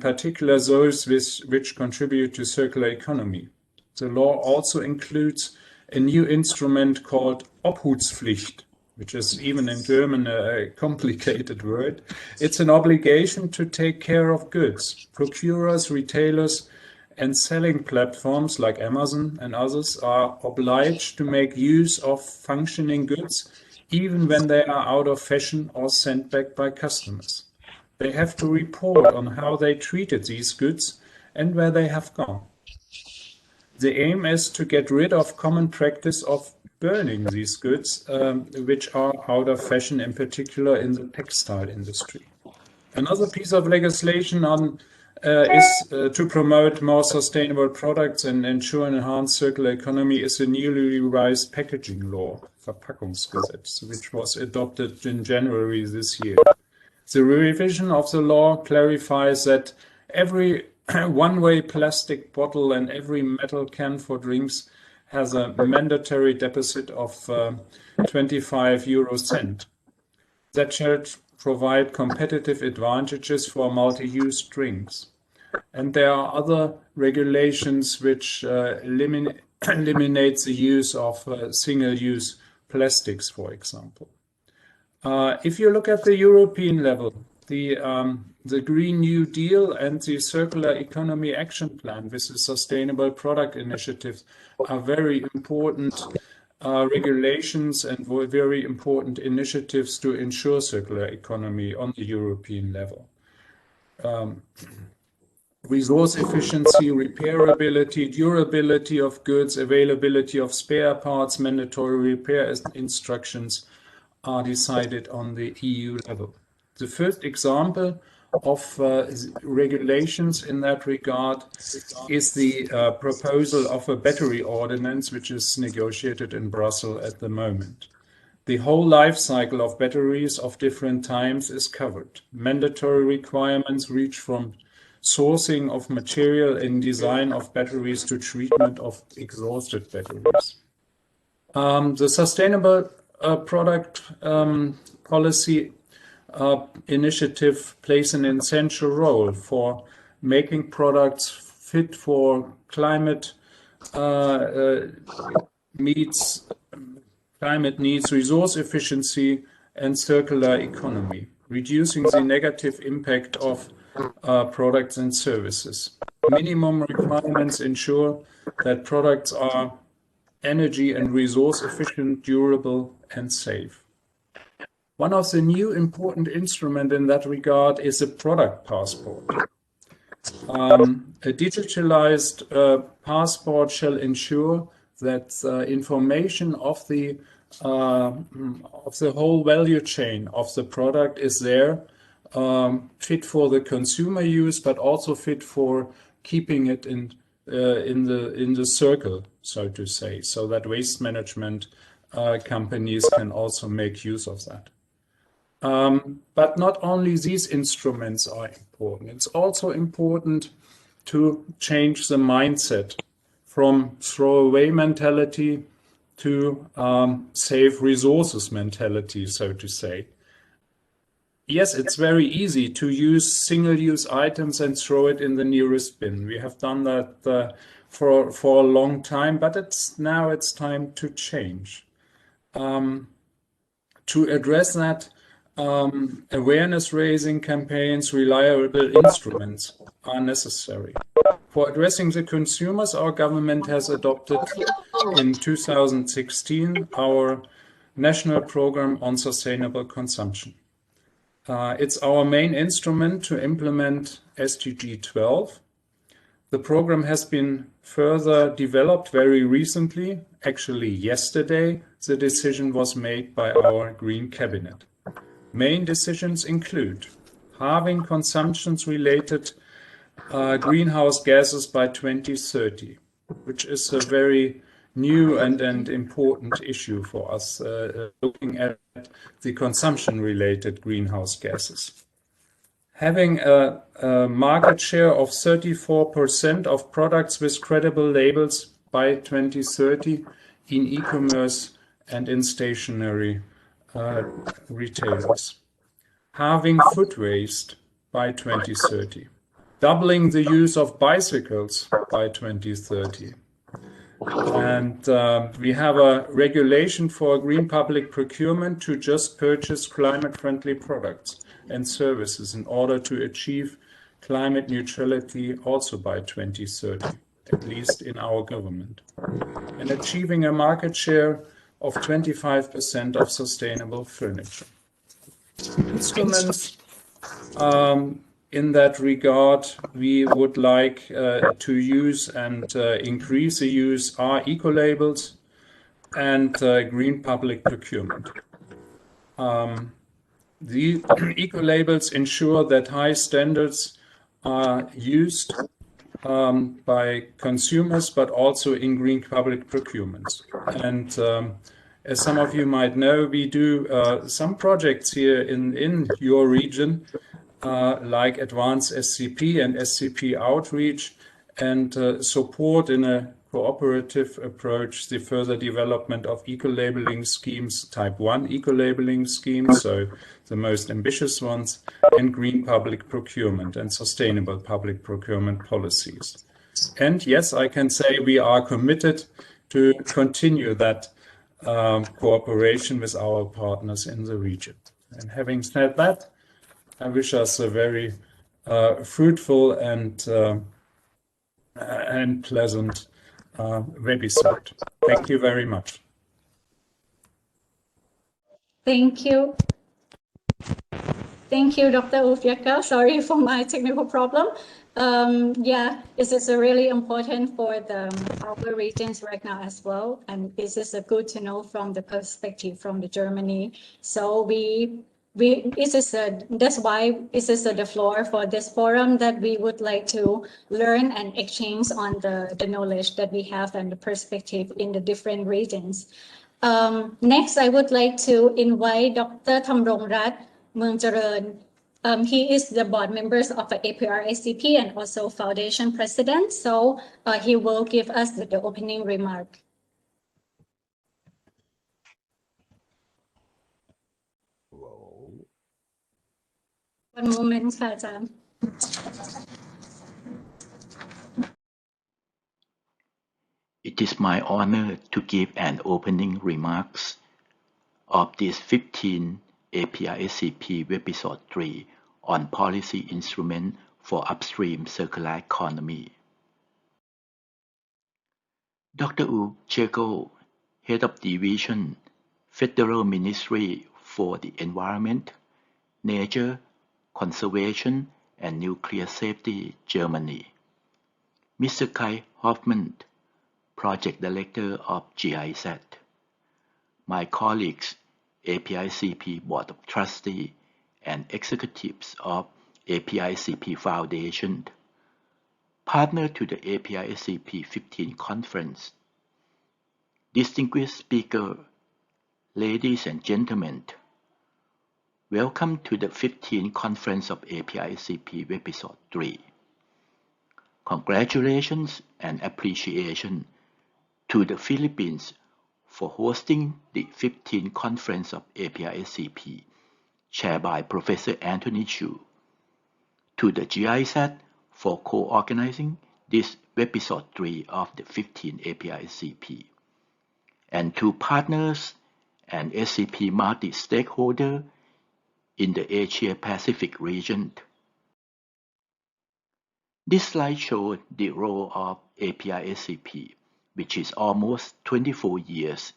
particular those which contribute to circular economy. The law also includes a new instrument called Obhutspflicht, which is even in German a complicated word. It's an obligation to take care of goods. Procurers, retailers, and selling platforms like Amazon and others are obliged to make use of functioning goods even when they are out of fashion or sent back by customers. They have to report on how they treated these goods and where they have gone. The aim is to get rid of common practice of burning these goods, which are out of fashion, in particular in the textile industry. Another piece of legislation is to promote more sustainable products and ensure an enhanced circular economy is the newly revised packaging law, Verpackungsgesetz, which was adopted in January this year. The revision of the law clarifies that every one-way plastic bottle and every metal can for drinks has a mandatory deposit of 25 euro cent. That shall provide competitive advantages for multi-use drinks. And there are other regulations which eliminate the use of single-use plastics, for example. If you look at the European level, the Green New Deal and the Circular Economy Action Plan with the Sustainable Product Initiative are very important regulations and very important initiatives to ensure circular economy on the European level. Resource efficiency, repairability, durability of goods, availability of spare parts, mandatory repair instructions are decided on the EU level. The first example of regulations in that regard is the proposal of a battery ordinance, which is negotiated in Brussels at the moment. The whole life cycle of batteries of different times is covered. Mandatory requirements reach from sourcing of material and design of batteries to treatment of exhausted batteries. The sustainable product policy initiative plays an essential role for making products fit for climate needs, resource efficiency, and circular economy, reducing the negative impact of products and services. Minimum requirements ensure that products are energy and resource efficient, durable, and safe. One of the new important instruments in that regard is a product passport. A digitalized passport shall ensure that information of the whole value chain of the product is there, fit for the consumer use, but also fit for keeping it in the circle, so to say, so that waste management companies can also make use of that. But not only these instruments are important, it's also important to change the mindset from throwaway mentality to save resources mentality, so to say. Yes, it's very easy to use single-use items and throw it in the nearest bin. We have done that for a long time, but now it's time to change. To address that, awareness-raising campaigns, reliable instruments are necessary. For addressing the consumers, our government has adopted in 2016 our National Program on Sustainable Consumption. It's our main instrument to implement SDG 12. The program has been further developed very recently. Actually, yesterday, the decision was made by our Green Cabinet. Main decisions include halving consumptions-related greenhouse gases by 2030, which is a very new and important issue for us, looking at the consumption-related greenhouse gases. Having a market share of 34% of products with credible labels by 2030 in e-commerce and in stationary retailers. Halving food waste by 2030. doubling the use of bicycles by 2030. And we have a regulation for green public procurement to just purchase climate-friendly products and services in order to achieve climate neutrality also by 2030, at least in our government, and achieving a market share of 25% of sustainable furniture. Instruments in that regard, we would like to use and increase the use are eco-labels and green public procurement. The eco-labels ensure that high standards are used by consumers, but also in green public procurement. And as some of you might know, we do some projects here in your region, like advanced SCP and SCP outreach, and support in a cooperative approach the further development of eco-labeling schemes, type 1 eco-labeling schemes, so the most ambitious ones, and green public procurement and sustainable public procurement policies. And yes, I can say we are committed to continue that cooperation with our partners in the region. And having said that, I wish us a very fruitful and pleasant webisode. Thank you very much. Thank you. Thank you, Dr. Ufyaka. Sorry for my technical problem. Yeah, this is really important for our regions right now as well. And this is good to know from the perspective from the Germany. So that's why this is the floor for this forum, that we would like to learn and exchange on the knowledge that we have and the perspective in the different regions. Next, I would like to invite Dr. Thamrongrat Meung Chareun. He is the board members of the APR-ACP and also foundation president. So he will give us the opening remark. One moment, Ajahn. It is my honor to give an opening remarks of this 15 APR-ACP Episode 3 on Policy Instrument for Upstream Circular Economy. Dr. Wu Chego, Head of Division, Federal Ministry for the Environment, Nature, Conservation and Nuclear Safety, Germany. Mr. Kai Hoffman, Project Director of GIZ. My colleagues, API-CP Board of Trustees and executives of API-CP Foundation, partner to the API-CP 15 conference, distinguished speaker, ladies and gentlemen, welcome to the 15th conference of API-CP Episode 3. Congratulations and appreciation to the Philippines for hosting the 15th conference of API-ACP, chaired by Professor Anthony Chu, to the GIZ for co-organizing this episode 3 of the 15th API-ACP, and to partners and SCP multi-stakeholder in the Asia-Pacific region. This slide shows the role of API-ACP, which is almost 24 years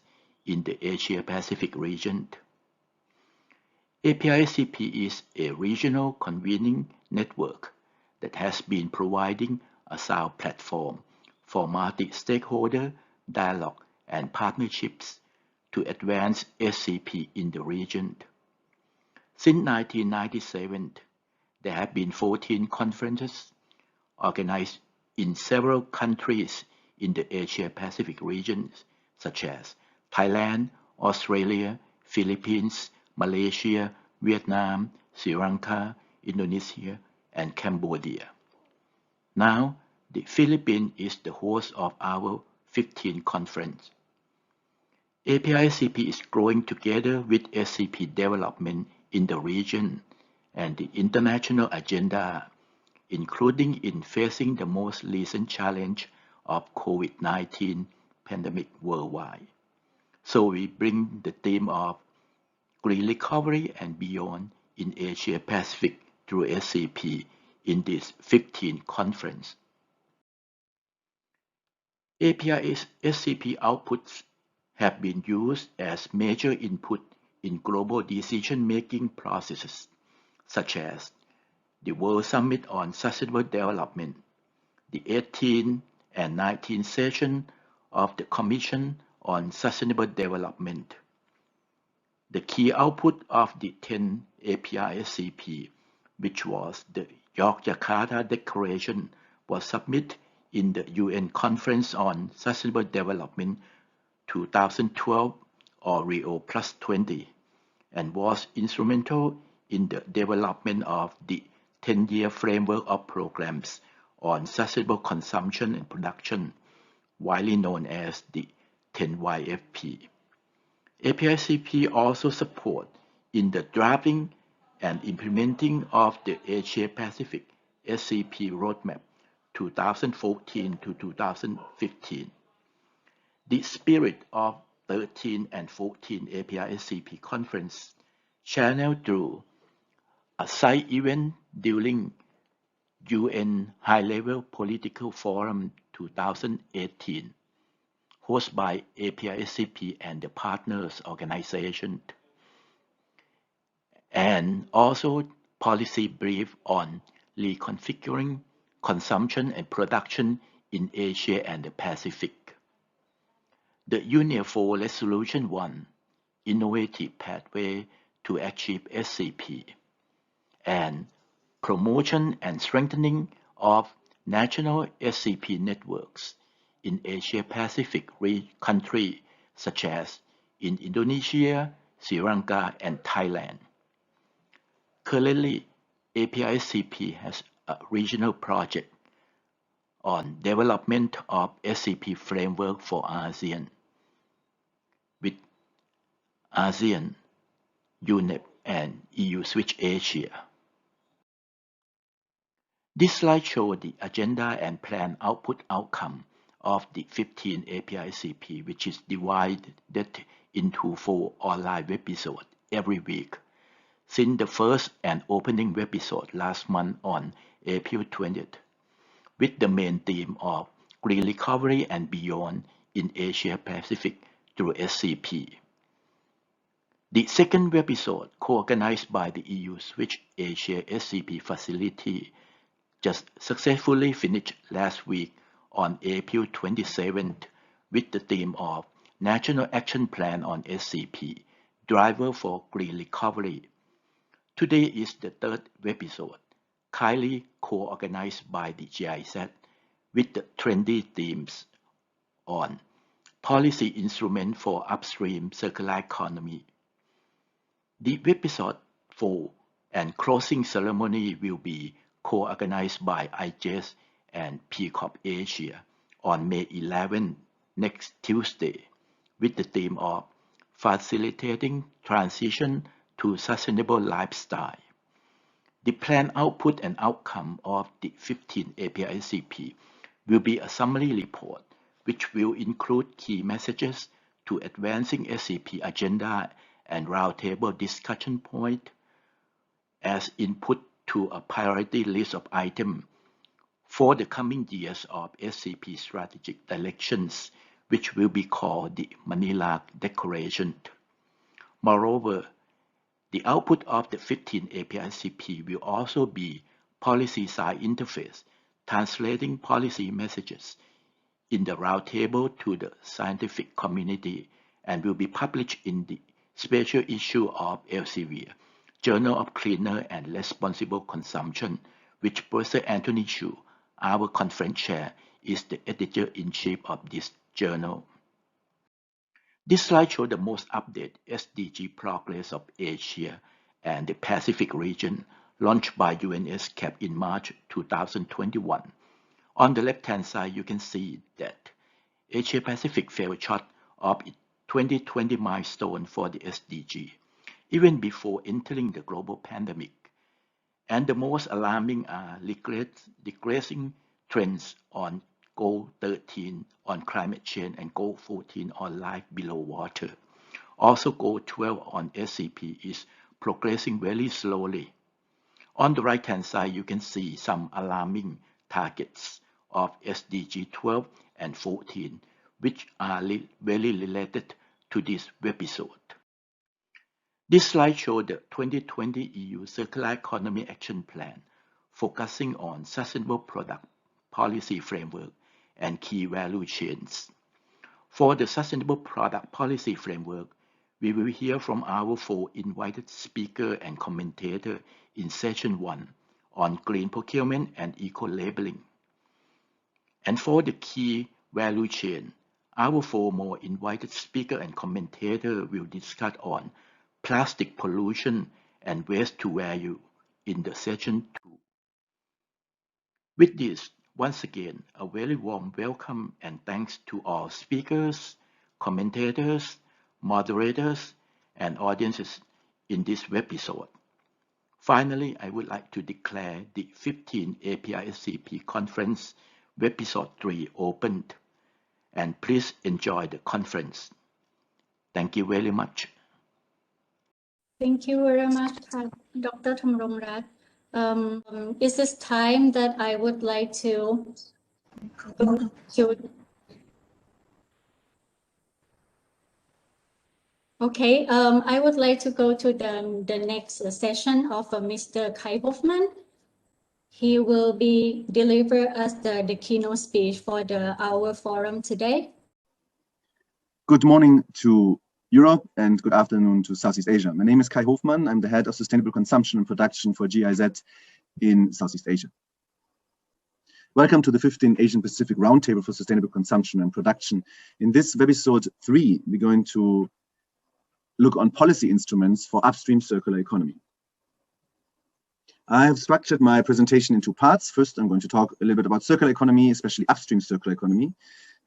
in the Asia-Pacific region. API-ACP is a regional convening network that has been providing a sound platform for multi-stakeholder dialogue and partnerships to advance SCP in the region. Since 1997, there have been 14 conferences organized in several countries in the Asia-Pacific regions, such as Thailand, Australia, Philippines, Malaysia, Vietnam, Sri Lanka, Indonesia, and Cambodia. Now, the Philippines is the host of our 15th conference. API-CP is growing together with SCP development in the region and the international agenda including in facing the most recent challenge of COVID-19 pandemic worldwide. So we bring the theme of green recovery and beyond in Asia Pacific through SCP in this 15th conference. API SCP outputs have been used as major input in global decision-making processes, such as the World Summit on Sustainable Development, the 18th and 19th session of the Commission on Sustainable Development. The key output of the 10th API SCP, which was the Yogyakarta Declaration, was submitted in the UN Conference on Sustainable Development 2012 or Rio Plus 20 and was instrumental in the development of the 10-year framework of programs on sustainable consumption and production, widely known as the 10YFP. APICP also support in the drafting and implementing of the Asia Pacific SCP Roadmap 2014 to 2015. The spirit of 13 and 14 API SCP conference channeled through a side event during UN High-Level Political Forum 2018, hosted by API-SCP and the partners organization, and also policy brief on reconfiguring consumption and production in Asia and the Pacific. The UNEFO Resolution 1, Innovative Pathway to Achieve SCP, and promotion and strengthening of national SCP networks in Asia Pacific countries such as in Indonesia, Sri Lanka, and Thailand. Currently, API-SCP has a regional project on development of SCP framework for ASEAN with ASEAN, UNEP, and EU Switch Asia. This slide shows the agenda and planned outcome of the 15 API-SCP, which is divided into 4 online episodes every week, since the first and opening episode last month on April 20th, with the main theme of green recovery and beyond in Asia Pacific through SCP. The second episode, co-organized by the EU Switch Asia SCP facility, just successfully finished last week on April 27th with the theme of National Action Plan on SCP, Driver for Green Recovery. Today is the third episode, kindly co-organized by the GIZ with the trendy themes on Policy Instrument for Upstream Circular Economy. The episode 4 and closing ceremony will be co-organized by IGES and PCOP Asia on May 11, next Tuesday, with the theme of Facilitating Transition to Sustainable Lifestyle. The planned output and outcome of the 15 API-SCP will be a summary report, which will include key messages to advancing SCP agenda and roundtable discussion point as input to a priority list of items for the coming years of SCP strategic directions, which will be called the Manila Declaration. Moreover, the output of the 15 API-SCP will also be policy side interface, translating policy messages in the roundtable to the scientific community, and will be published in the special issue of Elsevier, Journal of Cleaner and Responsible Consumption, which Professor Anthony Chu, our conference chair, is the editor-in-chief of this journal. This slide shows the most updated SDG progress of Asia and the Pacific region, launched by UNESCAP in March 2021. On the left-hand side, you can see that Asia Pacific fell short of its 2020 milestone for the SDG, even before entering the global pandemic, and the most alarming are regressing trends on Goal 13 on climate change and Goal 14 on life below water. Also, Goal 12 on SCP is progressing very slowly. On the right-hand side, you can see some alarming targets of SDG 12 and 14, which are very related to this webisode. This slide shows the 2020 EU Circular Economy Action Plan, focusing on sustainable product policy framework and key value chains. For the sustainable product policy framework, we will hear from our 4 invited speakers and commentators in session 1 on green procurement and eco-labeling. And for the key value chain, our 4 more invited speakers and commentators will discuss on plastic pollution and waste to value in the session 2. With this, once again, a very warm welcome and thanks to all speakers, commentators, moderators, and audiences in this webisode. Finally, I would like to declare the 15th API-SCP Conference Webisode 3 opened, and please enjoy the conference. Thank you very much. Thank you very much, Dr. Thamrongrat. Is this time that I would like to go to. Okay, I would like to go to the next session of Mr. Kai Hoffman. He will be deliver us the keynote speech for our forum today. Good morning to Europe and good afternoon to Southeast Asia. My name is Kai Hoffman. I'm the head of sustainable consumption and production for GIZ in Southeast Asia. Welcome to the 15th Asian Pacific Roundtable for Sustainable Consumption and Production. In this webisode 3, we're going to look on policy instruments for upstream circular economy. I have structured my presentation in 2 parts. First, I'm going to talk a little bit about circular economy, especially upstream circular economy,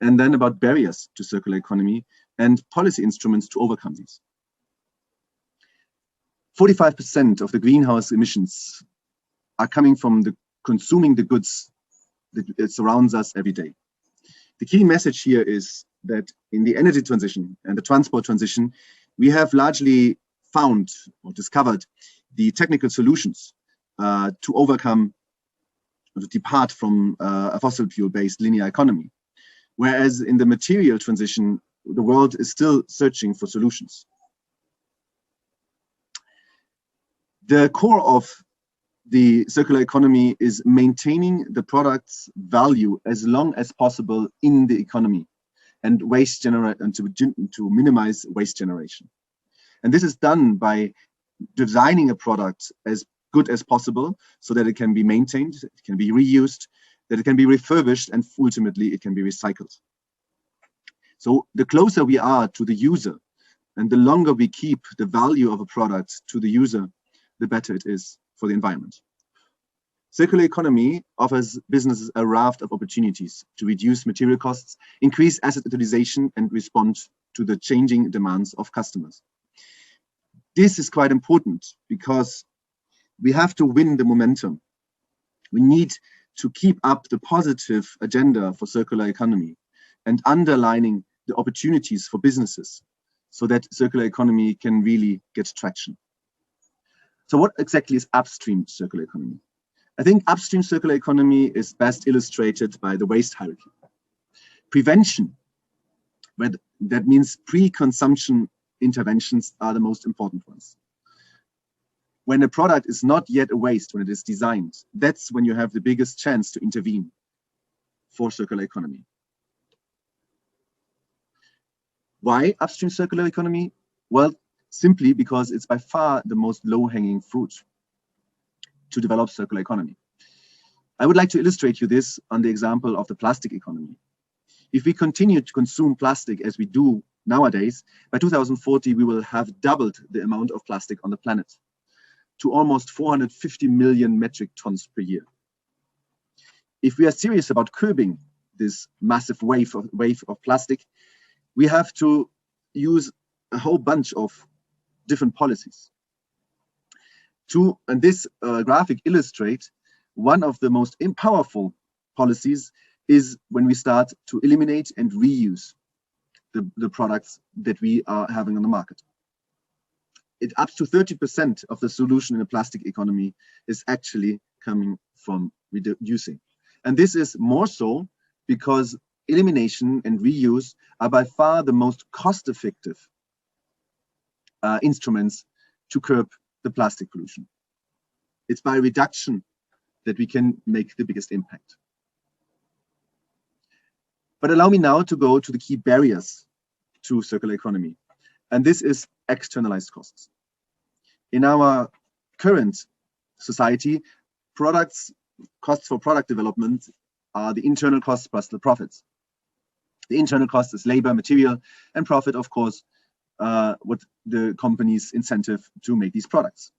and then about barriers to circular economy and policy instruments to overcome these. 45% of the greenhouse emissions are coming from consuming the goods that surrounds us every day. The key message here is that in the energy transition and the transport transition, we have largely found or discovered the technical solutions to overcome or to depart from a fossil fuel-based linear economy. Whereas in the material transition, the world is still searching for solutions. The core of the circular economy is maintaining the product's value as long as possible in the economy and to minimize waste generation. And this is done by designing a product as good as possible so that it can be maintained, it can be reused, that it can be refurbished, and ultimately it can be recycled. So the closer we are to the user and the longer we keep the value of a product to the user, the better it is for the environment. Circular economy offers businesses a raft of opportunities to reduce material costs, increase asset utilization, and respond to the changing demands of customers. This is quite important because we have to win the momentum. We need to keep up the positive agenda for circular economy and underlining the opportunities for businesses so that circular economy can really get traction. So what exactly is upstream circular economy? I think upstream circular economy is best illustrated by the waste hierarchy. Prevention, that means pre-consumption interventions, are the most important ones. When a product is not yet a waste, when it is designed, that's when you have the biggest chance to intervene for circular economy. Why upstream circular economy? Well, simply because it's by far the most low-hanging fruit to develop circular economy. I would like to illustrate you this on the example of the plastic economy. If we continue to consume plastic as we do nowadays, by 2040 we will have doubled the amount of plastic on the planet to almost 450 million metric tons per year. If we are serious about curbing this massive wave of plastic, we have to use a whole bunch of different policies. And this graphic illustrates one of the most powerful policies is when we start to eliminate and reuse the products that we are having on the market. Up to 30% of the solution in a plastic economy is actually coming from reducing. And this is more so because elimination and reuse are by far the most cost-effective instruments to curb the plastic pollution. It's by reduction that we can make the biggest impact. But allow me now to go to the key barriers to circular economy. And this is externalized costs. In our current society, costs for product development are the internal costs plus the profits. The internal cost is labor, material, and profit, of course, what the company's incentive to make these products.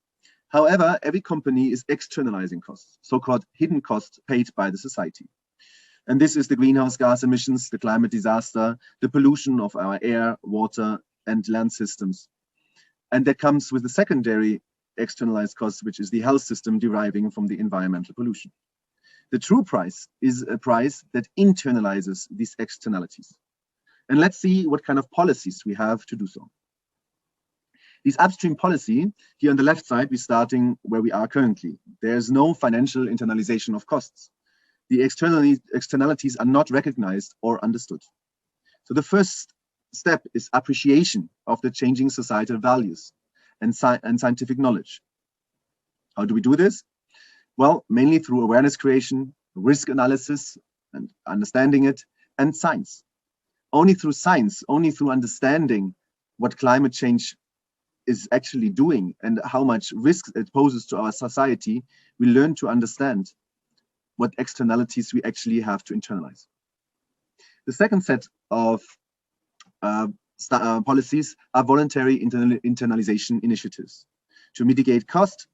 However, every company is externalizing costs, so-called hidden costs paid by the society. And this is the greenhouse gas emissions, the climate disaster, the pollution of our air, water, and land systems. And that comes with the secondary externalized costs, which is the health system deriving from the environmental pollution. The true price is a price that internalizes these externalities. And let's see what kind of policies we have to do so. This upstream policy, here on the left side, we're starting where we are currently. There's no financial internalization of costs. The externalities are not recognized or understood. So the first step is appreciation of the changing societal values and scientific knowledge. How do we do this? Well, mainly through awareness creation, risk analysis, and understanding it, and science. Only through science, only through understanding what climate change is actually doing and how much risk it poses to our society, we learn to understand what externalities we actually have to internalize. The second set of policies are voluntary internalization initiatives to mitigate cost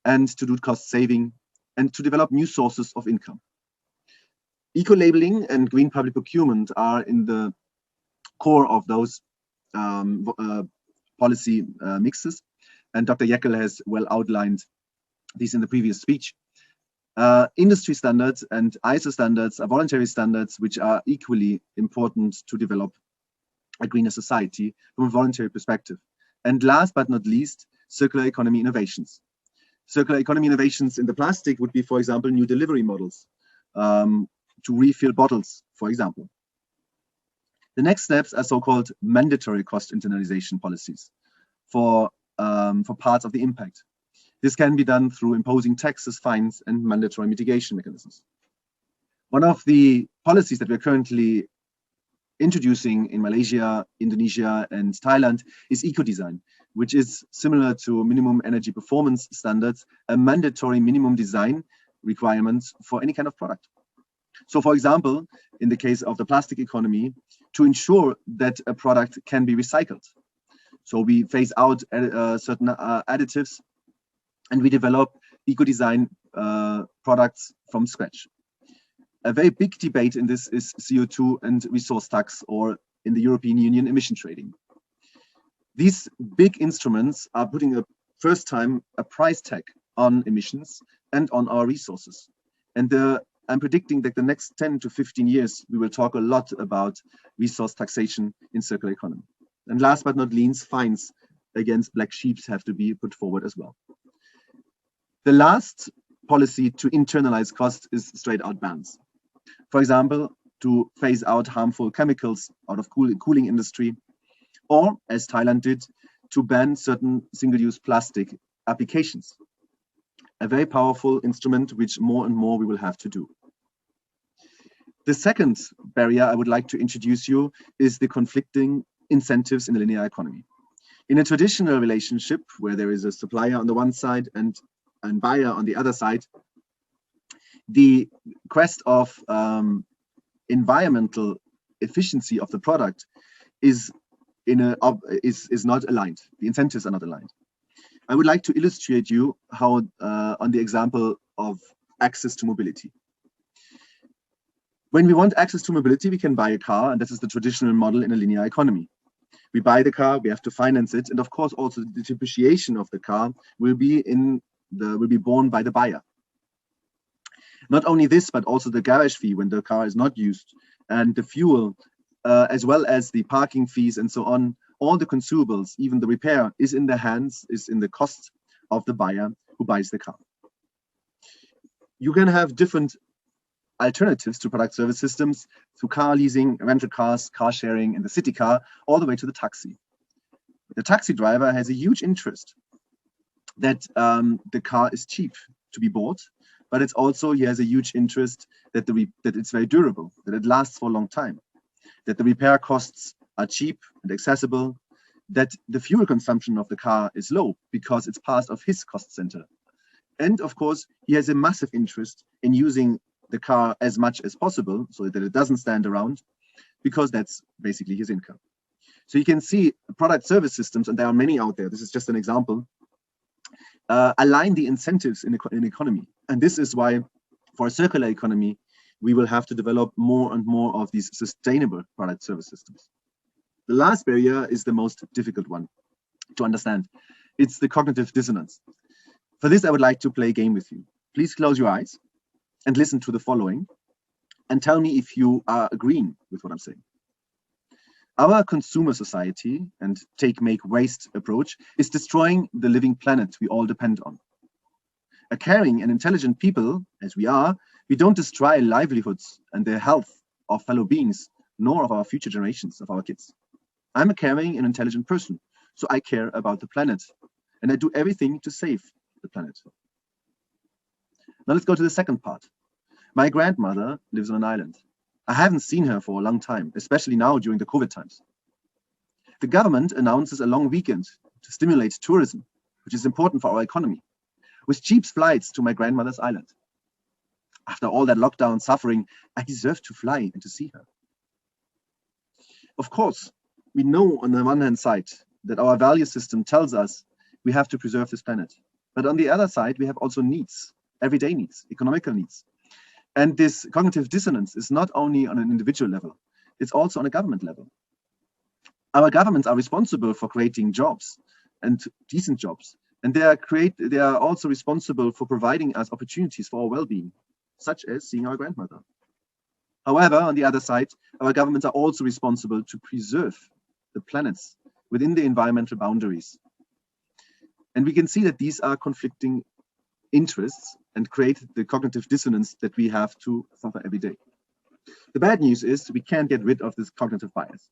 and to do cost saving and to develop new sources of income. Eco-labeling and green public procurement are in the core of those policy mixes, and Dr. Jekyll has well outlined these in the previous speech. Industry standards and ISO standards are voluntary standards which are equally important to develop a greener society from a voluntary perspective. And last but not least, circular economy innovations. Circular economy innovations in the plastic would be, for example, new delivery models to refill bottles, for example. The next steps are so-called mandatory cost internalization policies for parts of the impact. This can be done through imposing taxes, fines, and mandatory mitigation mechanisms. One of the policies that we're currently introducing in Malaysia, Indonesia, and Thailand is eco-design, which is similar to minimum energy performance standards, a mandatory minimum design requirements for any kind of product. So, for example, in the case of the plastic economy, to ensure that a product can be recycled. So we phase out certain additives and we develop eco-design products from scratch. A very big debate in this is CO2 and resource tax, or in the European Union, emission trading. These big instruments are putting first time a price tag on emissions and on our resources. And I'm predicting that the next 10 to 15 years, we will talk a lot about resource taxation in circular economy. And last but not least, fines against black sheep have to be put forward as well. The last policy to internalize costs is straight out bans. For example, to phase out harmful chemicals out of cooling industry, or as Thailand did, to ban certain single-use plastic applications. A very powerful instrument which more and more we will have to do. The second barrier I would like to introduce you is the conflicting incentives in the linear economy. In a traditional relationship where there is a supplier on the one side and buyer on the other side, the quest of environmental efficiency of the product is not aligned. The incentives are not aligned. I would like to illustrate you how on the example of access to mobility. When we want access to mobility, we can buy a car, and this is the traditional model in a linear economy. We buy the car, we have to finance it, and of course also the depreciation of the car will be in will be borne by the buyer. Not only this, but also the garage fee when the car is not used, and the fuel, as well as the parking fees and so on, all the consumables, even the repair, is in the cost of the buyer who buys the car. You can have different alternatives to product service systems through car leasing, rental cars, car sharing, and the city car, all the way to the taxi. The taxi driver has a huge interest that the car is cheap to be bought, but it's also, he has a huge interest that it's very durable, that it lasts for a long time, that the repair costs are cheap and accessible, that the fuel consumption of the car is low because it's part of his cost center. And of course, he has a massive interest in using the car as much as possible so that it doesn't stand around, because that's basically his income. So you can see product service systems, and there are many out there, this is just an example, align the incentives in economy. And this is why for a circular economy, we will have to develop more and more of these sustainable product service systems. The last barrier is the most difficult one to understand. It's the cognitive dissonance. For this, I would like to play a game with you. Please close your eyes and listen to the following and tell me if you are agreeing with what I'm saying. Our consumer society and take, make, waste approach is destroying the living planet we all depend on. A caring and intelligent people, as we are, we don't destroy livelihoods and the health of fellow beings, nor of our future generations, of our kids. I'm a caring and intelligent person, so I care about the planet, and I do everything to save the planet. Now let's go to the second part. My grandmother lives on an island. I haven't seen her for a long time, especially now during the COVID times. The government announces a long weekend to stimulate tourism, which is important for our economy, with cheap flights to my grandmother's island. After all that lockdown suffering, I deserve to fly and to see her. Of course, we know on the one hand side that our value system tells us we have to preserve this planet. But on the other side, we have also needs, everyday needs, economical needs. And this cognitive dissonance is not only on an individual level, it's also on a government level. Our governments are responsible for creating jobs and decent jobs. And they are also responsible for providing us opportunities for our well-being, such as seeing our grandmother. However, on the other side, our governments are also responsible to preserve the planets within the environmental boundaries. And we can see that these are conflicting interests and create the cognitive dissonance that we have to suffer every day. The bad news is we can't get rid of this cognitive bias.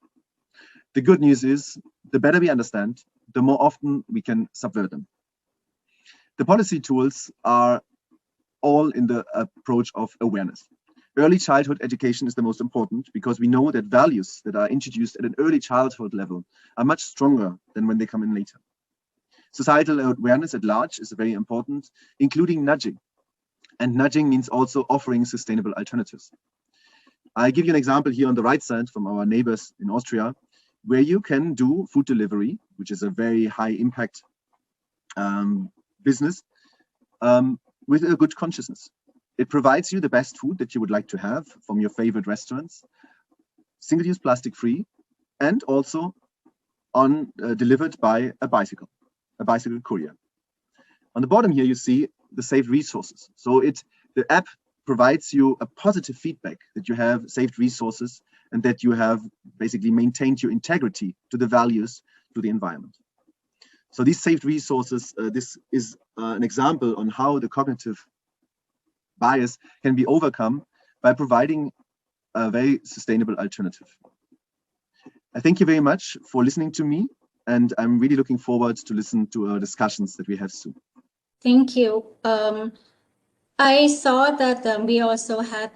The good news is the better we understand, the more often we can subvert them. The policy tools are all in the approach of awareness. Early childhood education is the most important because we know that values that are introduced at an early childhood level are much stronger than when they come in later. Societal awareness at large is very important, including nudging. And nudging means also offering sustainable alternatives. I give you an example here on the right side from our neighbors in Austria, where you can do food delivery, which is a very high impact business, with a good consciousness. It provides you the best food that you would like to have from your favorite restaurants, single-use plastic free, and also delivered by a bicycle courier. On the bottom here, you see the saved resources. So the app provides you a positive feedback that you have saved resources and that you have basically maintained your integrity to the values, to the environment. So these saved resources, this is an example on how the cognitive bias can be overcome by providing a very sustainable alternative. I thank you very much for listening to me, and I'm really looking forward to listen to our discussions that we have soon. Thank you. I saw that we also had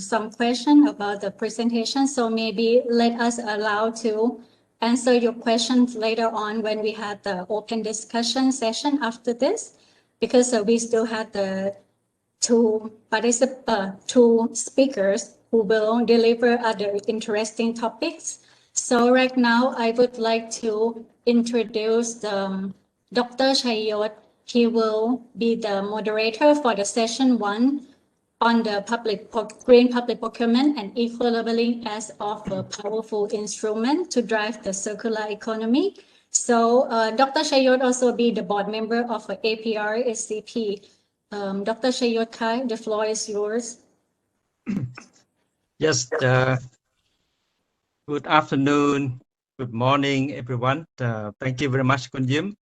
some question about the presentation, so maybe let us allow to answer your questions later on when we had the open discussion session after this, because we still had the two speakers who will deliver other interesting topics. So right now, I would like to introduce Dr. Chayot. He will be the moderator for the session 1 on the green public procurement and eco-labeling as of a powerful instrument to drive the circular economy. So Dr. Shayot also be the board member of APR SCP. Dr. Shayot Kai, the floor is yours. Yes, good afternoon, good morning, everyone. Thank you very much, Kun Yim.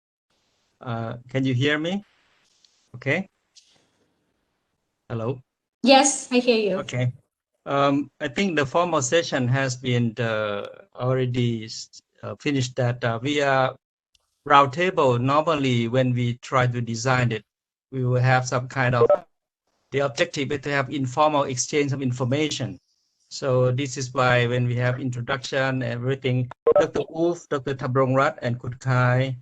Can you hear me? Okay. Hello. Yes, I hear you. Okay. I think the formal session has been already finished. That we are roundtable. Normally, when we try to design it, we will have some kind of the objective is to have informal exchange of information. So this is why when we have introduction, everything, Dr. Uf, Dr. Thabrongrat, and Kutkai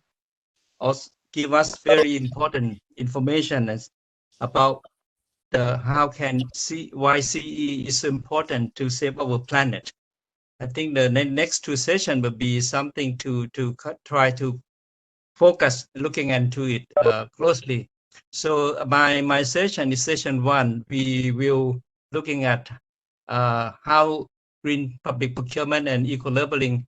also give us very important information about how why CE is important to save our planet. I think the next two sessions will be something to try to focus looking into it closely. So my session is session 1. We will looking at how green public procurement and eco-labeling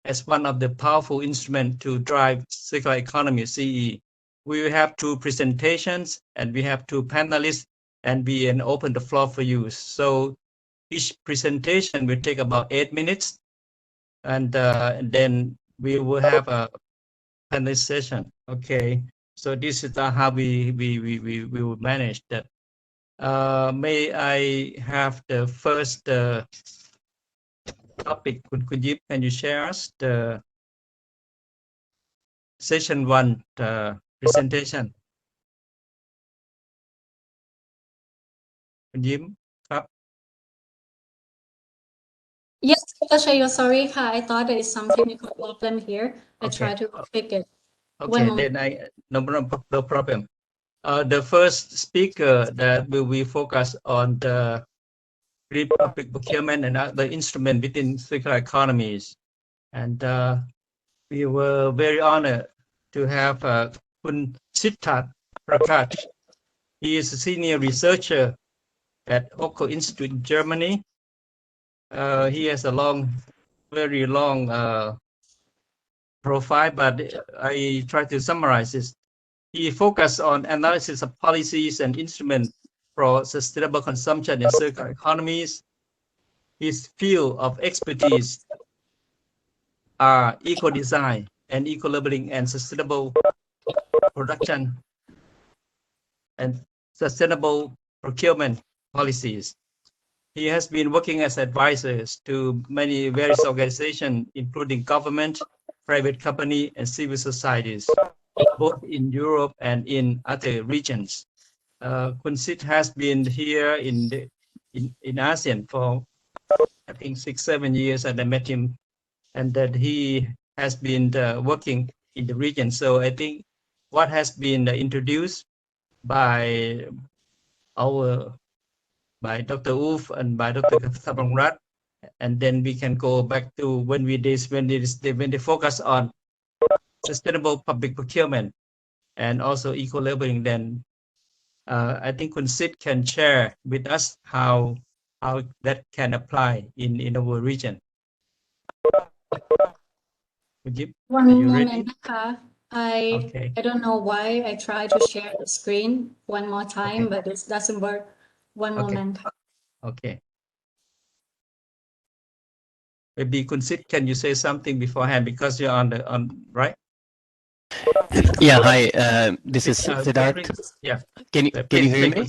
as one of the powerful instruments to drive circular economy CE. We will have 2 presentations and we have 2 panelists and open the floor for you. So each presentation will take about 8 minutes and then we will have a panelist session. Okay, so this is how we will manage that. May I have the first topic? Could you can you share us the session 1 presentation? Could you? Yes, Dr. Shayot, sorry, I thought there is some technical problem here. I tried to fix it. Okay, then no problem. The first speaker that will be focused on the green public procurement and other instrument within circular economies. And we were very honored to have Kun Siddharth Prakash. He is a senior researcher at Oko Institute in Germany. He has a very long profile, but I try to summarize this. He focused on analysis of policies and instruments for sustainable consumption in circular economies. His field of expertise are eco-design and eco-labeling and sustainable production and sustainable procurement policies. He has been working as advisors to many various organizations, including government, private company, and civil societies, both in Europe and in other regions. Kun Sid has been here in ASEAN for I think 6-7 years, and I met him, and that he has been working in the region. So I think what has been introduced by Dr. Uf and by Dr. Thabrongrat, and then we can go back to when they focus on sustainable public procurement and also eco-labeling. Then I think Kun Sid can share with us how that can apply in our region. One moment, I don't know why I try to share the screen one more time, but it doesn't work. One moment. Okay. Maybe Kun Sid, can you say something beforehand because you're on right? Yeah. Hi. This is Siddharth. Yeah. Can you hear me?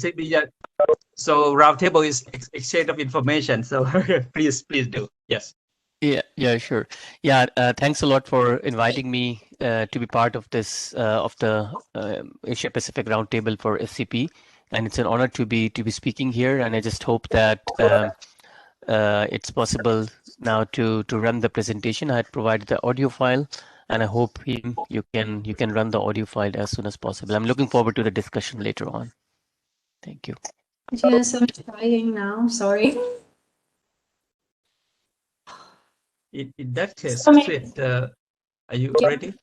So roundtable is exchange of information. So please do. Yes. Yeah, sure. Yeah, thanks a lot for inviting me to be part of this of the Asia Pacific Roundtable for SCP, and it's an honor to be speaking here. And I just hope that it's possible now to run the presentation. I had provided the audio file, and I hope you can run the audio file as soon as possible. I'm looking forward to the discussion later on. Thank you. Yes, I'm trying now. Sorry. In that case, Sid, are you ready?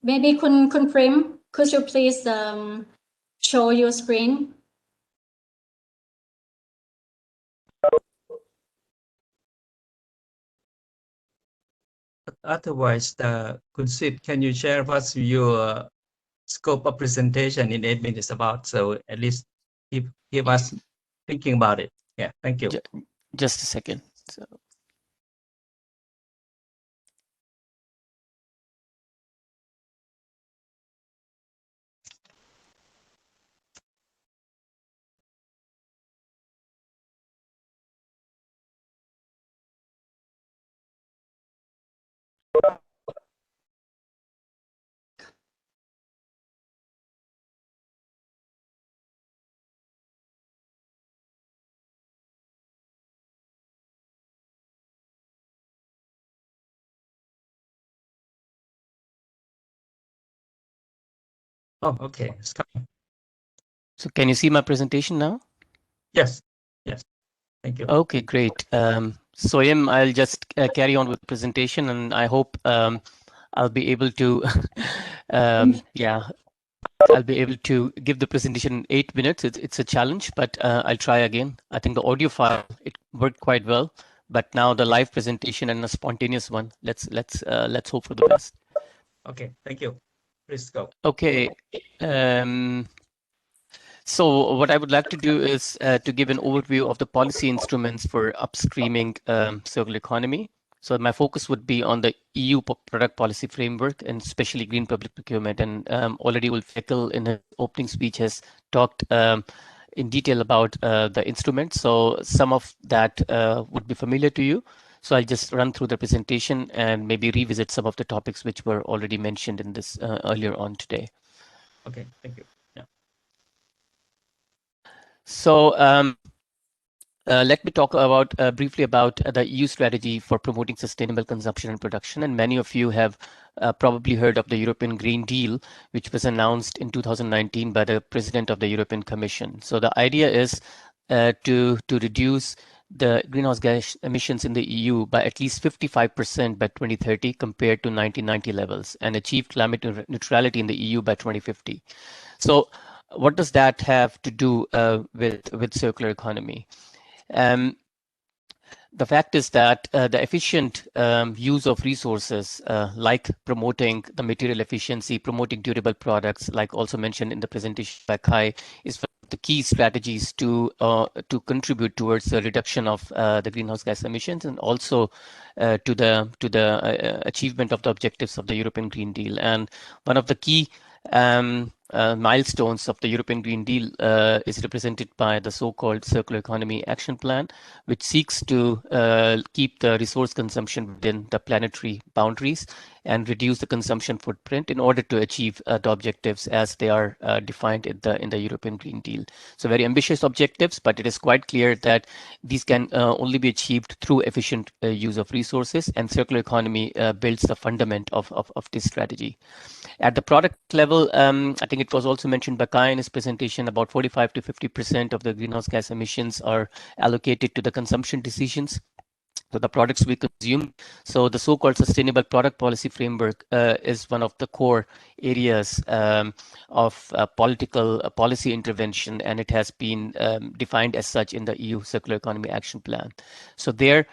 Maybe Kun Prem, could you please show your screen? otherwise, Kunsit, can you share what's your scope of presentation in 8 minutes about? So at least give us thinking about it. Yeah, thank you. Just a second. So. Oh, okay. It's coming. So can you see my presentation now? Yes. Yes. Thank you. Okay, great. Soyam, I'll just carry on with the presentation, and I hope I'll be able to, I'll be able to give the presentation in 8 minutes. It's a challenge, but I'll try again. I think the audio file, it worked quite well, but now the live presentation and a spontaneous one. Let's hope for the best. Okay, thank you. Please go. Okay. So what I would like to do is to give an overview of the policy instruments for upstreaming circular economy. So my focus would be on the EU product policy framework and especially green public procurement. And already Ulf Eckel in his opening speech has talked in detail about the instruments. So some of that would be familiar to you. So I'll just run through the presentation and maybe revisit some of the topics which were already mentioned in this earlier on today. Okay, thank you. Yeah. So let me talk about briefly about the EU strategy for promoting sustainable consumption and production. And many of you have probably heard of the European Green Deal, which was announced in 2019 by the President of the European Commission. So the idea is to reduce the greenhouse gas emissions in the EU by at least 55% by 2030 compared to 1990 levels and achieve climate neutrality in the EU by 2050. So what does that have to do with circular economy? The fact is that the efficient use of resources, like promoting the material efficiency, promoting durable products, like also mentioned in the presentation by Kai, is one of the key strategies to contribute towards the reduction of the greenhouse gas emissions and also to the achievement of the objectives of the European Green Deal. And one of the key milestones of the European Green Deal is represented by the so-called Circular Economy Action Plan, which seeks to keep the resource consumption within the planetary boundaries and reduce the consumption footprint in order to achieve the objectives as they are defined in the European Green Deal. So very ambitious objectives, but it is quite clear that these can only be achieved through efficient use of resources, and circular economy builds the fundament of this strategy. At the product level, I think it was also mentioned by Kai in his presentation, about 45 to 50% of the greenhouse gas emissions are allocated to the consumption decisions. So the products we consume. So the so-called sustainable product policy framework is one of the core areas of political policy intervention, and it has been defined as such in the EU Circular Economy Action Plan. So there,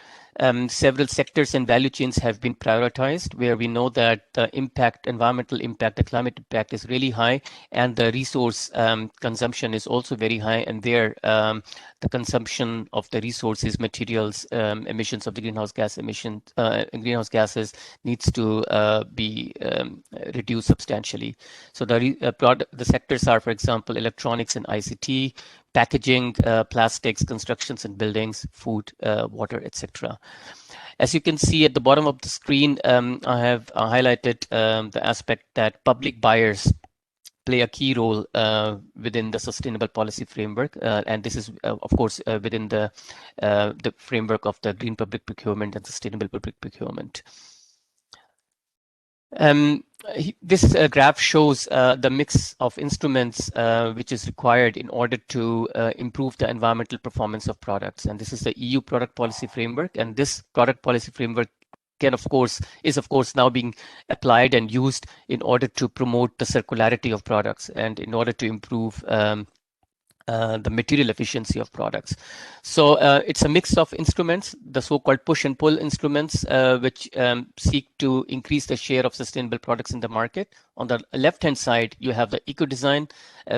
several sectors and value chains have been prioritized, where we know that the impact, environmental impact, the climate impact is really high, and the resource consumption is also very high. And there, the consumption of the resources, materials, emissions of the greenhouse gas emissions, greenhouse gases needs to be reduced substantially. So the sectors are, for example, electronics and ICT, packaging, plastics, constructions and buildings, food, water, etc. As you can see at the bottom of the screen, I have highlighted the aspect that public buyers play a key role within the sustainable policy framework, and this is, of course, within the framework of the green public procurement and sustainable public procurement. This graph shows the mix of instruments which is required in order to improve the environmental performance of products, and this is the EU product policy framework, and this product policy framework is of course now being applied and used in order to promote the circularity of products and in order to improve the material efficiency of products. So it's a mix of instruments, the so-called push and pull instruments, which seek to increase the share of sustainable products in the market. On the left-hand side, you have the eco-design,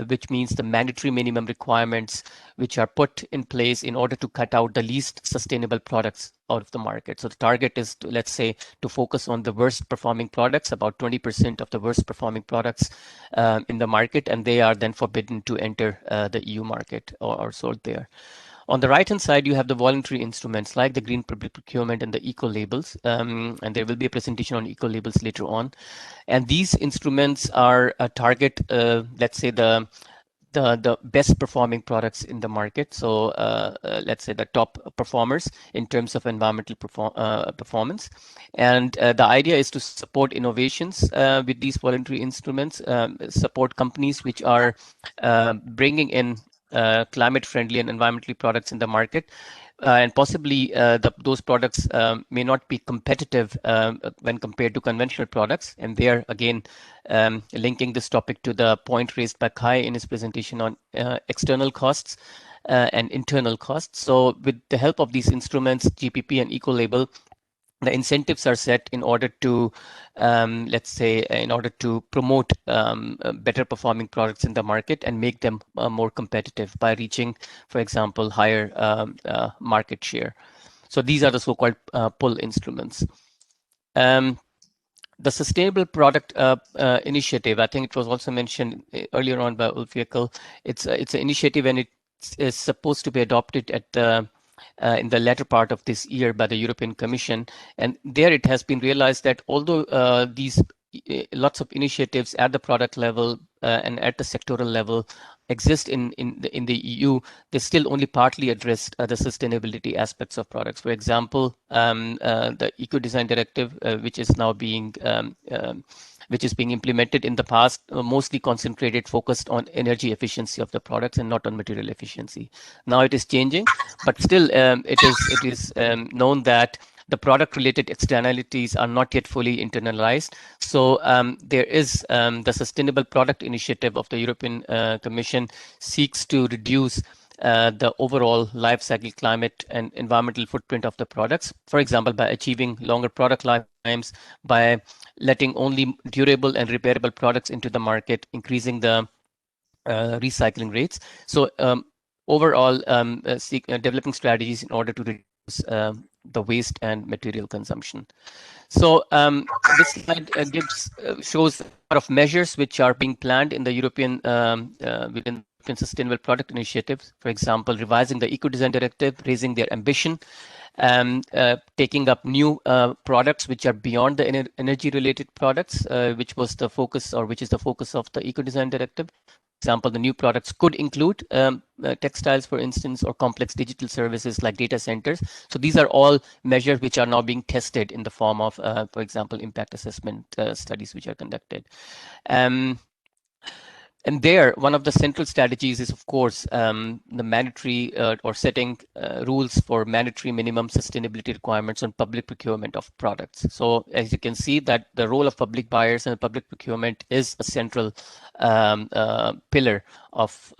which means the mandatory minimum requirements which are put in place in order to cut out the least sustainable products out of the market. So the target is to, let's say, to focus on the worst performing products, about 20% of the worst performing products in the market, and they are then forbidden to enter the EU market or sold there. On the right-hand side, you have the voluntary instruments like the green public procurement and the eco-labels, and there will be a presentation on eco-labels later on. And these instruments are target, let's say, the best performing products in the market. So let's say the top performers in terms of environmental performance. And the idea is to support innovations with these voluntary instruments, support companies which are bringing in climate friendly and environmentally products in the market. And possibly those products may not be competitive when compared to conventional products. And there again, linking this topic to the point raised by Kai in his presentation on external costs and internal costs. So with the help of these instruments, GPP and Ecolabel, the incentives are set in order to, let's say, in order to promote better performing products in the market and make them more competitive by reaching, for example, higher market share. So these are the so-called pull instruments. The Sustainable Product Initiative, I think it was also mentioned earlier on by Ulf-Ekkel. It's an initiative, and it is supposed to be adopted at the in the latter part of this year by the European Commission. And there it has been realized that although these lots of initiatives at the product level and at the sectoral level exist in the EU, they still only partly addressed the sustainability aspects of products. For example, the Eco-Design Directive, which is now being implemented in the past, mostly concentrated, focused on energy efficiency of the products and not on material efficiency. Now it is changing, but still it is known that the product-related externalities are not yet fully internalized. So there is the Sustainable Product Initiative of the European Commission seeks to reduce the overall life cycle climate and environmental footprint of the products. For example, by achieving longer product lifetimes, by letting only durable and repairable products into the market, increasing the recycling rates. So overall, developing strategies in order to reduce the waste and material consumption. So this slide shows a lot of measures which are being planned in the European within Sustainable Product Initiatives. For example, revising the Eco-Design Directive, raising their ambition, taking up new products which are beyond the energy-related products, which was the focus, or which is the focus of the Eco-Design Directive. For example, the new products could include textiles, for instance, or complex digital services like data centers. So these are all measures which are now being tested in the form of, for example, impact assessment studies which are conducted. And there, one of the central strategies is, of course, the mandatory or setting rules for mandatory minimum sustainability requirements on public procurement of products. So as you can see, that the role of public buyers and public procurement is a central pillar of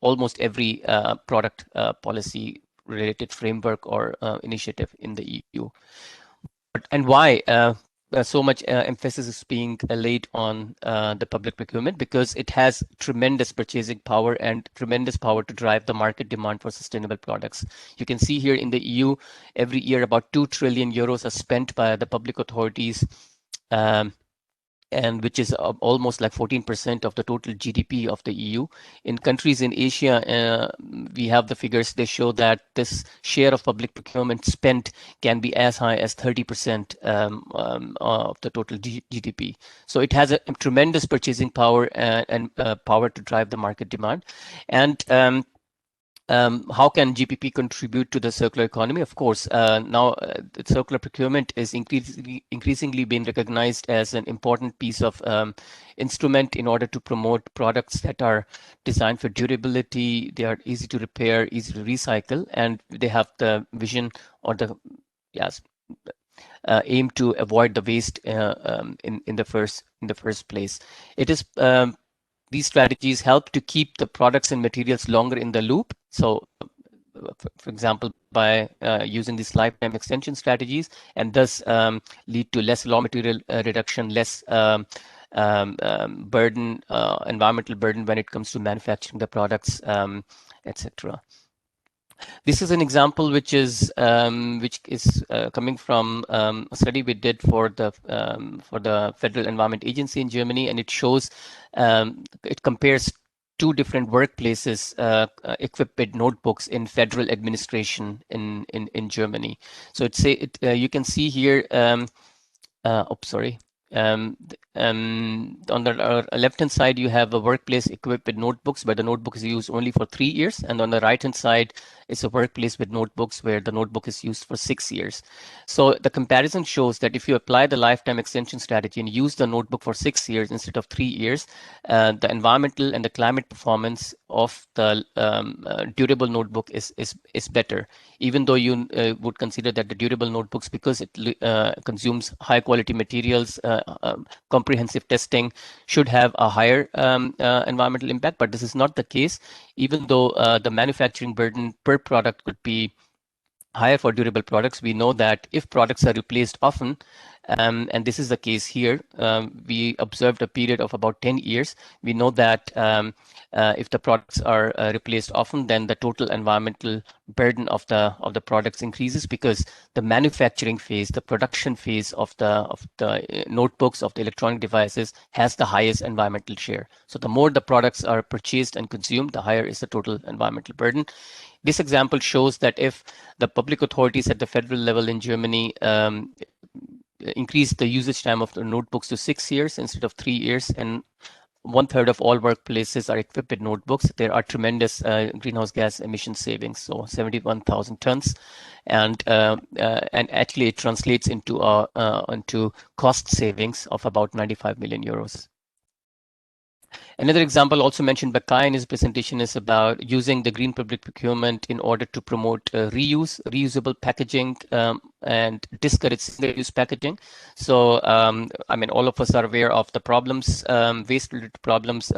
almost every product policy related framework or initiative in the EU. And why? So much emphasis is being laid on the public procurement, because it has tremendous purchasing power and tremendous power to drive the market demand for sustainable products. You can see here in the EU, every year about 2 trillion euros are spent by the public authorities, and which is almost like 14% of the total GDP of the EU. In countries in Asia, we have the figures. They show that this share of public procurement spent can be as high as 30% of the total GDP. So it has a tremendous purchasing power and power to drive the market demand. And how can GPP contribute to the circular economy? Of course, now circular procurement is increasingly being recognized as an important piece of instrument in order to promote products that are designed for durability. They are easy to repair, easy to recycle, and they have the vision or the aim to avoid the waste in the first place. It is These strategies help to keep the products and materials longer in the loop. So, for example, by using these lifetime extension strategies, and thus lead to less raw material reduction, less burden, environmental burden when it comes to manufacturing the products, etc. This is an example which is coming from a study we did for the Federal Environment Agency in Germany, and it shows it compares two different workplaces equipped with notebooks in federal administration in Germany. So you can see here. On the left-hand side, you have a workplace equipped with notebooks where the notebook is used only for 3 years. And on the right-hand side is a workplace with notebooks where the notebook is used for 6 years. So the comparison shows that if you apply the lifetime extension strategy and use the notebook for 6 years instead of 3 years, the environmental and the climate performance of the durable notebook is better. Even though you would consider that the durable notebooks, because it consumes high quality materials, comprehensive testing, should have a higher environmental impact, but this is not the case. Even though the manufacturing burden per product could be higher for durable products, we know that if products are replaced often, and this is the case here, we observed a period of about 10 years. We know that if the products are replaced often, then the total environmental burden of the products increases, because the manufacturing phase, the production phase of the notebooks, of the electronic devices, has the highest environmental share. So the more the products are purchased and consumed, the higher is the total environmental burden. This example shows that if the public authorities at the federal level in Germany increase the usage time of the notebooks to 6 years instead of 3 years, and 1/3 of all workplaces are equipped with notebooks, there are tremendous greenhouse gas emission savings, so 71,000 tons, and actually it translates into cost savings of about 95 million euros. Another example also mentioned by Kai in his presentation is about using the green public procurement in order to promote reusable packaging, and discourage single-use packaging. So, I mean, all of us are aware of the problems, waste-related problems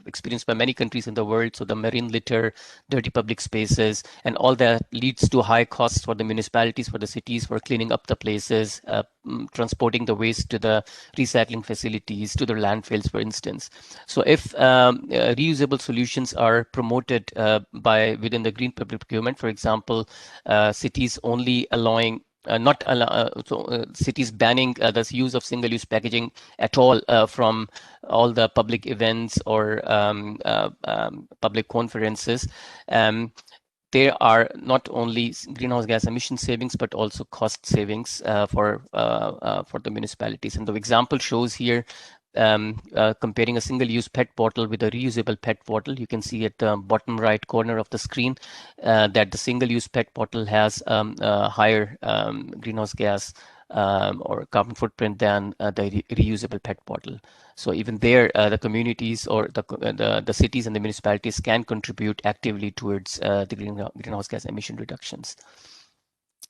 experienced by many countries in the world. So the marine litter, dirty public spaces, and all that leads to high costs for the municipalities, for the cities, for cleaning up the places, transporting the waste to the recycling facilities, to the landfills, for instance. So if reusable solutions are promoted within the green public procurement, for example, cities only allowing cities banning the use of single-use packaging at all from all the public events or public conferences, there are not only greenhouse gas emission savings, but also cost savings for the municipalities. And the example shows here, comparing a single-use PET bottle with a reusable PET bottle. You can see at the bottom right corner of the screen that the single-use PET bottle has a higher greenhouse gas or carbon footprint than the reusable PET bottle. So even there, the communities or the cities and the municipalities can contribute actively towards the greenhouse gas emission reductions.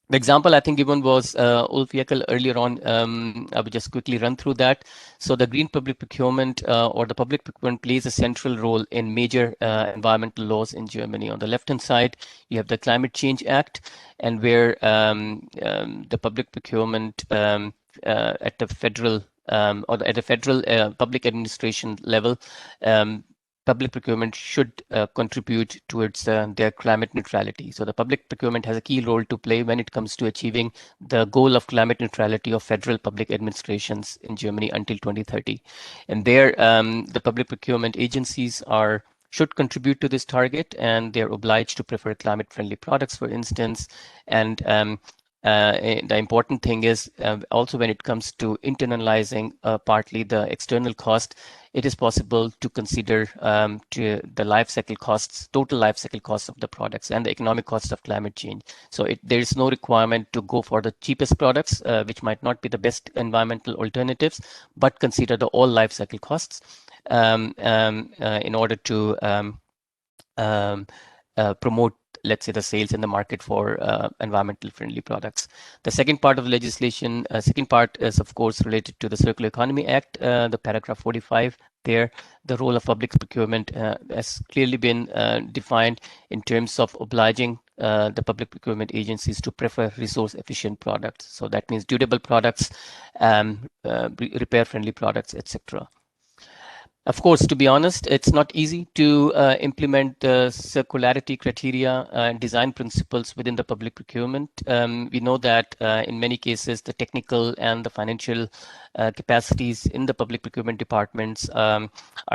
The example I think given was Ulf Jekyll earlier on. I will just quickly run through that. So the green public procurement or the public procurement plays a central role in major environmental laws in Germany. On the left-hand side, you have the Climate Change Act, and where the public procurement at the federal or at the federal public administration level, public procurement should contribute towards their climate neutrality. So the public procurement has a key role to play when it comes to achieving the goal of climate neutrality of federal public administrations in Germany until 2030. And there, the public procurement agencies should contribute to this target, and they're obliged to prefer climate-friendly products, for instance. And the important thing is also when it comes to internalizing partly the external cost, it is possible to consider the life cycle costs, total life cycle costs of the products and the economic cost of climate change. So there is no requirement to go for the cheapest products, which might not be the best environmental alternatives, but consider the all life cycle costs in order to promote let's say, the sales in the market for environmental friendly products. The second part of the legislation, second part is of course related to the Circular Economy Act, the paragraph 45. There, the role of public procurement has clearly been defined in terms of obliging the public procurement agencies to prefer resource-efficient products. So that means durable products, repair-friendly products, etc. Of course, to be honest, it's not easy to implement the circularity criteria and design principles within the public procurement. We know that in many cases, the technical and the financial capacities in the public procurement departments are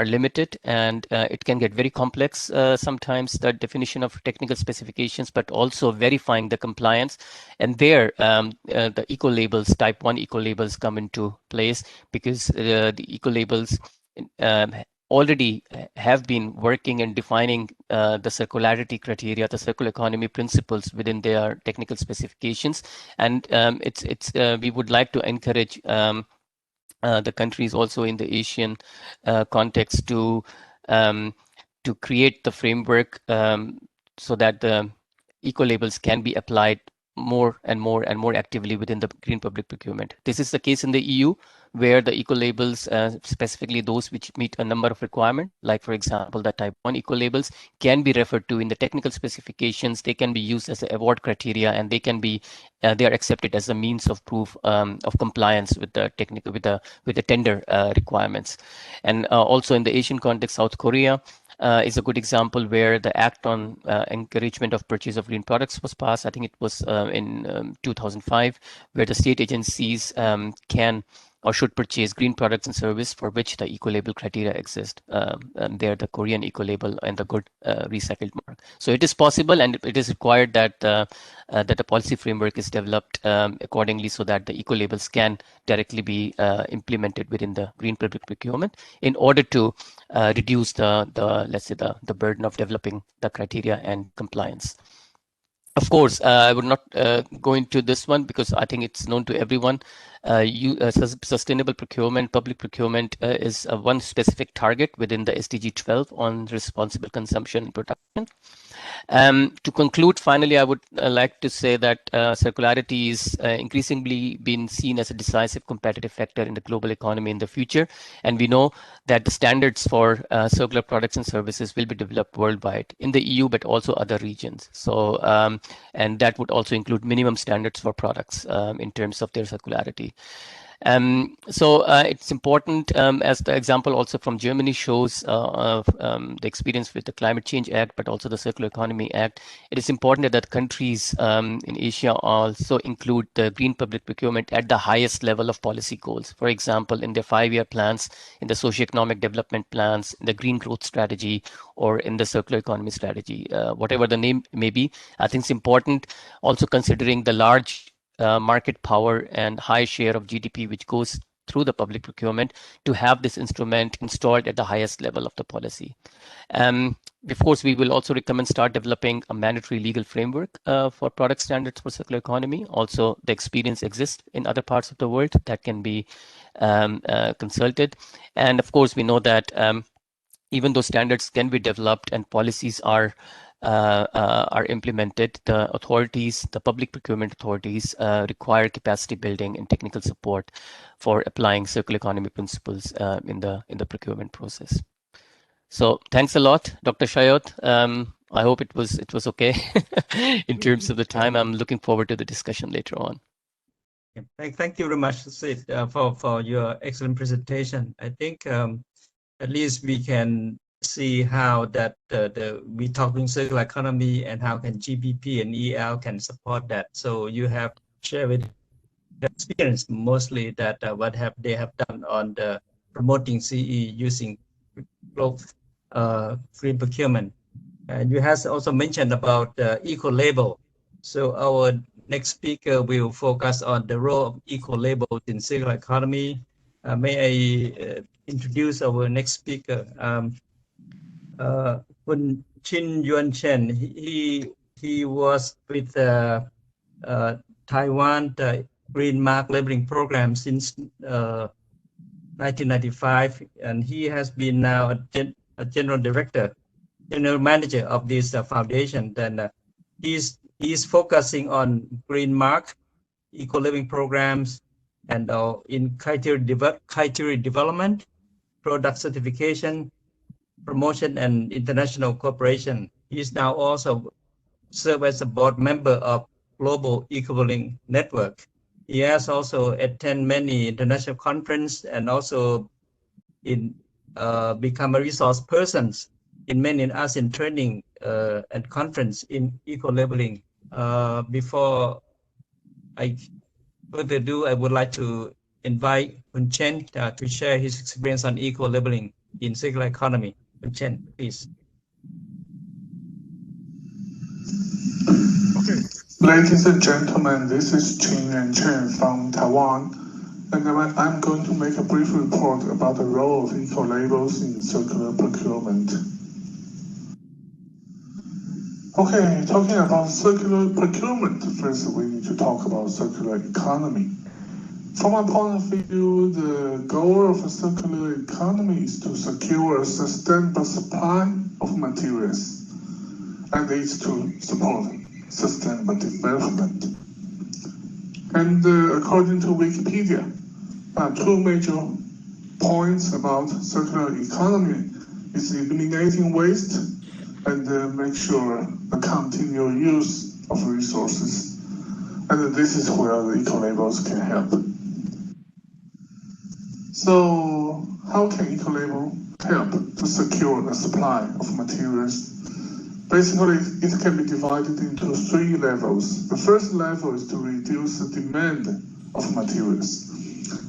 limited, and it can get very complex sometimes, the definition of technical specifications, but also verifying the compliance. And there, the eco-labels, type 1 eco-labels come into place, because the eco-labels already have been working and defining the circularity criteria, the circular economy principles within their technical specifications. And we would like to encourage the countries also in the Asian context to create the framework so that the eco-labels can be applied more and more and more actively within the green public procurement. This is the case in the EU, where the eco-labels, specifically those which meet a number of requirements, like for example, the type 1 eco-labels, can be referred to in the technical specifications. They can be used as an award criteria, and they can be they are accepted as a means of proof of compliance with the technical with the tender requirements. And also in the Asian context, South Korea is a good example, where the Act on Encouragement of Purchase of Green Products was passed. I think it was in 2005, where the state agencies can or should purchase green products and service for which the eco-label criteria exist. And they're the Korean eco-label and the good recycled mark. So it is possible, and it is required that that a policy framework is developed accordingly, so that the eco-labels can directly be implemented within the green public procurement, in order to reduce the let's say the burden of developing the criteria and compliance. Of course, I would not go into this one, because I think it's known to everyone. Sustainable procurement, public procurement is one specific target within the SDG 12 on responsible consumption and production. To conclude, finally, I would like to say that circularity is increasingly being seen as a decisive competitive factor in the global economy in the future. And we know that the standards for circular products and services will be developed worldwide, in the EU, but also other regions. So, and that would also include minimum standards for products in terms of their circularity. So it's important, as the example also from Germany shows, the experience with the Climate Change Act, but also the Circular Economy Act. It is important that countries in Asia also include the green public procurement at the highest level of policy goals. For example, in their 5-year plans, in the socio-economic development plans, in the green growth strategy, or in the circular economy strategy, whatever the name may be. I think it's important also considering the large market power and high share of GDP which goes through the public procurement, to have this instrument installed at the highest level of the policy. Of course, we will also recommend start developing a mandatory legal framework for product standards for circular economy. Also, the experience exists in other parts of the world that can be consulted. And of course, we know that even though standards can be developed and policies are implemented, the authorities, the public procurement authorities, require capacity building and technical support for applying circular economy principles in the procurement process. So thanks a lot, Dr. Shayot. I hope it was okay in terms of the time. I'm looking forward to the discussion later on. Thank you very much, Sid, for your excellent presentation. I think at least we can see how that we talking circular economy, and how can GPP and EL can support that. So you have shared with the experience mostly that what they have done on the promoting CE using green procurement. And you have also mentioned about the eco-label. So our next speaker will focus on the role of eco-labels in circular economy. May I introduce our next speaker? Kun Chin Yuan Chen. He was with Taiwan, the Green Mark Labeling Program since 1995, and he has been now a general manager of this foundation. Then he's focusing on green mark, eco living programs, and in criteria development, product certification, promotion, and international cooperation. He's now also served as a board member of Global Eco-Living Network. He has also attended many international conferences and also become a resource person in many ASEAN training and conference in eco-labeling. Before I further ado, I would like to invite Kun Chen to share his experience on eco-labeling in circular economy. Kun Chen, please. Okay. Ladies and gentlemen, this is Qin Chen from Taiwan, and I'm going to make a brief report about the role of eco-labels in circular procurement. Okay, talking about circular procurement, first we need to talk about circular economy. From my point of view, the goal of a circular economy is to secure a sustainable supply of materials, and it's to support sustainable development. And according to Wikipedia, two major points about circular economy is eliminating waste and make sure a continual use of resources. And this is where the eco-labels can help. So how can eco-label help to secure a supply of materials? Basically, it can be divided into three levels. The first level is to reduce the demand of materials.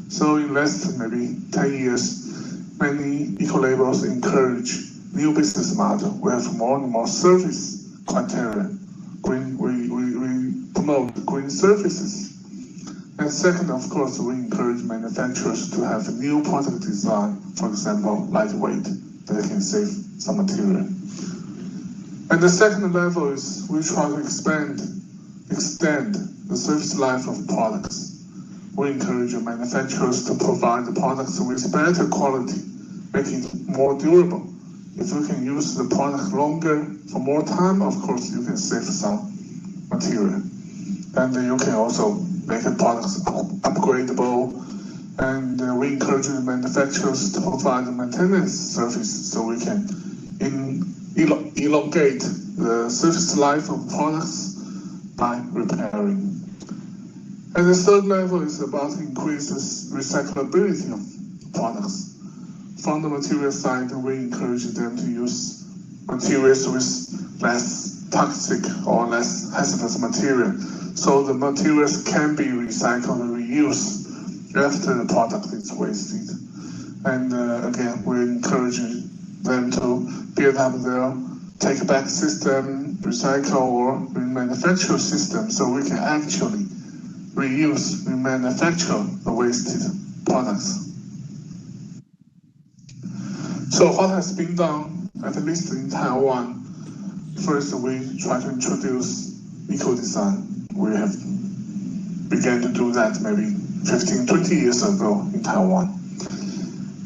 So in less than maybe 10 years, many eco-labels encourage new business model. We have more and more service criteria. We promote green services. And second, of course, we encourage manufacturers to have a new product design, for example, lightweight, that can save some material. And the second level is we try to extend the service life of products. We encourage manufacturers to provide the products with better quality, making it more durable. If you can use the product longer for more time, of course, you can save some material. And you can also make the products upgradable. And we encourage the manufacturers to provide the maintenance service so we can elongate the service life of products by repairing. And the third level is about increases recyclability of products. From the material side, we encourage them to use materials with less toxic or less hazardous material, so the materials can be recycled and reused after the product is wasted. And again, we encourage them to build up their take-back system, recycle or remanufacture system, so we can actually remanufacture the wasted products. So what has been done, at least in Taiwan? First, we try to introduce eco-design. We have began to do that maybe 15, 20 years ago in Taiwan.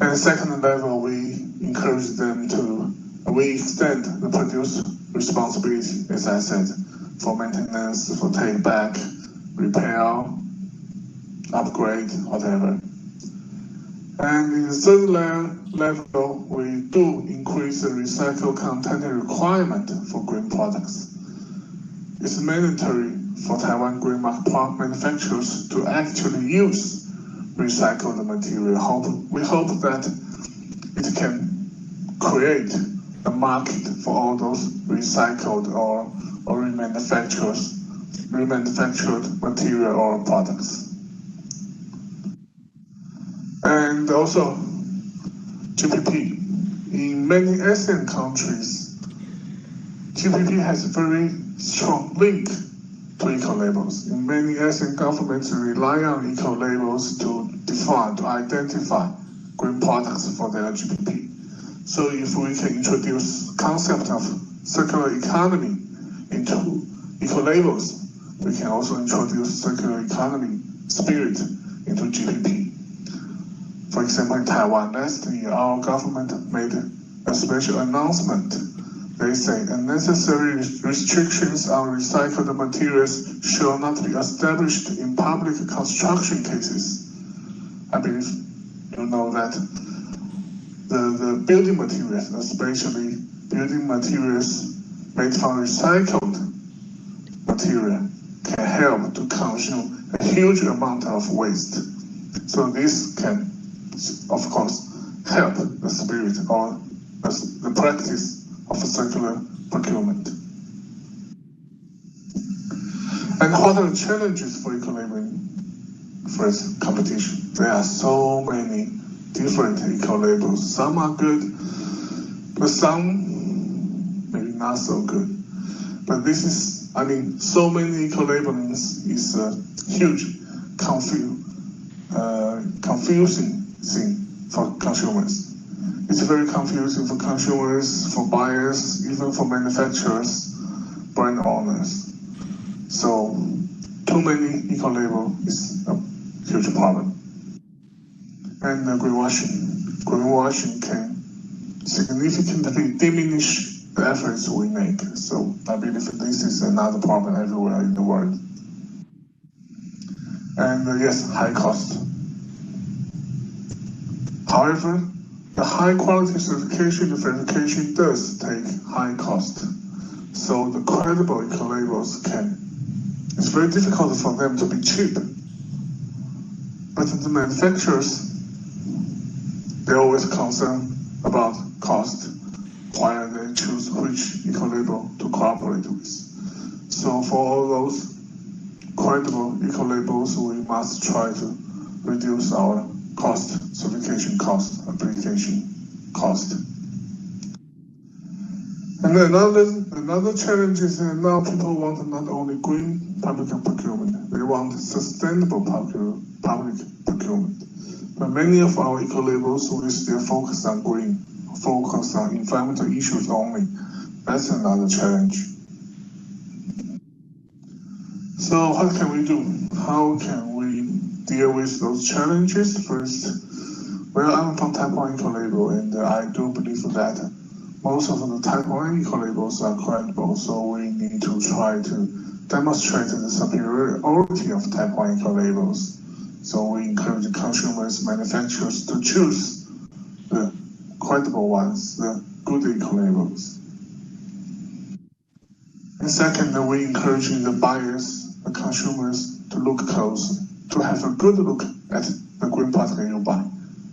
And the second level, we encourage them to, we extend the producer responsibility, as I said, for maintenance, for take back, repair, upgrade, whatever. And in the third level, we do increase the recycled content requirement for green products. It's mandatory for Taiwan green market manufacturers to actually use recycled material. We hope that it can create a market for all those recycled or remanufactured material or products. And also GPP. In many ASEAN countries, GPP has a very strong link to eco-labels. In many ASEAN governments rely on eco-labels to define, to identify green products for their GPP. So if we can introduce concept of circular economy into eco-labels, we can also introduce circular economy spirit into GPP. For example, in Taiwan, last year, our government made a special announcement They say unnecessary restrictions on recycled materials shall not be established in public construction cases. I believe you know that the building materials, especially building materials made from recycled material, can help to consume a huge amount of waste. So this can, of course, help the spirit or the practice of circular procurement. And what are the challenges for eco-labeling? First, competition. There are so many different eco-labels. Some are good, but some maybe not so good. But this is, so many eco-labelings is a huge confusing thing for consumers. It's very confusing for consumers, for buyers, even for manufacturers, brand owners. So too many eco-label is a huge problem. And greenwashing. Greenwashing can significantly diminish the efforts we make. So I believe this is another problem everywhere in the world. And yes, high cost. However, the high quality certification and verification does take high cost. So the credible eco-labels it's very difficult for them to be cheap. But the manufacturers, they're always concerned about cost while they choose which eco-label to cooperate with. So for all those credible eco-labels, we must try to reduce our cost, certification cost, application cost. And another challenge is that now people want not only green public procurement, they want sustainable public procurement. But many of our eco-labels, we still focus on green, focus on environmental issues only. That's another challenge. So what can we do? How can we deal with those challenges? First, well, I'm from Type 1 eco-label, and I do believe that most of the Type 1 eco-labels are credible, so we need to try to demonstrate the superiority of Type 1 eco-labels. So we encourage consumers, manufacturers to choose the credible ones, the good eco-labels. And second, we encourage the buyers, the consumers to look close, to have a good look at the green product you buy.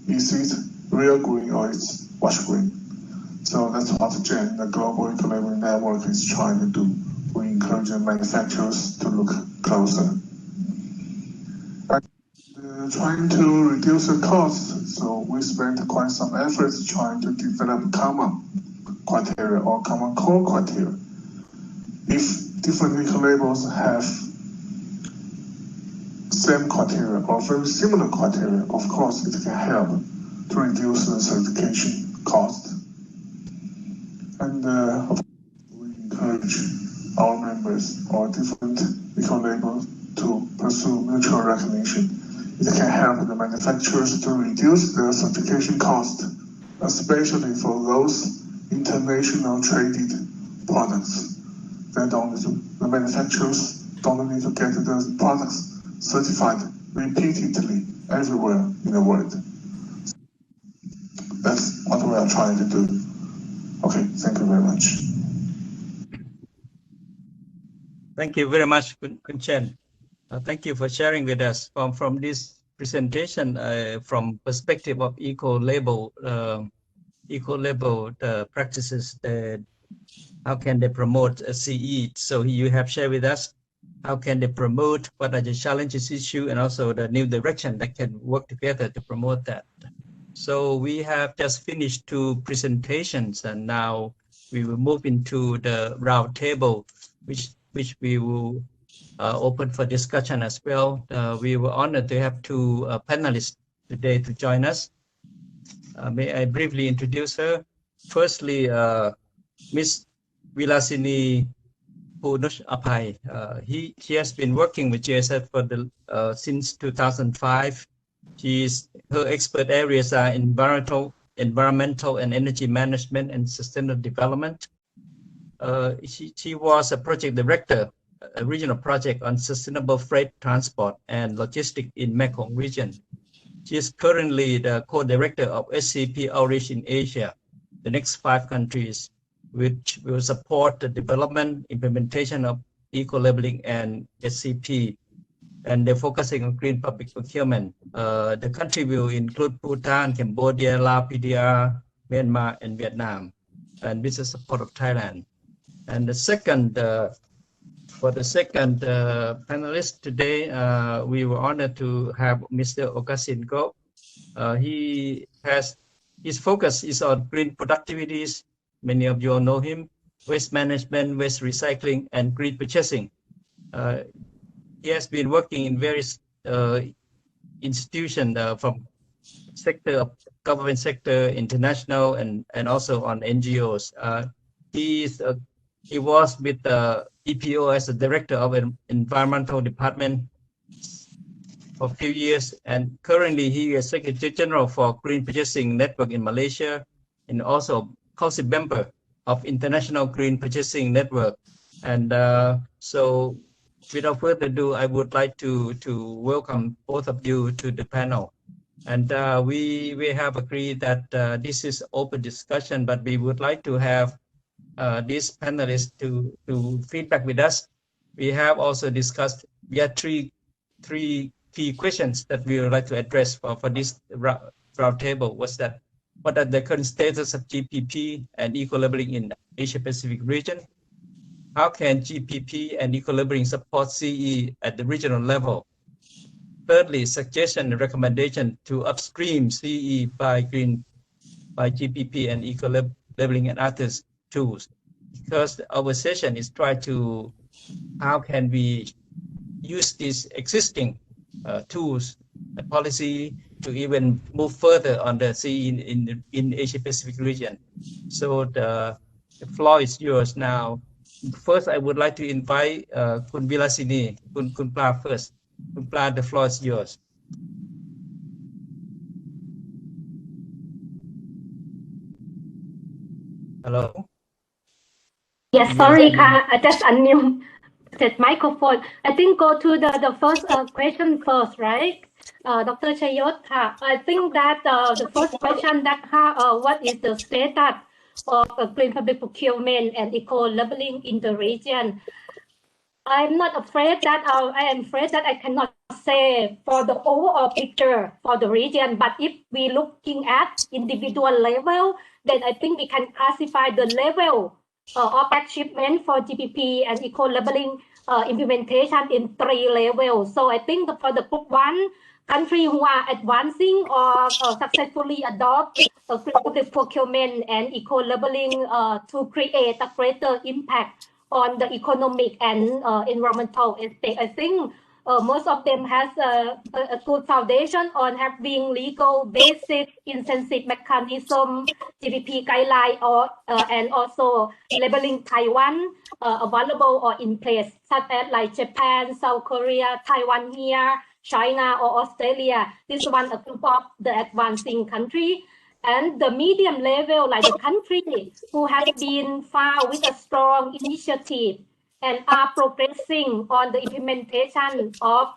Is it real green or it's wash green? So that's what GEN, the Global Eco-Labeling Network, is trying to do. We encourage the manufacturers to look closer. And trying to reduce the cost, so we spent quite some efforts trying to develop common criteria or common core criteria. If different eco-labels have same criteria or very similar criteria, of course it can help to reduce the certification cost. And we encourage our members or different eco-labels to pursue mutual recognition. It can help the manufacturers to reduce their certification cost, especially for those international traded products. The manufacturers don't need to get the products certified repeatedly everywhere in the world. That's what we are trying to do. Okay, thank you very much. Thank you very much, Kun Chen. Thank you for sharing with us from this presentation from perspective of eco-label practices. How can they promote CE? So you have shared with us how can they promote, what are the challenges, issue, and also the new direction that can work together to promote that. So we have just finished 2 presentations, and now we will move into the round table, which we will open for discussion as well. We were honored to have 2 panelists today to join us. May I briefly introduce her? Firstly, Ms. Vilasini Punush Apai. She has been working with GSF for since 2005. Her expert areas are environmental and energy management and sustainable development. She was a project director, a regional project on sustainable freight transport and logistics in Mekong region. She is currently the co-director of SCP Outreach in Asia, the next 5 countries, which will support the development, implementation of eco-labeling and SCP. And they're focusing on green public procurement. The country will include Bhutan, Cambodia, Laos, PDR, Myanmar, and Vietnam, and with the support of Thailand. And the second, for the second panelist today, we were honored to have Mr. Okasin Go. His focus is on green productivities. Many of you all know him, waste management, waste recycling, and green purchasing. He has been working in various institutions from sector, government sector, international, and also on NGOs. He was with the EPO as the director of an environmental department for a few years, and currently he is Secretary General for Green Purchasing Network in Malaysia, and also council member of International Green Purchasing Network. And so, without further ado, I would like to welcome both of you to the panel. And we have agreed that this is open discussion, but we would like to have these panelists to feedback with us. We have also discussed, we have three key questions that we would like to address for this round table. What are the current status of GPP and eco-labeling in Asia Pacific region? How can GPP and eco-labeling support CE at the regional level? Thirdly, suggestion and recommendation to upstream CE by GPP and eco-labeling and others tools. Because our session is try to how can we use these existing tools and policy to even move further on the CE in Asia Pacific region. So the floor is yours now. First, I would like to invite Kun Vilasini, Kun Pla first. Kun Pla, the floor is yours. Hello. Yes, sorry, I just unmute the microphone. I think go to the first question first, right? Dr. Chayot, I think that the first question that what is the status of green public procurement and eco-labeling in the region? I'm not afraid that I am afraid that I cannot say for the overall picture for the region, but if we looking at individual level, then I think we can classify the level of achievement for GPP and eco-labeling implementation in 3 levels. So I think for the group 1, countries who are advancing or successfully adopt public procurement and eco-labeling to create a greater impact on the economic and environmental aspect. I think most of them has a good foundation on having legal basic incentive mechanism, GPP guideline, and also labeling Taiwan available or in place, such as like Japan, South Korea, Taiwan here, China or Australia. This one a group of the advancing country. And the medium level, like the country who has been found with a strong initiative and are progressing on the implementation of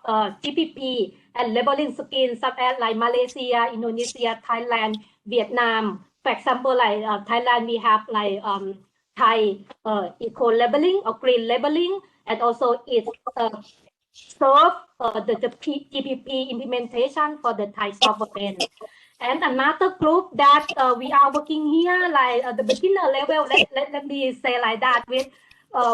GPP and labeling schemes such as like Malaysia, Indonesia, Thailand, Vietnam. For example, like Thailand, we have like Thai eco-labeling or green labeling, and also it serve the GPP implementation for the Thai government. And another group that we are working here, like the beginner level, let me say like that, with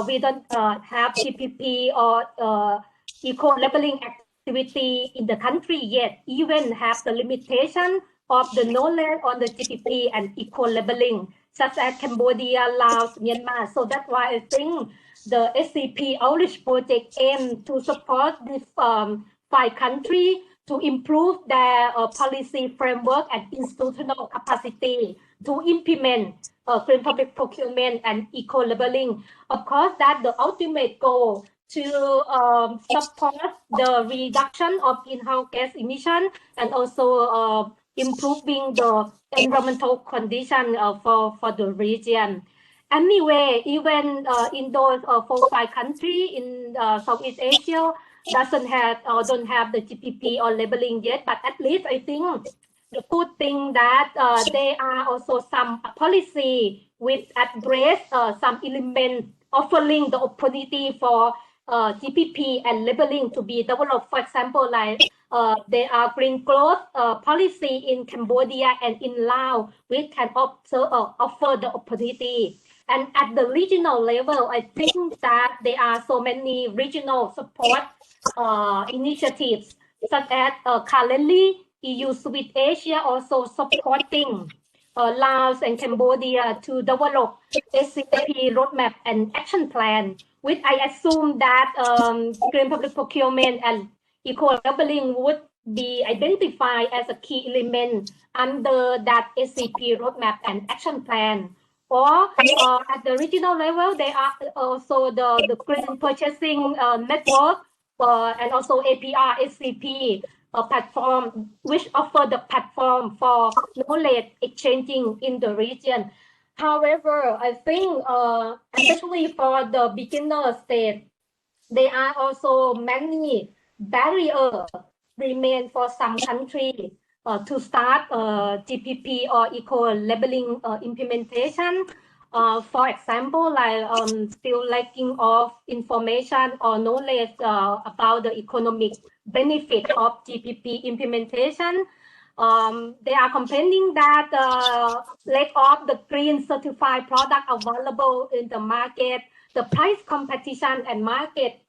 we don't have GPP or eco-labeling activity in the country yet, even have the limitation of the knowledge on the GPP and eco-labeling, such as Cambodia, Laos, Myanmar. So that's why I think the SCP Outreach Project aims to support this 5 countries to improve their policy framework and institutional capacity to implement green public procurement and eco-labeling. Of course, that's the ultimate goal to support the reduction of greenhouse gas emission and also improving the environmental condition for the region. Anyway, even in those 4-5 countries in Southeast Asia don't have the GPP or labeling yet, but at least I think the good thing that there are also some policy which address some elements offering the opportunity for GPP and labeling to be developed. For example, like there are green growth policy in Cambodia and in Laos, which can offer the opportunity. And at the regional level, I think that there are so many regional support initiatives, such as currently EU Southeast Asia also supporting Laos and Cambodia to develop SCP roadmap and action plan, which I assume that green public procurement and eco-labeling would be identified as a key element under that SCP roadmap and action plan. Or at the regional level, there are also the green purchasing network and also APR SCP platform, which offer the platform for knowledge exchanging in the region. However, I think especially for the beginner stage, there are also many barriers remain for some countries to start GPP or eco-labeling implementation. For example, like still lacking of information or knowledge about the economic benefit of GPP implementation. They are complaining that lack of the green certified product available in the market, the price competition and market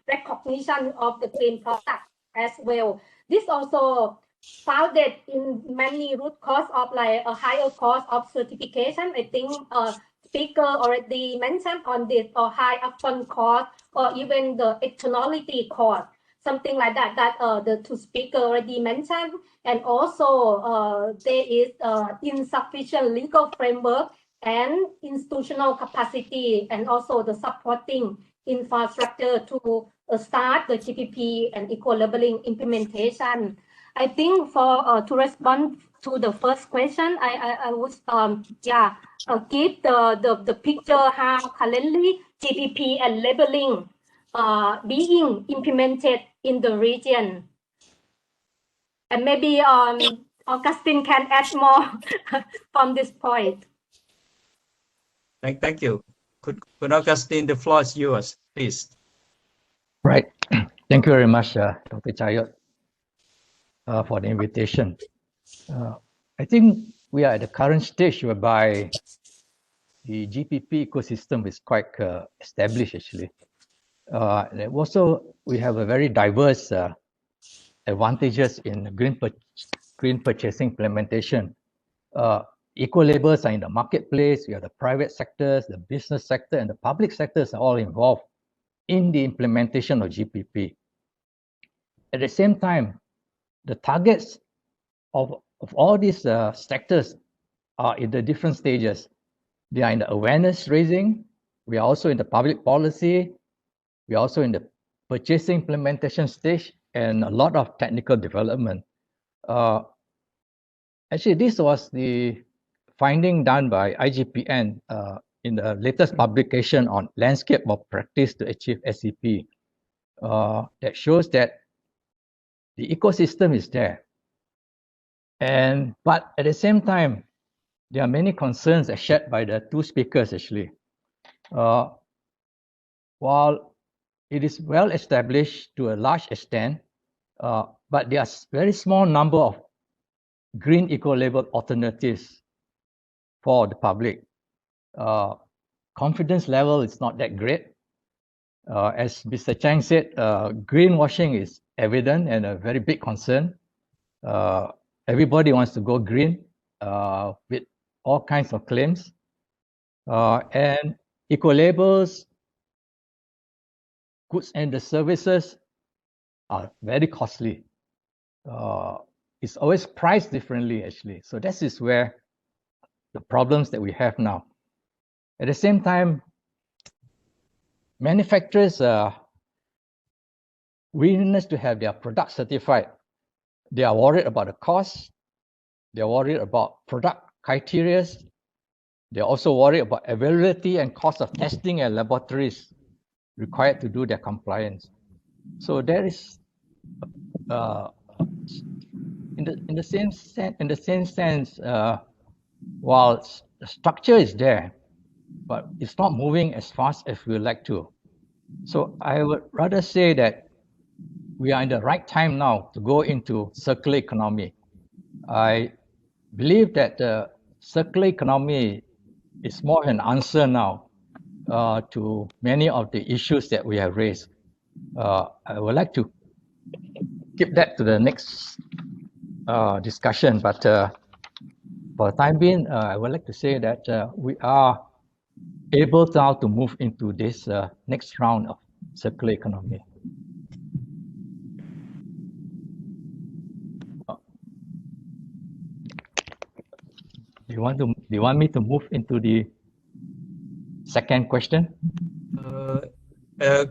recognition of the green product as well. This also founded in many root cause of like a higher cost of certification. I think speaker already mentioned on this, or high upfront cost, or even the externality cost, something like that, that the two speaker already mentioned. And also there is insufficient legal framework and institutional capacity, and also the supporting infrastructure to start the GPP and eco-labeling implementation. I think for to respond to the first question, I would give the picture how currently GPP and labeling being implemented in the region. And maybe Augustine can add more from this point. Thank you. Could Augustine, the floor is yours, please. Right. Thank you very much, Dr. Chayot, for the invitation. I think we are at the current stage whereby the GPP ecosystem is quite established, actually. And also, we have a very diverse advantages in green purchasing implementation. Eco-labels are in the marketplace. We have the private sectors, the business sector, and the public sectors are all involved in the implementation of GPP. At the same time, the targets of all these sectors are in the different stages. They are in the awareness raising. We are also in the public policy. We are also in the purchasing implementation stage, and a lot of technical development. Actually, this was the finding done by IGPN in the latest publication on landscape of practice to achieve SCP that shows that the ecosystem is there. But at the same time, there are many concerns as shared by the two speakers actually. While it is well established to a large extent, but there are very small number of green eco-label alternatives for the public. Confidence level is not that great. As Mr. Chang said, greenwashing is evident and a very big concern. Everybody wants to go green with all kinds of claims. And eco-labels, goods and the services are very costly. It's always priced differently, actually. So this is where the problems that we have now. At the same time, manufacturers are willingness to have their product certified. They are worried about the cost. They are worried about product criteria. They're also worried about availability and cost of testing and laboratories required to do their compliance. So there is, in the same sense, while the structure is there, but it's not moving as fast as we would like to. So I would rather say that we are in the right time now to go into circular economy. I believe that the circular economy is more an answer now to many of the issues that we have raised. I would like to keep that to the next discussion, but for the time being, I would like to say that we are able now to move into this next round of circular economy. Do you want me to move into the second question?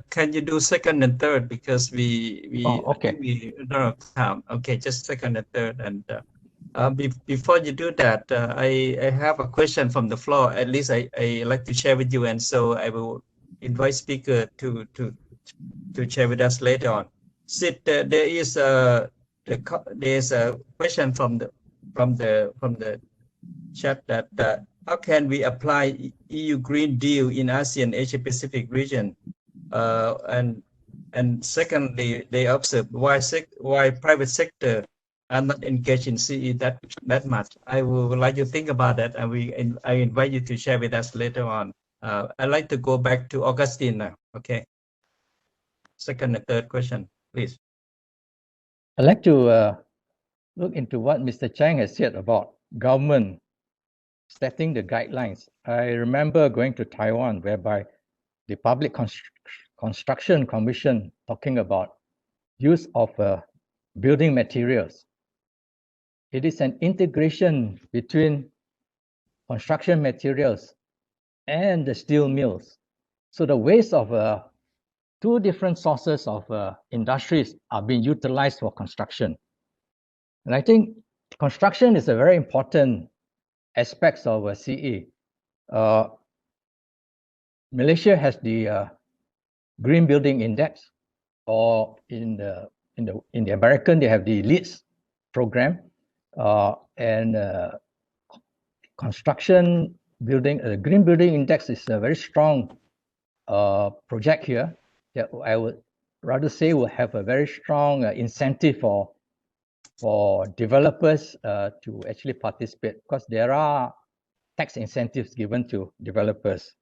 Can you do second and third, because we don't have time. Okay, just second and third. And before you do that, I have a question from the floor. At least I like to share with you, and so I will invite speaker to share with us later on. Sid, there is a question from the chat that how can we apply EU Green Deal in ASEAN Asia Pacific region? And secondly, they observe why private sector are not engaged in CE that much. I would like you to think about that, and I invite you to share with us later on. I'd like to go back to Augustine now. Okay. Second and third question, please. I'd like to look into what Mr. Chang has said about government setting the guidelines. I remember going to Taiwan, whereby the Public Construction Commission talking about use of building materials. It is an integration between construction materials and the steel mills. So the waste of two different sources of industries are being utilized for construction. And I think construction is a very important aspect of CE. Malaysia has the Green Building Index, or in the American they have the LEEDs program, and construction building. Green Building Index is a very strong project here that I would rather say will have a very strong incentive for developers to actually participate, because there are tax incentives given to developers.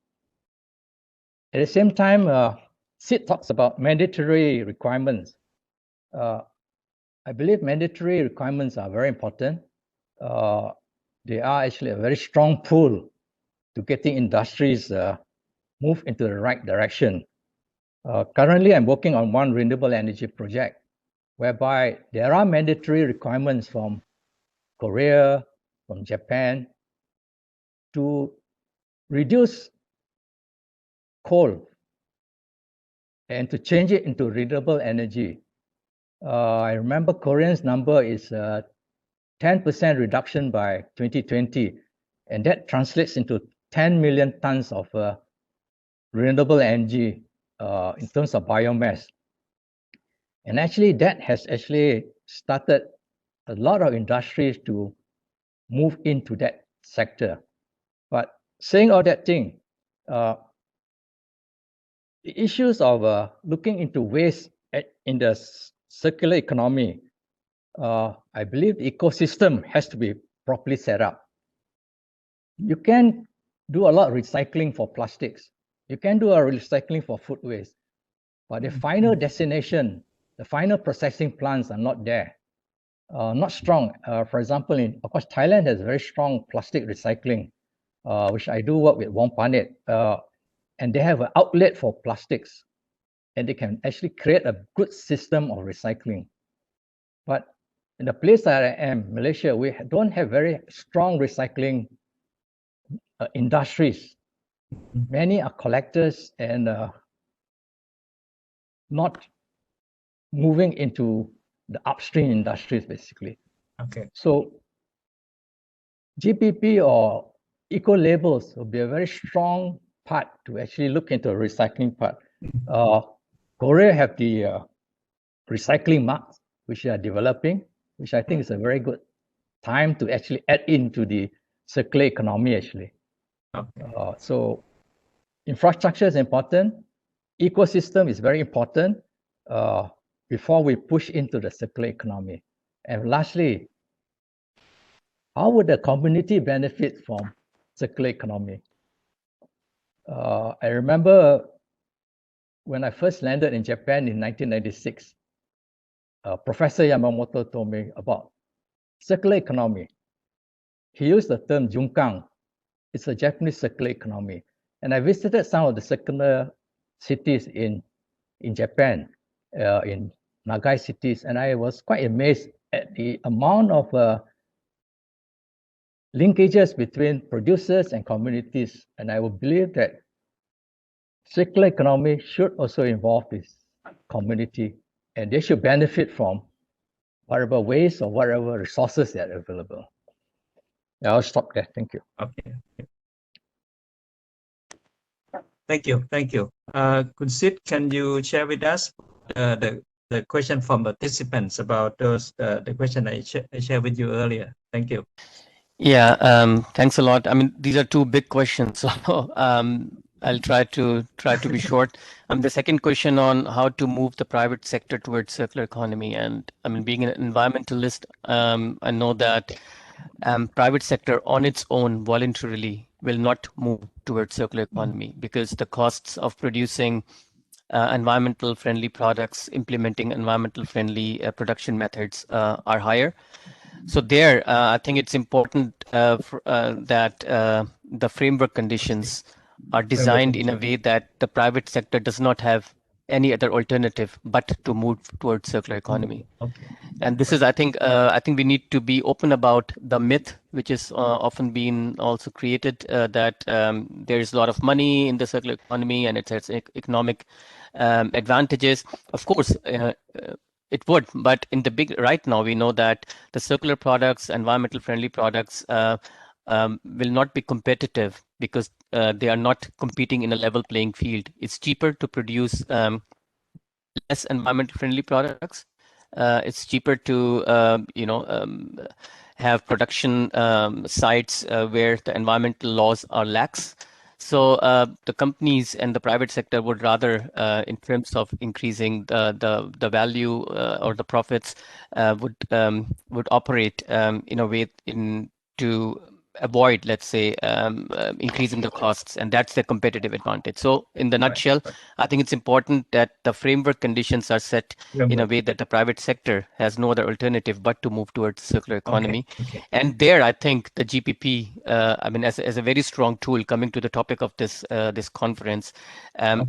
At the same time, SID talks about mandatory requirements. I believe mandatory requirements are very important. They are actually a very strong pull to getting industries move into the right direction. Currently, I'm working on one renewable energy project whereby there are mandatory requirements from Korea, from Japan, to reduce coal and to change it into renewable energy. I remember Korean's number is 10% reduction by 2020, and that translates into 10 million tons of renewable energy in terms of biomass. And actually that has actually started a lot of industries to move into that sector. But saying all that thing, the issues of looking into waste in the circular economy, I believe the ecosystem has to be properly set up. You can do a lot of recycling for plastics. You can do a recycling for food waste, but the final destination, the final processing plants are not there, not strong. For example, of course, Thailand has very strong plastic recycling, which I do work with Wong Panet, and they have an outlet for plastics, and they can actually create a good system of recycling. But in the place that I am, Malaysia, we don't have very strong recycling industries. Many are collectors and not moving into the upstream industries, basically. Okay. So GPP or eco labels will be a very strong part to actually look into the recycling part. Korea have the recycling marks, which they are developing, which I think is a very good time to actually add into the circular economy actually. Okay. So infrastructure is important. Ecosystem is very important before we push into the circular economy. And lastly, how would the community benefit from circular economy? I remember when I first landed in Japan in 1996, Professor Yamamoto told me about circular economy. He used the term Junkan. It's a Japanese circular economy. And I visited some of the circular cities in Japan, in Nagai cities, and I was quite amazed at the amount of linkages between producers and communities. And I would believe that circular economy should also involve this community, and they should benefit from whatever waste or whatever resources that are available. I'll stop there. Thank you. Okay. Thank you. Thank you. Kunsit, can you share with us the question from participants about those the question I shared with you earlier? Thank you. Yeah, thanks a lot. I mean, these are two big questions, so I'll try to be short. The second question on how to move the private sector towards circular economy, and I mean, being an environmentalist, I know that private sector on its own voluntarily will not move towards circular economy because the costs of producing environmental friendly products, implementing environmental friendly production methods are higher. So there, I think it's important that the framework conditions are designed in a way that the private sector does not have any other alternative but to move towards circular economy. Okay. And this is, I think we need to be open about the myth, which is often been also created, that there is a lot of money in the circular economy and it has economic advantages. Of course, it would, but in the right now, we know that the circular products, environmental friendly products will not be competitive because they are not competing in a level playing field. It's cheaper to produce less environmental friendly products. It's cheaper to have production sites where the environmental laws are lax. So the companies and the private sector would rather, in terms of increasing the value or the profits, would operate in a way to avoid, let's say, increasing the costs, and that's the competitive advantage. So in the nutshell, I think it's important that the framework conditions are set in a way that the private sector has no other alternative but to move towards the circular economy. Okay. And there, I think the GPP, I mean, as a very strong tool, coming to the topic of this conference,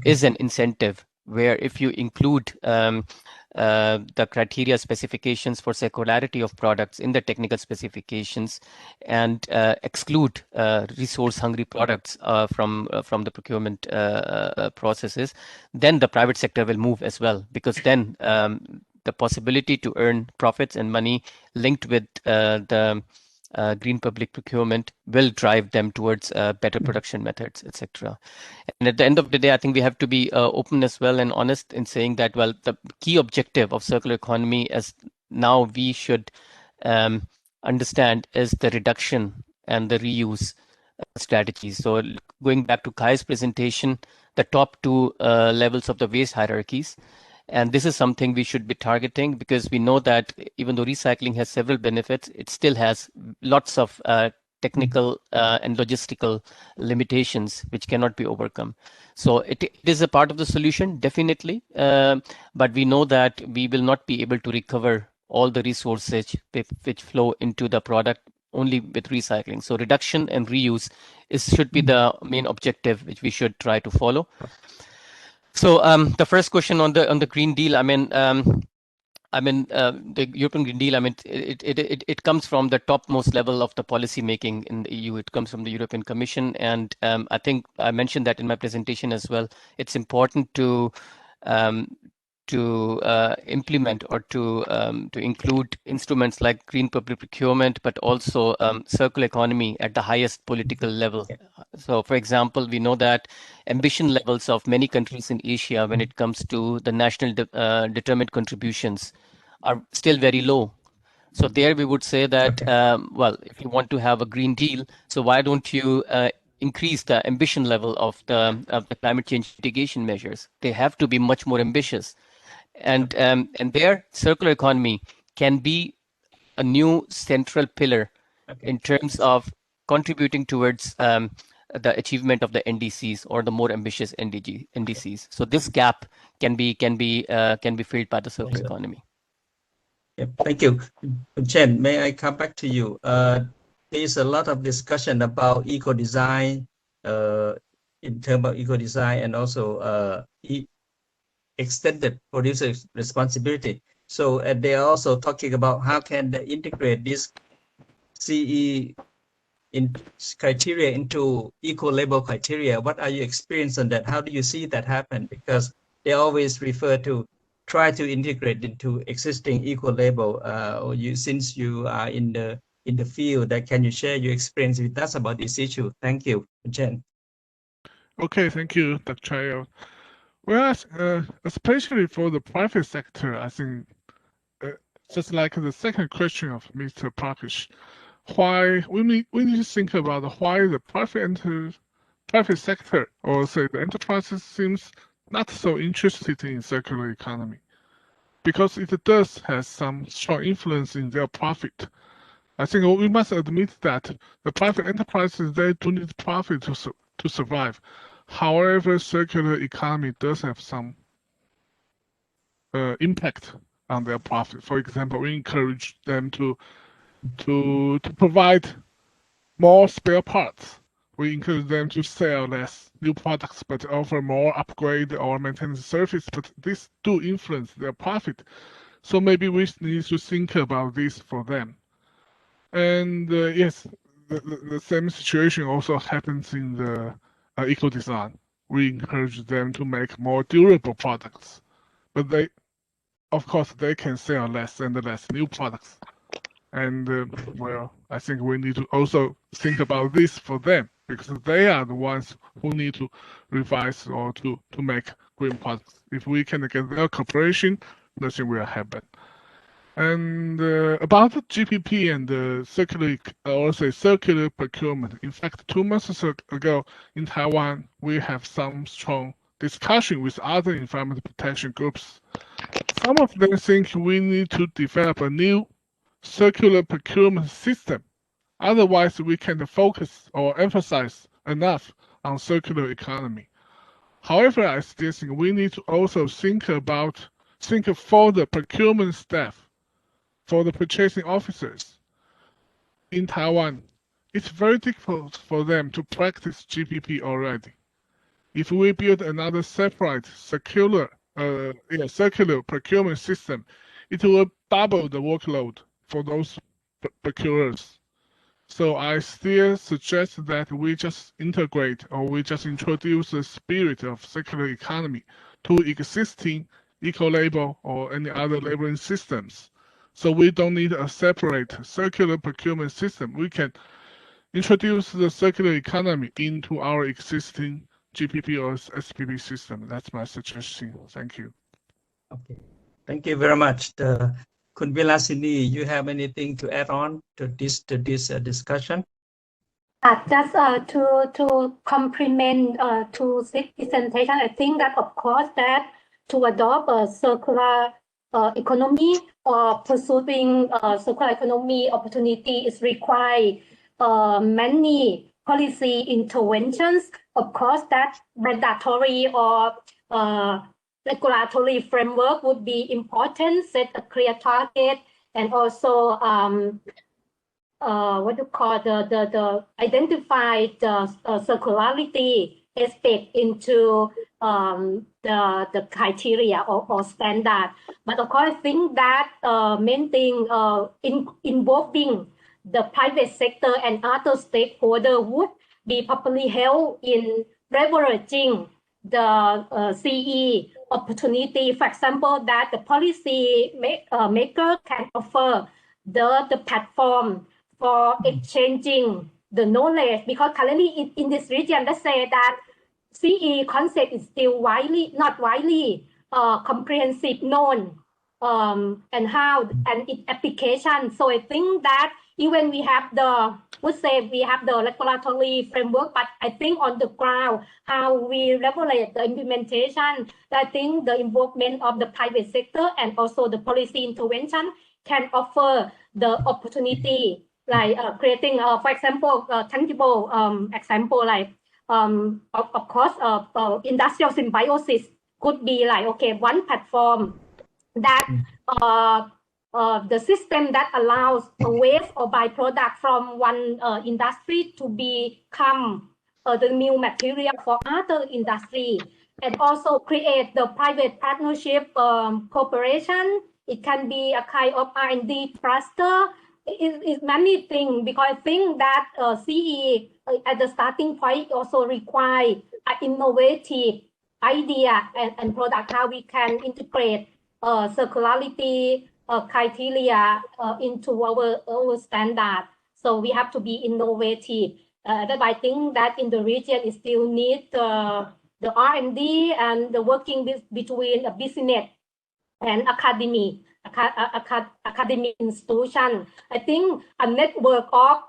is an incentive where if you include the criteria specifications for circularity of products in the technical specifications and exclude resource hungry products from the procurement processes, then the private sector will move as well, because then the possibility to earn profits and money linked with the green public procurement will drive them towards better production methods, etc. And at the end of the day, I think we have to be open as well and honest in saying that, well, the key objective of circular economy, as now we should understand, is the reduction and the reuse strategies. So going back to Kai's presentation, the top two levels of the waste hierarchies. And this is something we should be targeting, because we know that even though recycling has several benefits, it still has lots of technical and logistical limitations which cannot be overcome. So it is a part of the solution, definitely, but we know that we will not be able to recover all the resources which flow into the product only with recycling. So reduction and reuse should be the main objective which we should try to follow. So the first question on the Green Deal, the European Green Deal, it comes from the topmost level of the policy making in the EU. It comes from the European Commission, and I think I mentioned that in my presentation as well. It's important to implement or to include instruments like green public procurement, but also circular economy at the highest political level. So, for example, we know that ambition levels of many countries in Asia when it comes to the national determined contributions are still very low. So there we would say that, well, if you want to have a Green Deal, so why don't you increase the ambition level of the climate change mitigation measures? They have to be much more ambitious. And their circular economy can be a new central pillar in terms of contributing towards the achievement of the NDCs or the more ambitious NDCs. So this gap can be filled by the circular economy. Yeah, thank you. Chen, may I come back to you? There's a lot of discussion about eco-design in terms of eco-design and also extended producer responsibility. So they are also talking about how can they integrate this CE in criteria into eco-label criteria. What are your experience on that? How do you see that happen? Because they always refer to try to integrate into existing eco-label. Since you are in the field, that can you share your experience with us about this issue? Thank you, Chen. Okay, thank you, Dr. Chayo. Well, especially for the private sector, I think just like the second question of Mr. Parkish, why we need to think about why the private sector or say the enterprises seems not so interested in circular economy, because it does have some strong influence in their profit. I think we must admit that the private enterprises, they do need profit to survive. However, circular economy does have some impact on their profit. For example, we encourage them to provide more spare parts. We encourage them to sell less new products, but offer more upgrade or maintenance service. But this do influence their profit. So maybe we need to think about this for them. And yes, the same situation also happens in the eco-design. We encourage them to make more durable products, but of course, they can sell less and less new products. And well, I think we need to also think about this for them, because they are the ones who need to revise or to make green products. If we can get their cooperation, nothing will happen. And about the GPP and the circular procurement. In fact, 2 months ago in Taiwan, we have some strong discussion with other environmental protection groups. Some of them think we need to develop a new circular procurement system. Otherwise, we can't focus or emphasize enough on circular economy. However, I still think we need to also think for the procurement staff, for the purchasing officers in Taiwan. It's very difficult for them to practice GPP already. If we build another separate circular procurement system, it will double the workload for those procurers. So I still suggest that we just integrate or we just introduce the spirit of circular economy to existing eco-label or any other labeling systems. So we don't need a separate circular procurement system. We can introduce the circular economy into our existing GPP or SPP system. That's my suggestion. Thank you. Okay, thank you very much. Kun Vilasini, you have anything to add on to this discussion? Just to complement to this presentation, I think that of course that to adopt a circular economy or pursuing circular economy opportunity is required many policy interventions. Of course, that mandatory or regulatory framework would be important, set a clear target, and also what you call the identify the circularity aspect into the criteria or standard. But of course, I think that main thing involving the private sector and other stakeholders would be properly held in leveraging the CE opportunity. For example, that the policy maker can offer the platform for exchanging the knowledge, because currently in this region, let's say that CE concept is still not widely comprehensive known, and how and its application. So I think that even we have the regulatory framework, but I think on the ground, how we regulate the implementation, I think the involvement of the private sector and also the policy intervention can offer the opportunity, like creating, for example, tangible example, like of course, industrial symbiosis could be like, okay, one platform that the system that allows a waste or byproduct from one industry to become the new material for other industry, and also create the private partnership cooperation. It can be a kind of R&D cluster. It's many things, because I think that CE at the starting point also require an innovative idea and product, how we can integrate circularity criteria into our standard. So we have to be innovative. That I think that in the region it still needs the R&D and the working between a business and academic institution. I think a network of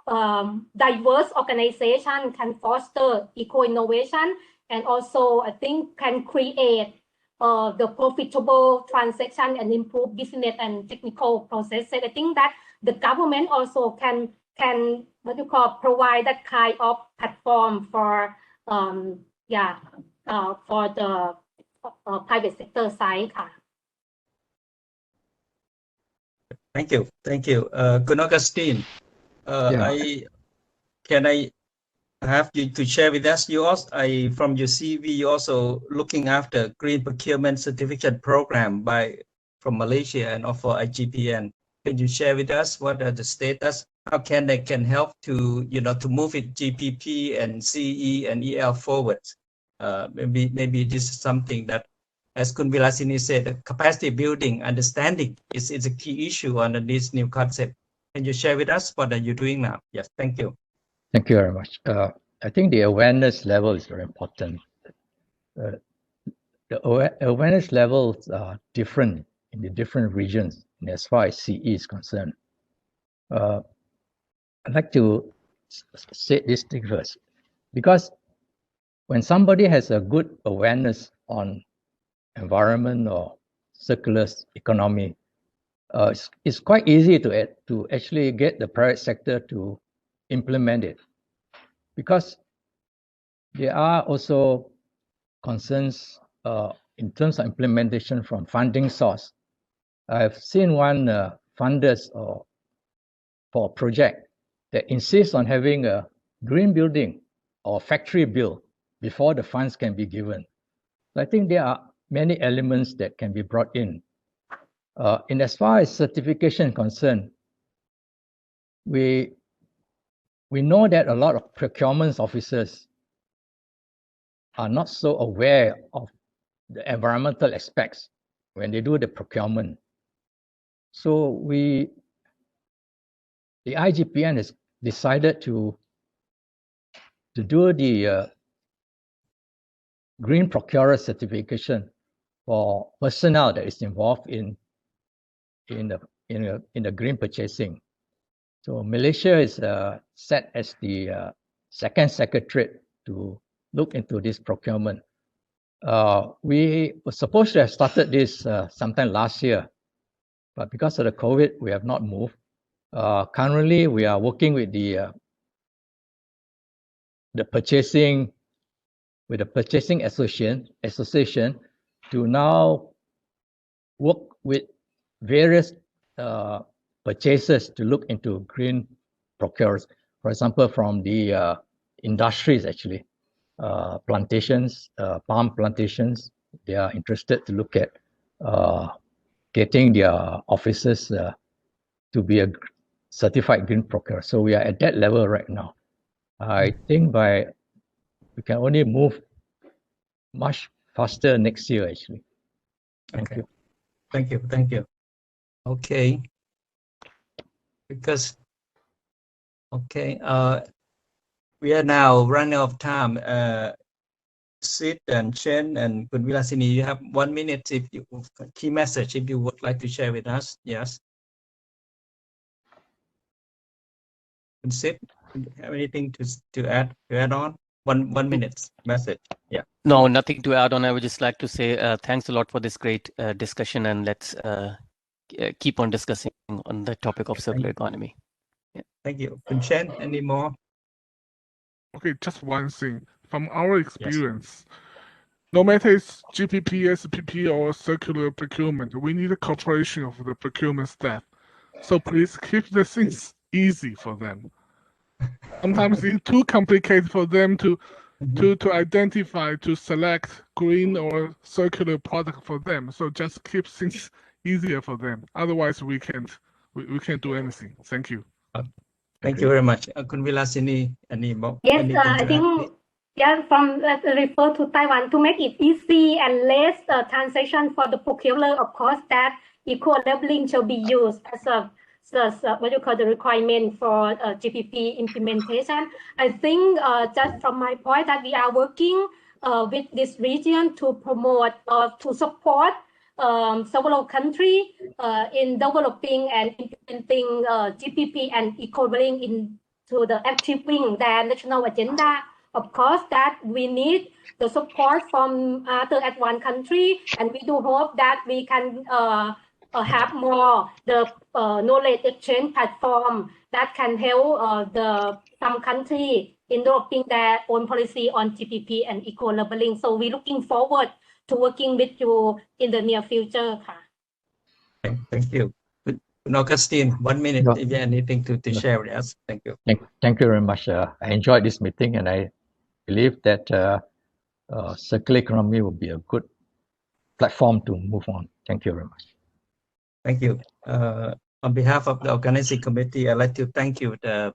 diverse organizations can foster eco-innovation, and also I think can create the profitable transaction and improve business and technical processes. I think that the government also can what you call provide that kind of platform for for the private sector side. Thank you. Good Augustine. Can I have you to share with us? You also, from your CV, you also looking after green procurement certificate program from Malaysia and also IGPN. Can you share with us what are the status? How can they help to to move it GPP and CE and EL forward? Maybe this is something that, as Kun Vilasini said, capacity building, understanding is a key issue under this new concept. Can you share with us what are you doing now? Yes, thank you. Thank you very much. I think the awareness level is very important. The awareness levels are different in the different regions as far as CE is concerned. I'd like to say this thing first, because when somebody has a good awareness on environment or circular economy, it's quite easy to actually get the private sector to implement it, because there are also concerns in terms of implementation from funding source. I've seen one funders for a project that insists on having a green building or factory built before the funds can be given. So I think there are many elements that can be brought in. And as far as certification is concerned, we know that a lot of procurement officers are not so aware of the environmental aspects when they do the procurement. So the IGPN has decided to do the green procurer certification for personnel that is involved in the green purchasing. So Malaysia is set as the second secretariat to look into this procurement. We were supposed to have started this sometime last year, but because of the COVID, we have not moved. Currently, we are working with the purchasing association to now work with various purchasers to look into green procurers. For example, from the industries, actually, plantations, palm plantations, they are interested to look at getting their officers to be a certified green procurer. So we are at that level right now. I think we can only move much faster next year, actually. Thank Okay. you. Thank you. Okay. Because, okay, we are now running out of time. Sid and Chen and Kun Vilasini, you have 1 minute if you key message if you would like to share with us. Yes. Kun Sid, do you have anything to add on? One minute message. Yeah. No, nothing to add on. I would just like to say thanks a lot for this great discussion, and let's keep on discussing on the topic of circular economy. Yeah. Thank you. Kun Chen, any more? Okay, just one thing. From our experience, no matter it's GPP, SPP, or circular procurement, we need a cooperation of the procurement staff. So please keep the things easy for them. Sometimes it's too complicated for them to identify, to select green or circular product for them. So just keep things easier for them. Otherwise, we can't do anything. Thank you. Thank you very much. Kun Vilasini, any more? Yes, I think, from refer to Taiwan to make it easy and less transaction for the procurer. Of course, that equal labeling shall be used as a what you call the requirement for GPP implementation. I think just from my point that we are working with this region to promote or to support several countries in developing and implementing GPP and eco-labeling into the achieving their national agenda. Of course, that we need the support from other advanced country, and we do hope that we can have more the knowledge exchange platform that can help some country in developing their own policy on GPP and eco-labeling. So we're looking forward to working with you in the near future. Thank you. Augustine, 1 minute, if you have anything to share with us. Thank you. Thank you very much. I enjoyed this meeting, and I believe that circular economy will be a good platform to move on. Thank you very much. Thank you. On behalf of the organizing committee, I'd like to thank you, the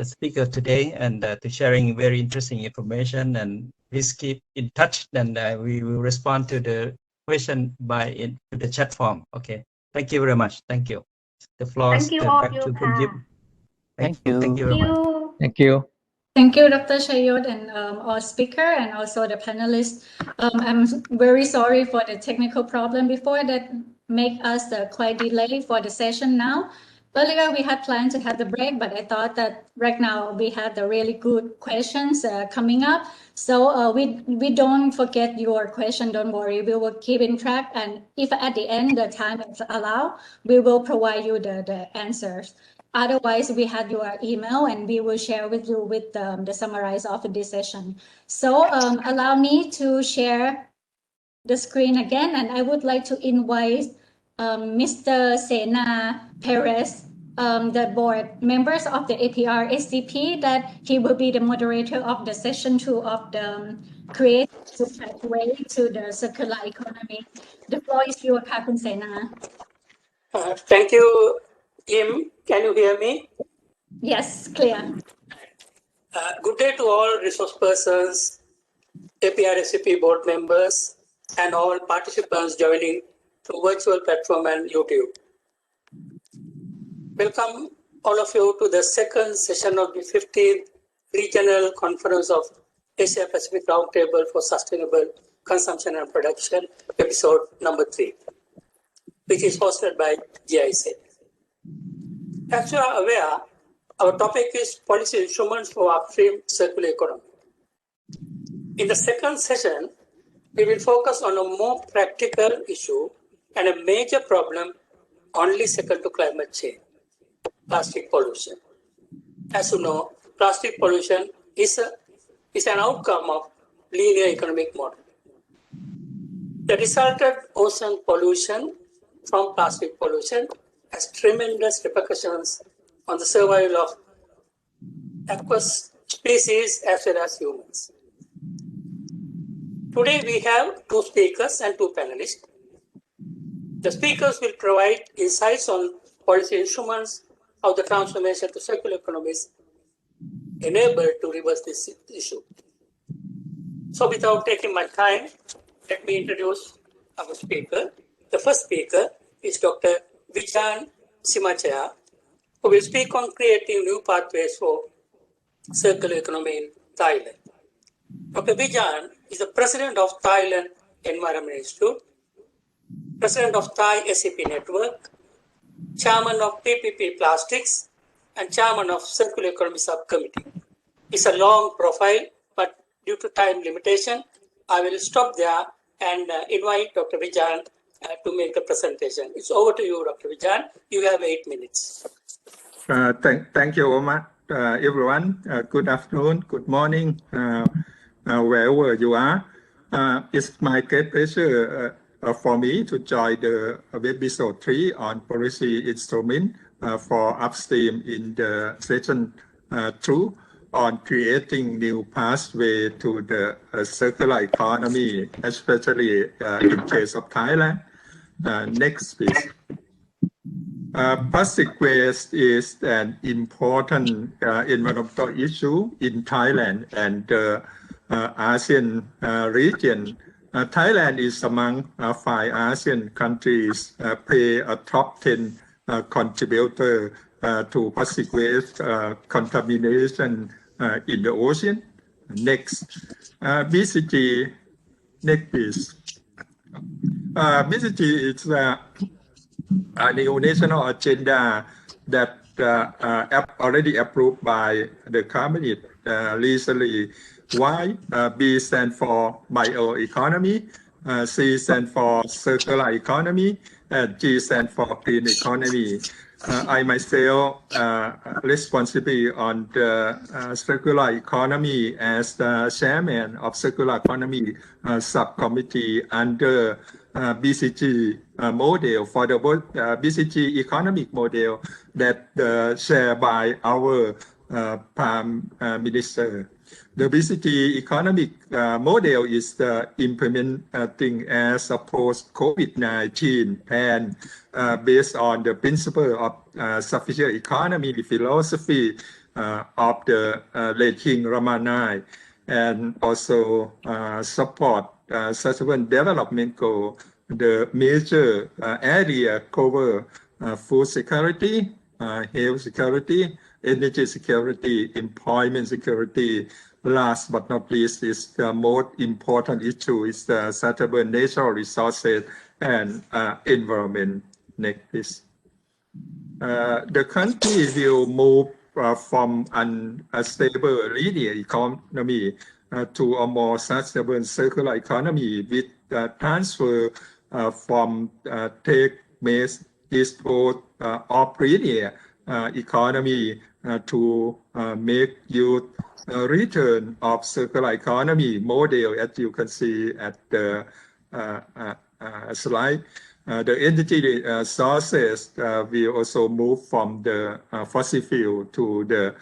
speaker today, and to sharing very interesting information. And please keep in touch, and we will respond to the question in the chat form. Okay. Thank you very much. Thank you. The floor is back to Kun Yip. Thank you. Thank you very much. Thank you. Thank you, Dr. Chayot, and our speaker, and also the panelists. I'm very sorry for the technical problem before that make us quite delayed for the session now. Earlier, we had planned to have the break, but I thought that right now we had the really good questions coming up. So we don't forget your question, don't worry. We will keep in track, and if at the end the time is allowed, we will provide you the answers. Otherwise, we have your email, and we will share with you with the summarize of this session. So allow me to share the screen again, and I would like to invite Mr. Sena Perez, the board members of the APR SCP, that he will be the moderator of the session 2 of the Create to Pathway to the Circular Economy. The floor is yours, Khun Sena. Thank you, Im. Can you hear me? Yes, clear. Good day to all resource persons, APR SCP board members, and all participants joining through virtual platform and YouTube. Welcome all of you to the second session of the 15th Regional Conference of Asia Pacific Roundtable for Sustainable Consumption and Production, episode number 3, which is hosted by GIC. As you are aware, our topic is policy instruments for upstream circular economy. In the second session, we will focus on a more practical issue and a major problem only second to climate change, plastic pollution. As you know, plastic pollution is an outcome of linear economic model. The resultant ocean pollution from plastic pollution has tremendous repercussions on the survival of aquatic species as well as humans. Today we have 2 speakers and 2 panelists. The speakers will provide insights on policy instruments, how the transformation to circular economies enabled to reverse this issue. So without taking much time, let me introduce our speaker. The first speaker is Dr. Vijan Simachaya, who will speak on creating new pathways for circular economy in Thailand. Dr. Vijan is the president of Thailand Environment Institute, president of Thai SAP Network, chairman of PPP Plastics, and chairman of Circular Economy Subcommittee. It's a long profile, but due to time limitation, I will stop there and invite Dr. Vijan to make the presentation. It's over to you, Dr. Vijan. You have 8 minutes. Thank you, Omar. Everyone, good afternoon, good morning, wherever you are. It's my great pleasure for me to join the episode 3 on policy instrument for Upstream in the session 2 on creating new pathway to the circular economy, especially in case of Thailand. Next, please. Plastic waste is an important environmental issue in Thailand and the ASEAN region. Thailand is among 5 ASEAN countries play a top 10 contributor to plastic waste contamination in the ocean. Next, BCG. Next, please. BCG is a new national agenda that already approved by the cabinet recently. Why? B stands for bioeconomy, C stands for circular economy, and G stands for green economy. I myself responsible on the circular economy as the chairman of circular economy subcommittee under BCG model for the BCG economic model that shared by our Prime Minister. The BCG economic model is implementing as a post-COVID-19 plan based on the principle of sufficient economy philosophy of the late King Ramanai, and also support sustainable development goal. The major area cover food security, health security, energy security, employment security. Last but not least is the most important issue is the sustainable natural resources and environment. Next, please. The country will move from an unstable linear economy to a more sustainable circular economy with transfer from take, mass, dispose of linear economy to make use return of circular economy model, as you can see at the slide. The energy sources will also move from the fossil fuel to the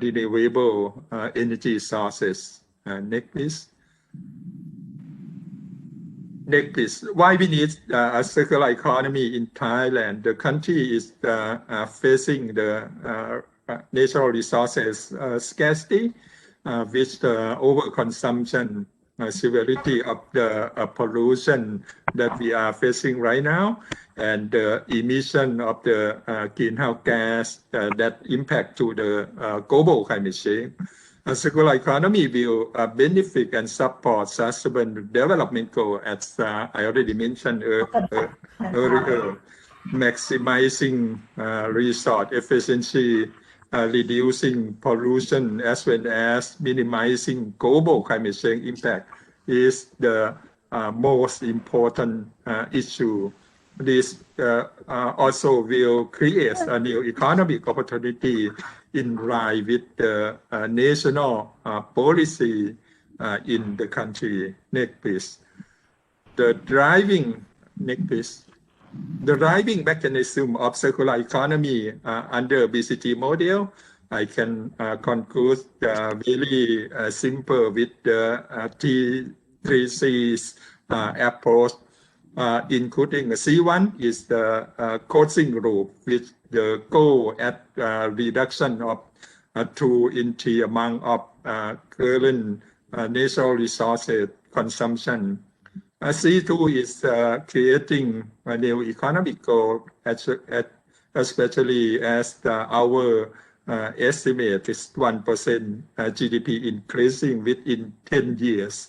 renewable energy sources. Next, please. Next, please. Why we need a circular economy in Thailand? The country is facing the natural resources scarcity, with the overconsumption, severity of the pollution that we are facing right now, and the emission of the greenhouse gas that impact to the global climate change. A circular economy will benefit and support sustainable development goals, as I already mentioned earlier, maximizing resource efficiency, reducing pollution, as well as minimizing global climate change impact is the most important issue. This also will create a new economic opportunity in line with the national policy in the country. Next, please. The driving, next, please. The driving mechanism of circular economy under BCG model, I can conclude very simple with the three C's approach, including the C1 is the closing loop, with the goal at reduction of 2 in 3 amount of current natural resources consumption. C2 is creating a new economic growth, especially as our estimate is 1% GDP increasing within 10 years.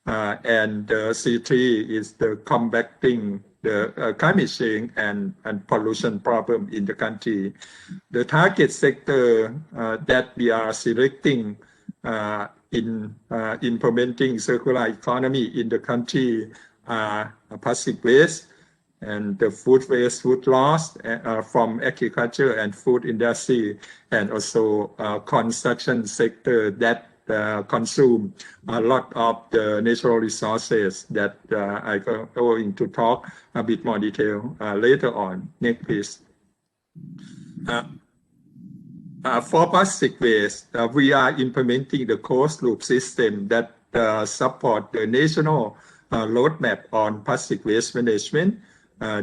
And C3 is the combating the climate change and pollution problem in the country. The target sector that we are selecting in implementing circular economy in the country are plastic waste and the food waste, food loss from agriculture and food industry, and also construction sector that consume a lot of the natural resources that I going to talk a bit more detail later on. Next, please. For plastic waste, we are implementing the closed loop system that support the national roadmap on plastic waste management.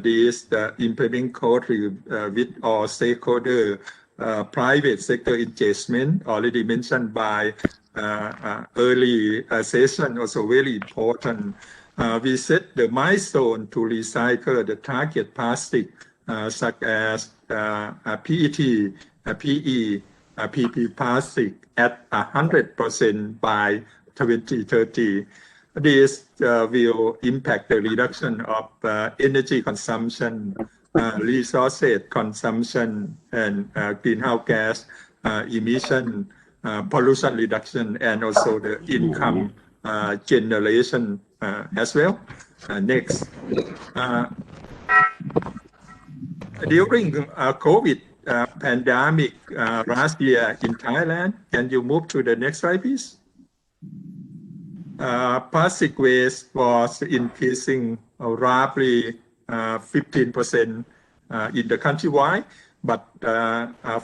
This implementing code with all stakeholder private sector engagement already mentioned by early session, also very important. We set the milestone to recycle the target plastic such as PET, PE, PP plastic at 100% by 2030. This will impact the reduction of energy consumption, resources consumption, and greenhouse gas emission, pollution reduction, and also the income generation as well. Next. During COVID pandemic last year in Thailand, can you move to the next slide, please? Plastic waste was increasing roughly 15% in the countrywide, but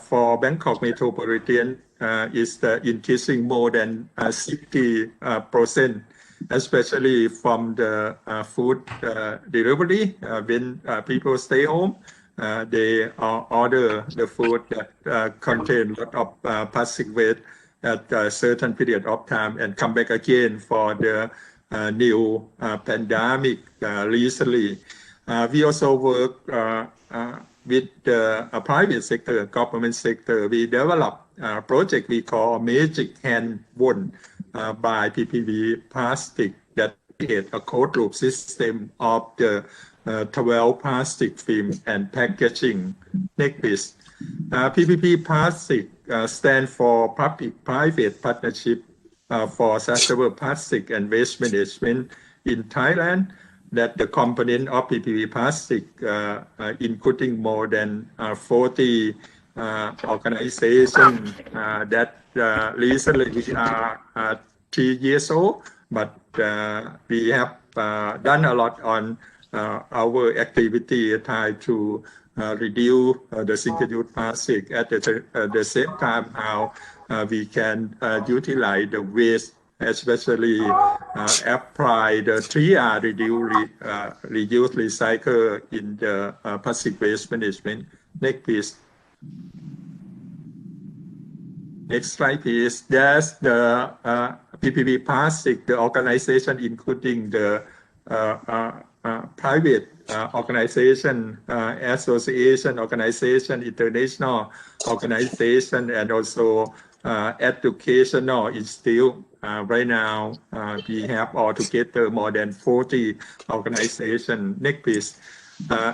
for Bangkok metropolitan, is increasing more than 60%, especially from the food delivery. When people stay home, they order the food that contain a lot of plastic waste at a certain period of time and come back again for the new pandemic recently. We also work with the private sector, government sector. We developed a project we call Magic Hand Won by PPB Plastic that create a closed loop system of the 12 plastic film and packaging. Next, please. PPP Plastic stands for Public-Private Partnership for Sustainable Plastic and Waste Management in Thailand. That the component of PPP Plastic, including more than 40 organizations that recently we are 3 years old, but we have done a lot on our activity tied to reduce the single-use plastic at the same time how we can utilize the waste, especially apply the 3R reduce, recycle in the plastic waste management. Next, please. Next slide, please. That's the PPP Plastic, the organization including the private organization, association, organization, international organization, and also educational institute. Right now, we have altogether more than 40 organizations. Next, please.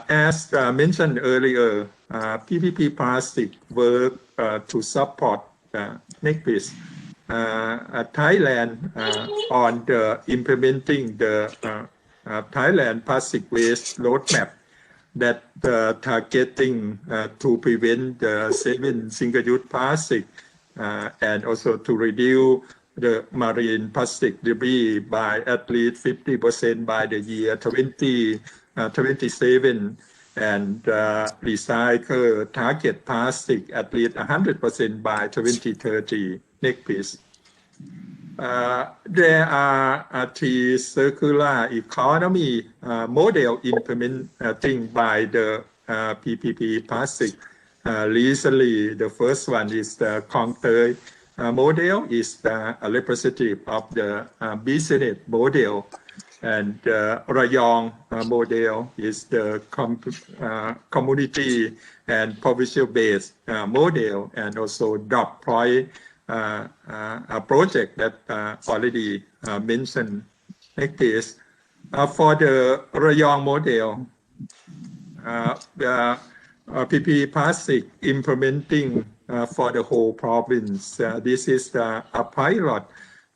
As mentioned earlier, PPP Plastic work to support, next, please. Thailand on the implementing the Thailand plastic waste roadmap that targeting to prevent the 7 single-use plastic and also to reduce the marine plastic debris by at least 50% by the year 2027 and recycle target plastic at least 100% by 2030. Next, please. There are 3 circular economy model implementing by the PPP Plastic. Recently, the first one is the Khong Thai model is a representative of the business model, and Rayong model is the community and provincial-based model, and also dot point a project that already mentioned. Like this, for the Rayong model, PP Plastic implementing for the whole province. This is a pilot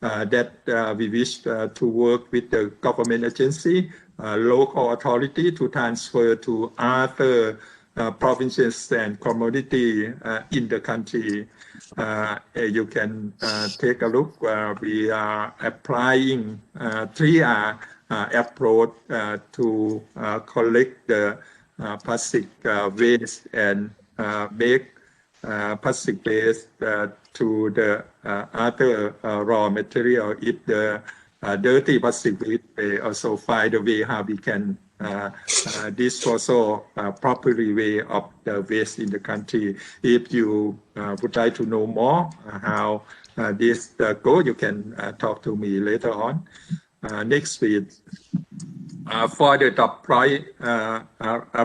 that we wish to work with the government agency, local authority to transfer to other provinces and community in the country. You can take a look. We are applying 3R approach to collect the plastic waste and make plastic waste to the other raw material. If the dirty plastic waste, we also find a way how we can dispose properly way of the waste in the country. If you would like to know more how this goes, you can talk to me later on. Next please. For the top right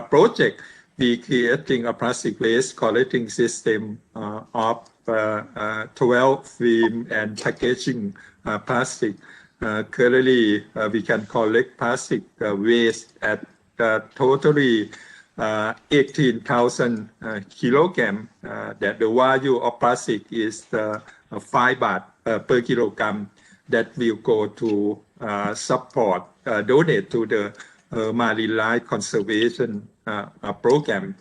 project, we creating a plastic waste collecting system of 12 film and packaging plastic. Currently, we can collect plastic waste at totally 18,000 kilograms. That the value of plastic is 5 baht per kilogram. That will go to support, donate to the marine life conservation program.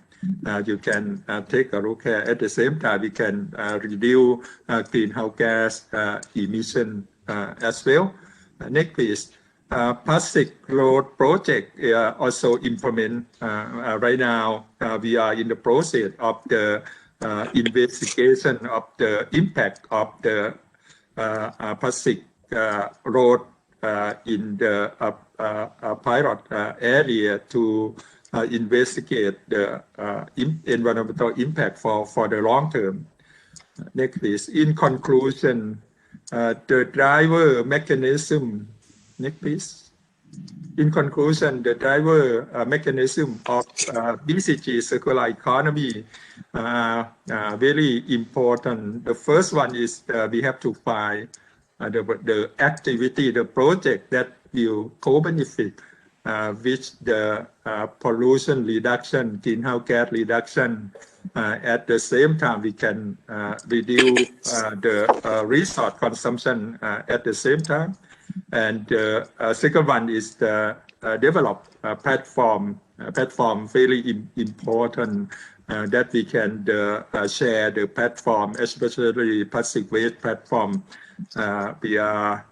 You can take a look at the same time. We can reduce greenhouse gas emission as well. Next please. Plastic road project also implement right now. We are in the process of the investigation of the impact of the plastic road in the pilot area to investigate the environmental impact for the long term. Next please. In conclusion, the driver mechanism. Next please. In conclusion, the driver mechanism of BCG circular economy are very important. The first one is we have to find the activity, the project that will co-benefit with the pollution reduction, greenhouse gas reduction. At the same time, we can reduce the resource consumption at the same time. And second one is the develop platform. Platform very important that we can share the platform, especially plastic waste platform. We are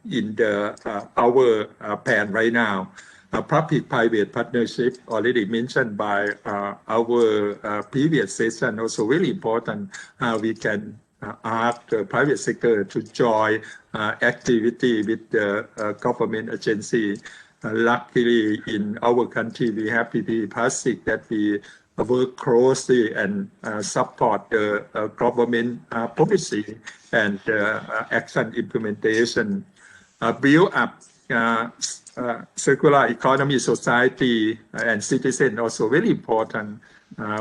in the our plan right now. Public-private partnership already mentioned by our previous session, also really important. We can ask the private sector to join activity with the government agency. Luckily, in our country, we have PP Plastic that we work closely and support the government policy and action implementation. Build up circular economy society and citizen also very important.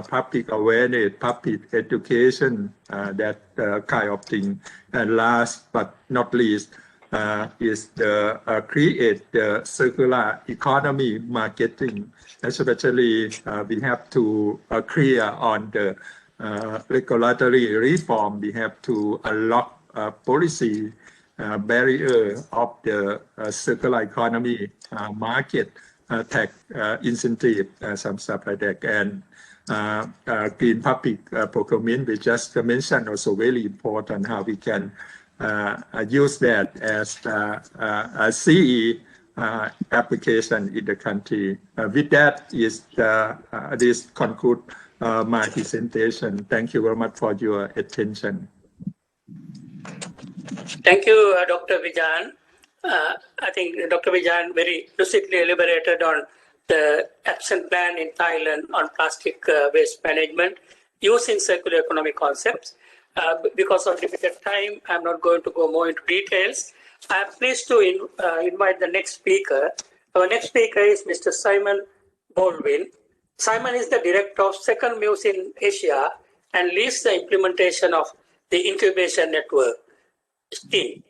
Public awareness, public education, that kind of thing. And last but not least is the create the circular economy marketing. Especially we have to clear on the regulatory reform. We have to unlock policy barrier of the circular economy market, tax incentive, some stuff like that. And green public procurement, we just mentioned, also very important how we can use that as a CE application in the country. With that, this conclude my presentation. Thank you very much for your attention. Thank you, Dr. Vijan. I think Dr. Vijan very lucidly elaborated on the action plan in Thailand on plastic waste management using circular economy concepts. Because of limited time, I'm not going to go more into details. I'm pleased to invite the next speaker. Our next speaker is Mr. Simon Baldwin. Simon is the director of Second Muse in Asia and leads the implementation of the Incubation Network team,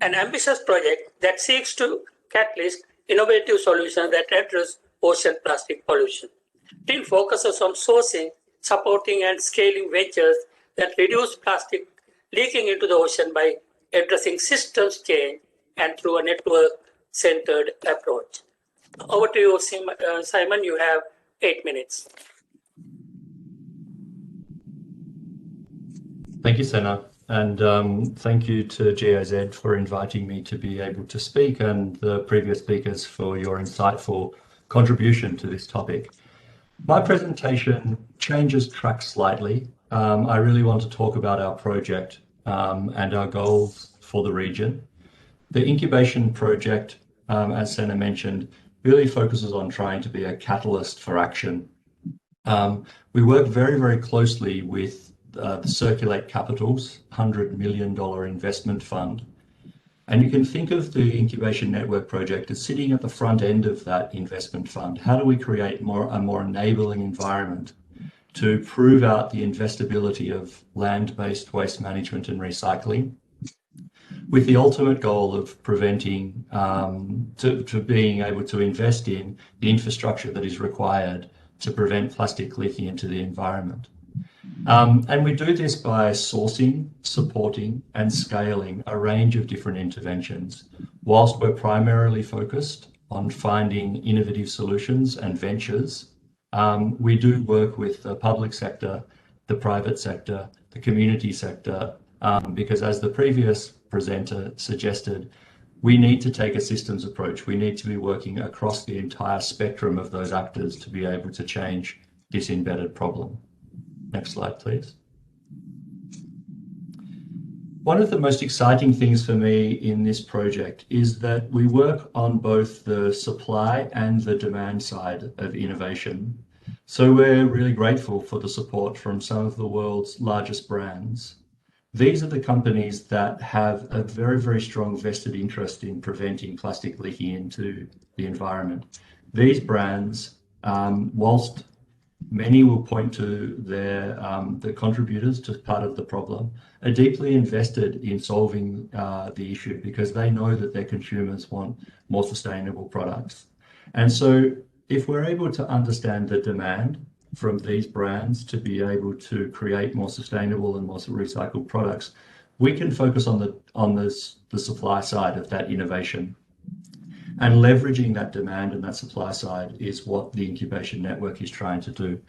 an ambitious project that seeks to catalyze innovative solutions that address ocean plastic pollution. Team focuses on sourcing, supporting, and scaling ventures that reduce plastic leaking into the ocean by addressing systems change and through a network-centered approach. Over to you, Simon. You have 8 minutes. Thank you, Senna, and thank you to GOZ for inviting me to be able to speak, and the previous speakers for your insightful contribution to this topic. My presentation changes track slightly. I really want to talk about our project and our goals for the region. The incubation project, as Senna mentioned, really focuses on trying to be a catalyst for action. We work very, very closely with the Circulate Capital's $100 million investment fund. And you can think of the Incubation Network project as sitting at the front end of that investment fund. How do we create a more enabling environment to prove out the investability of land-based waste management and recycling, with the ultimate goal of preventing, to being able to invest in the infrastructure that is required to prevent plastic leaking into the environment. And we do this by sourcing, supporting, and scaling a range of different interventions. Whilst we're primarily focused on finding innovative solutions and ventures, we do work with the public sector, the private sector, the community sector, because as the previous presenter suggested, we need to take a systems approach. We need to be working across the entire spectrum of those actors to be able to change this embedded problem. Next slide, please. One of the most exciting things for me in this project is that we work on both the supply and the demand side of innovation. So we're really grateful for the support from some of the world's largest brands. These are the companies that have a very, very strong vested interest in preventing plastic leaking into the environment. These brands, whilst many will point to their the contributors to part of the problem, are deeply invested in solving the issue because they know that their consumers want more sustainable products. And so if we're able to understand the demand from these brands to be able to create more sustainable and more recycled products, we can focus on the supply side of that innovation. And leveraging that demand and that supply side is what the incubation network is trying to do.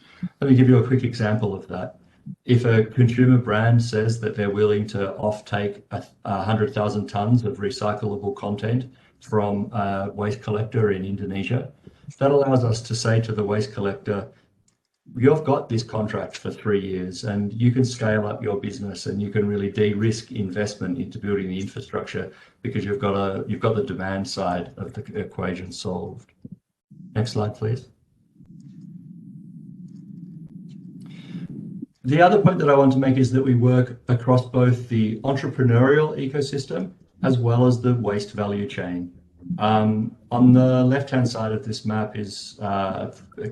Let me give you a quick example of that. If a consumer brand says that they're willing to offtake 100,000 tons of recyclable content from a waste collector in Indonesia, that allows us to say to the waste collector, you've got this contract for 3 years and you can scale up your business and you can really de-risk investment into building the infrastructure because you've got the demand side of the equation solved. Next slide, please. The other point that I want to make is that we work across both the entrepreneurial ecosystem as well as the waste value chain. On the left-hand side of this map is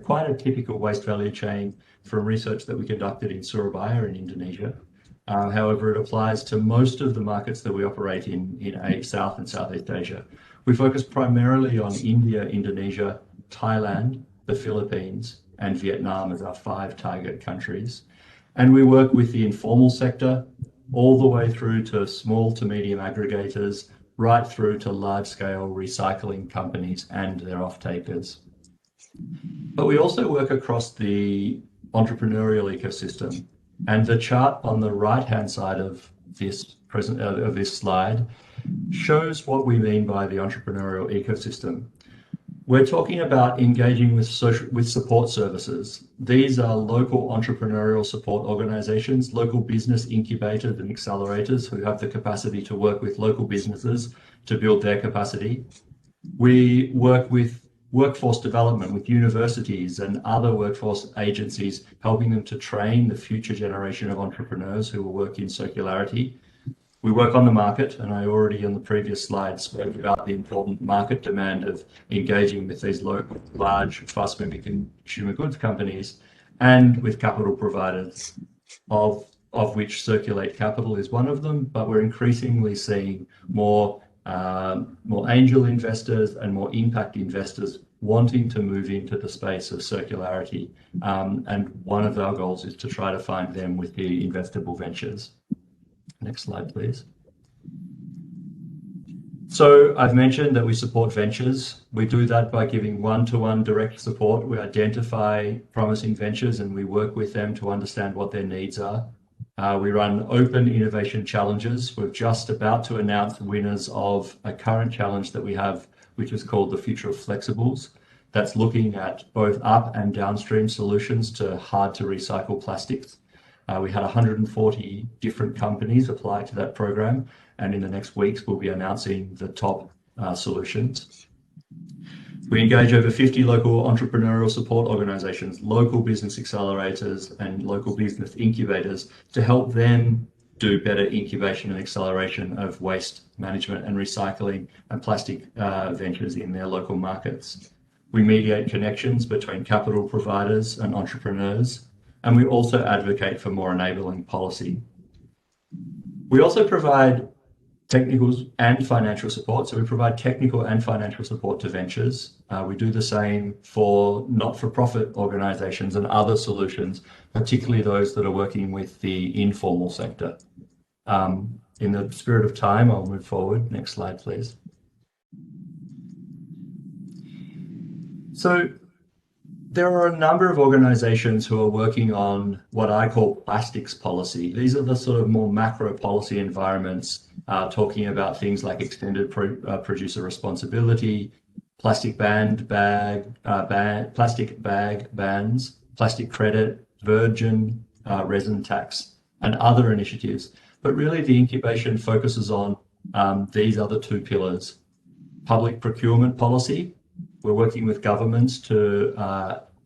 quite a typical waste value chain from research that we conducted in Surabaya in Indonesia. However, it applies to most of the markets that we operate in South and Southeast Asia. We focus primarily on India, Indonesia, Thailand, the Philippines, and Vietnam as our 5 target countries. And we work with the informal sector all the way through to small to medium aggregators, right through to large-scale recycling companies and their off-takers. But we also work across the entrepreneurial ecosystem. And the chart on the right-hand side of this slide shows what we mean by the entrepreneurial ecosystem. We're talking about engaging with support services. These are local entrepreneurial support organizations, local business incubators and accelerators who have the capacity to work with local businesses to build their capacity. We work with workforce development with universities and other workforce agencies, helping them to train the future generation of entrepreneurs who will work in circularity. We work on the market, and I already on the previous slide spoke about the important market demand of engaging with these local, large, fast-moving consumer goods companies and with capital providers, of which Circulate Capital is one of them, but we're increasingly seeing more angel investors and more impact investors wanting to move into the space of circularity. And one of our goals is to try to find them with the investable ventures. Next slide, please. So I've mentioned that we support ventures. We do that by giving one-to-one direct support. We identify promising ventures and we work with them to understand what their needs are. We run open innovation challenges. We're just about to announce winners of a current challenge that we have, which is called the Future of Flexibles. That's looking at both up and downstream solutions to hard to recycle plastics. We had 140 different companies apply to that program, and in the next weeks we'll be announcing the top solutions. We engage over 50 local entrepreneurial support organizations, local business accelerators and local business incubators to help them do better incubation and acceleration of waste management and recycling and plastic ventures in their local markets. We mediate connections between capital providers and entrepreneurs, and we also advocate for more enabling policy. We also provide technical and financial support. So we provide technical and financial support to ventures. We do the same for not-for-profit organizations and other solutions, particularly those that are working with the informal sector. In the spirit of time, I'll move forward. Next slide, please. So there are a number of organizations who are working on what I call plastics policy. These are the sort of more macro policy environments, talking about things like extended producer responsibility, plastic bag bans, plastic credit, virgin resin tax, and other initiatives. But really the incubation focuses on these other two pillars. Public procurement policy. We're working with governments to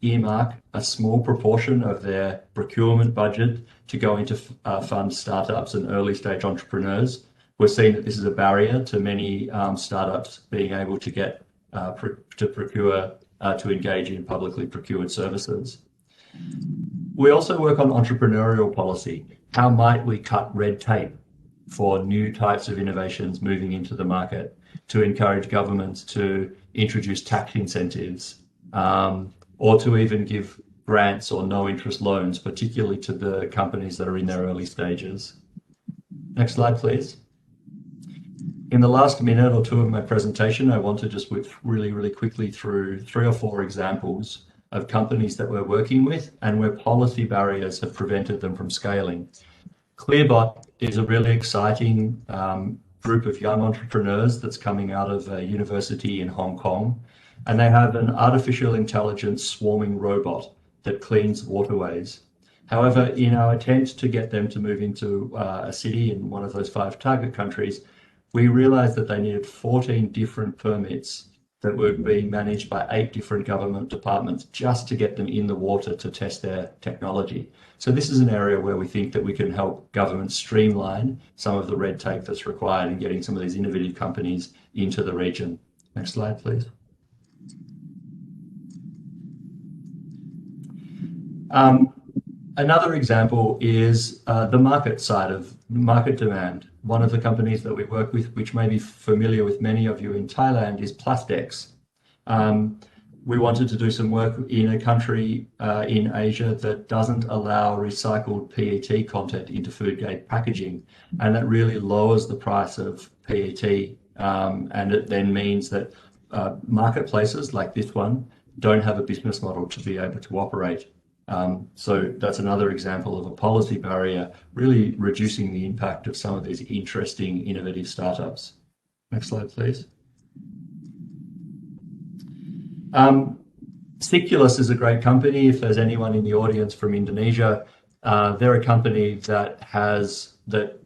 earmark a small proportion of their procurement budget to go into fund startups and early stage entrepreneurs. We're seeing that this is a barrier to many startups being able to get to engage in publicly procured services. We also work on entrepreneurial policy. How might we cut red tape for new types of innovations moving into the market, to encourage governments to introduce tax incentives, or to even give grants or no interest loans, particularly to the companies that are in their early stages. Next slide, please. In the last minute or two of my presentation, I want to just whip really quickly through 3 or 4 examples of companies that we're working with and where policy barriers have prevented them from scaling. Clearbot is a really exciting group of young entrepreneurs that's coming out of a university in Hong Kong, and they have an artificial intelligence swarming robot that cleans waterways. However, in our attempt to get them to move into a city in one of those 5 target countries, we realized that they needed 14 different permits that were being managed by 8 different government departments just to get them in the water to test their technology. So this is an area where we think that we can help governments streamline some of the red tape that's required in getting some of these innovative companies into the region. Next slide, please. Another example is the market side of market demand. One of the companies that we work with, which may be familiar with many of you in Thailand, is Plastex. We wanted to do some work in a country in Asia that doesn't allow recycled PET content into food grade packaging, and that really lowers the price of PET, and it then means that marketplaces like this one don't have a business model to be able to operate. So that's another example of a policy barrier, really reducing the impact of some of these interesting, innovative startups. Next slide, please. Siculus is a great company. If there's anyone in the audience from Indonesia, they're a company that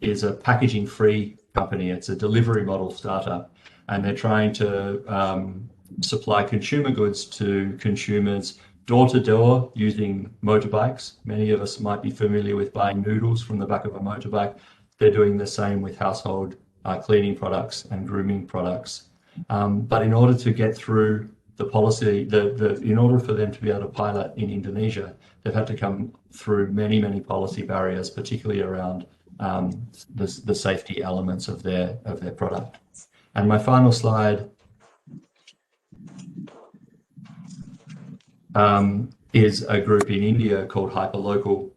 is a packaging-free company. It's a delivery model startup, and they're trying to supply consumer goods to consumers door to door using motorbikes. Many of us might be familiar with buying noodles from the back of a motorbike. They're doing the same with household cleaning products and grooming products. But in order to get through the policy, in order for them to be able to pilot in Indonesia, they've had to come through many, many policy barriers, particularly around the safety elements of their product. And my final slide is a group in India called Hyperlocal.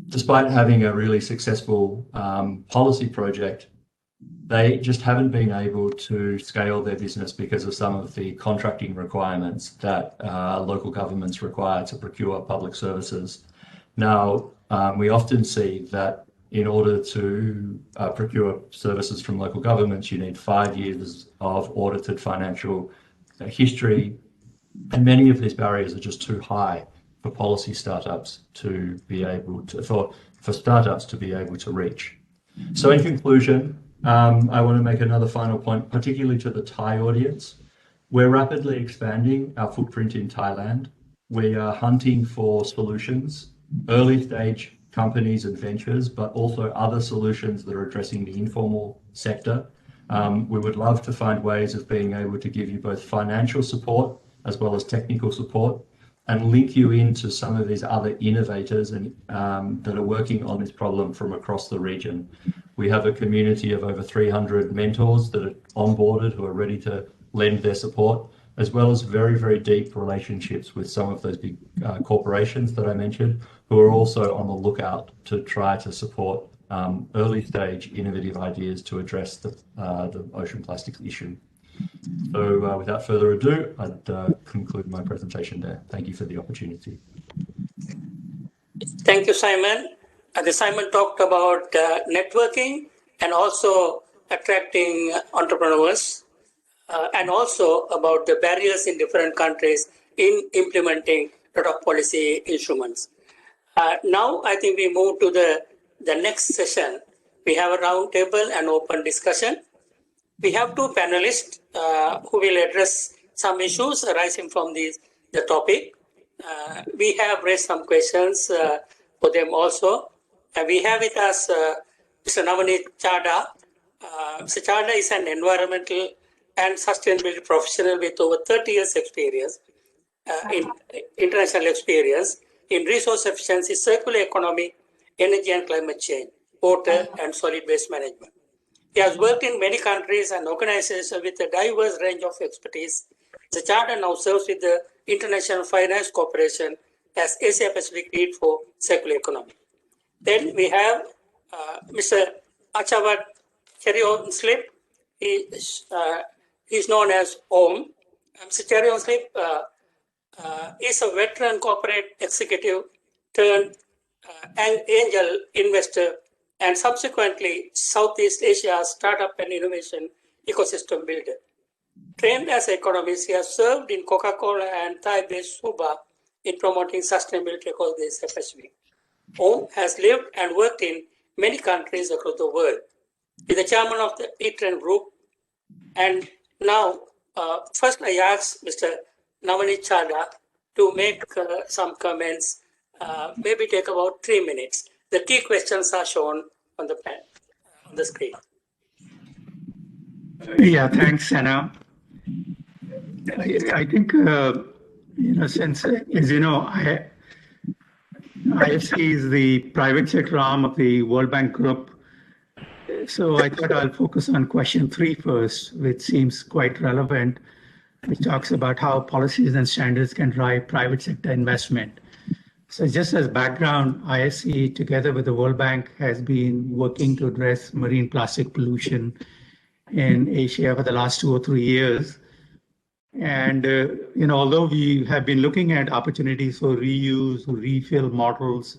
Despite having a really successful policy project, they just haven't been able to scale their business because of some of the contracting requirements that local governments require to procure public services. Now, we often see that in order to procure services from local governments, you need 5 years of audited financial history. And many of these barriers are just too high for policy startups to be able to, for startups to be able to reach. So in conclusion, I want to make another final point, particularly to the Thai audience. We're rapidly expanding our footprint in Thailand. We are hunting for solutions, early stage companies and ventures, but also other solutions that are addressing the informal sector. We would love to find ways of being able to give you both financial support as well as technical support, and link you into some of these other innovators and that are working on this problem from across the region. We have a community of over 300 mentors that are onboarded who are ready to lend their support, as well as very, very deep relationships with some of those big corporations that I mentioned, who are also on the lookout to try to support early stage innovative ideas to address the ocean plastics issue. So without further ado, I'd conclude my presentation there. Thank you for the opportunity. Thank you, Simon. Simon talked about networking and also attracting entrepreneurs and also about the barriers in different countries in implementing a lot of policy instruments. Now, I think we move to the next session. We have a roundtable and open discussion. We have two panelists who will address some issues arising from the topic. We have raised some questions for them also. We have with us Mr. Navneet Chadha. Mr. Chadha is an environmental and sustainability professional with over 30 years experience, in international experience in resource efficiency, circular economy, energy and climate change, water and solid waste management. He has worked in many countries and organizations with a diverse range of expertise. The Charter now serves with the International Finance Corporation as Asia Pacific lead for circular economy. Then we have Mr. Achawat Cherionslip. He is known as Om. Mr. Cherionslip is a veteran corporate executive turned angel investor and subsequently Southeast Asia's startup and innovation ecosystem builder. Trained as an economist, he has served in Coca-Cola and Thai-based Suba in promoting sustainability across the Asia Pacific. Om has lived and worked in many countries across the world. He is the chairman of the E-Trend Group. And now, first I ask Mr. Navneet Chadha to make some comments, maybe take about 3 minutes. The key questions are shown on the screen. Yeah, thanks, Anna. I think, since, as you know, IFC is the private sector arm of the World Bank Group. So I thought I'll focus on question 3 first, which seems quite relevant, which talks about how policies and standards can drive private sector investment. So just as background, IFC, together with the World Bank, has been working to address marine plastic pollution in Asia for the last 2 or 3 years. And, although we have been looking at opportunities for reuse, refill models,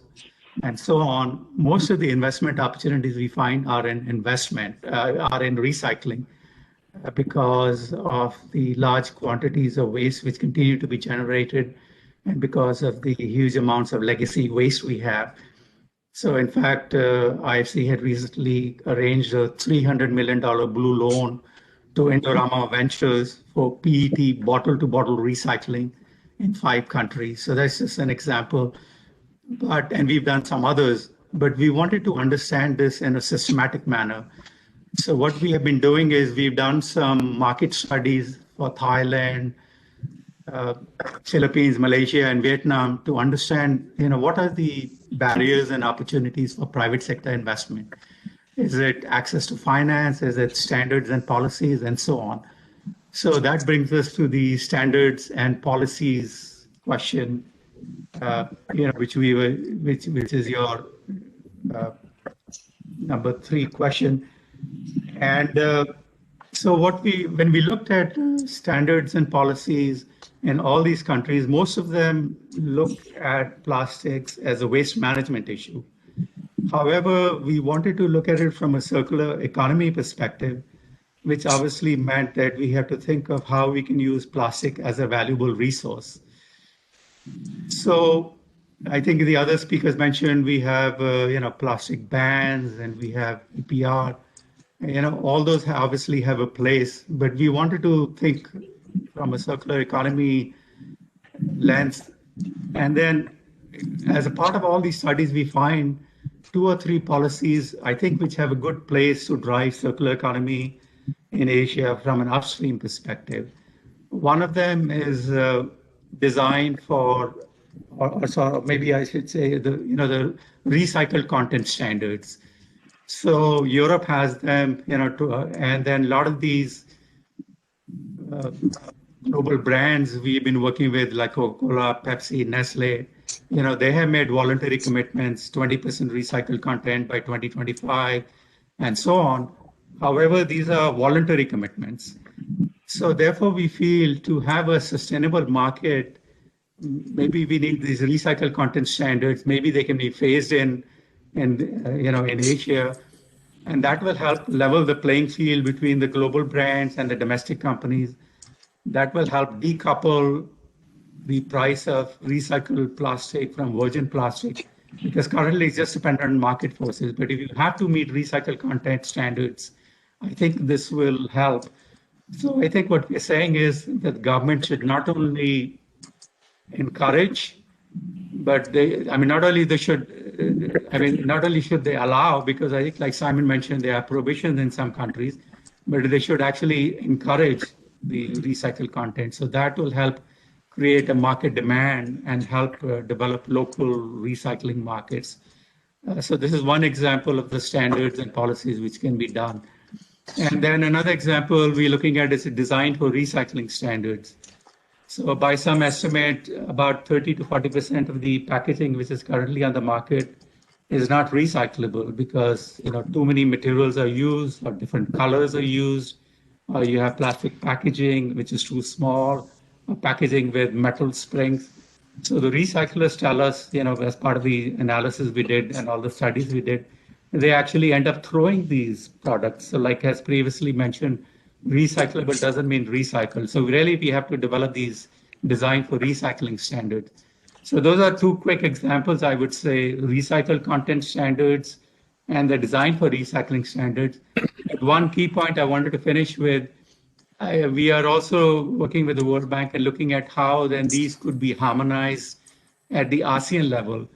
and so on, most of the investment opportunities we find are in recycling because of the large quantities of waste which continue to be generated and because of the huge amounts of legacy waste we have. So in fact, IFC had recently arranged a $300 million blue loan to Indorama Ventures for PET bottle-to-bottle recycling in 5 countries. So that's just an example. And we've done some others, but we wanted to understand this in a systematic manner. So what we have been doing is we've done some market studies for Thailand, Philippines, Malaysia, and Vietnam to understand, what are the barriers and opportunities for private sector investment? Is it access to finance? Is it standards and policies, and so on? So that brings us to the standards and policies question, which is your number 3 question. And so when we looked at standards and policies in all these countries, most of them look at plastics as a waste management issue. However, we wanted to look at it from a circular economy perspective, which obviously meant that we have to think of how we can use plastic as a valuable resource. So I think the other speakers mentioned we have, plastic bans and we have EPR. All those obviously have a place, but we wanted to think from a circular economy lens. And then as a part of all these studies, we find 2 or 3 policies, I think, which have a good place to drive circular economy in Asia from an upstream perspective. One of them is designed for, or maybe I should say, the recycled content standards. So Europe has them, and then a lot of these global brands we've been working with, like Coca-Cola, Pepsi, Nestle, they have made voluntary commitments, 20% recycled content by 2025, and so on. However, these are voluntary commitments. So therefore, we feel to have a sustainable market, maybe we need these recycled content standards. Maybe they can be phased in Asia, and that will help level the playing field between the global brands and the domestic companies. That will help decouple the price of recycled plastic from virgin plastic, because currently it's just dependent on market forces. But if you have to meet recycled content standards, I think this will help. So I think what we're saying is that government should not only encourage, but not only should they allow, because I think, like Simon mentioned, there are prohibitions in some countries, but they should actually encourage the recycled content. So that will help create a market demand and help develop local recycling markets. So this is one example of the standards and policies which can be done. And then another example we're looking at is a design for recycling standards. So by some estimate, about 30 to 40% of the packaging which is currently on the market is not recyclable because too many materials are used, or different colors are used, or you have plastic packaging which is too small, or packaging with metal springs. So the recyclers tell us, as part of the analysis we did and all the studies we did, they actually end up throwing these products. So like as previously mentioned, recyclable doesn't mean recycled. So really we have to develop these design for recycling standards. So those are 2 quick examples, I would say, recycled content standards and the design for recycling standards. And one key point I wanted to finish with, we are also working with the World Bank and looking at how then these could be harmonized at the ASEAN level.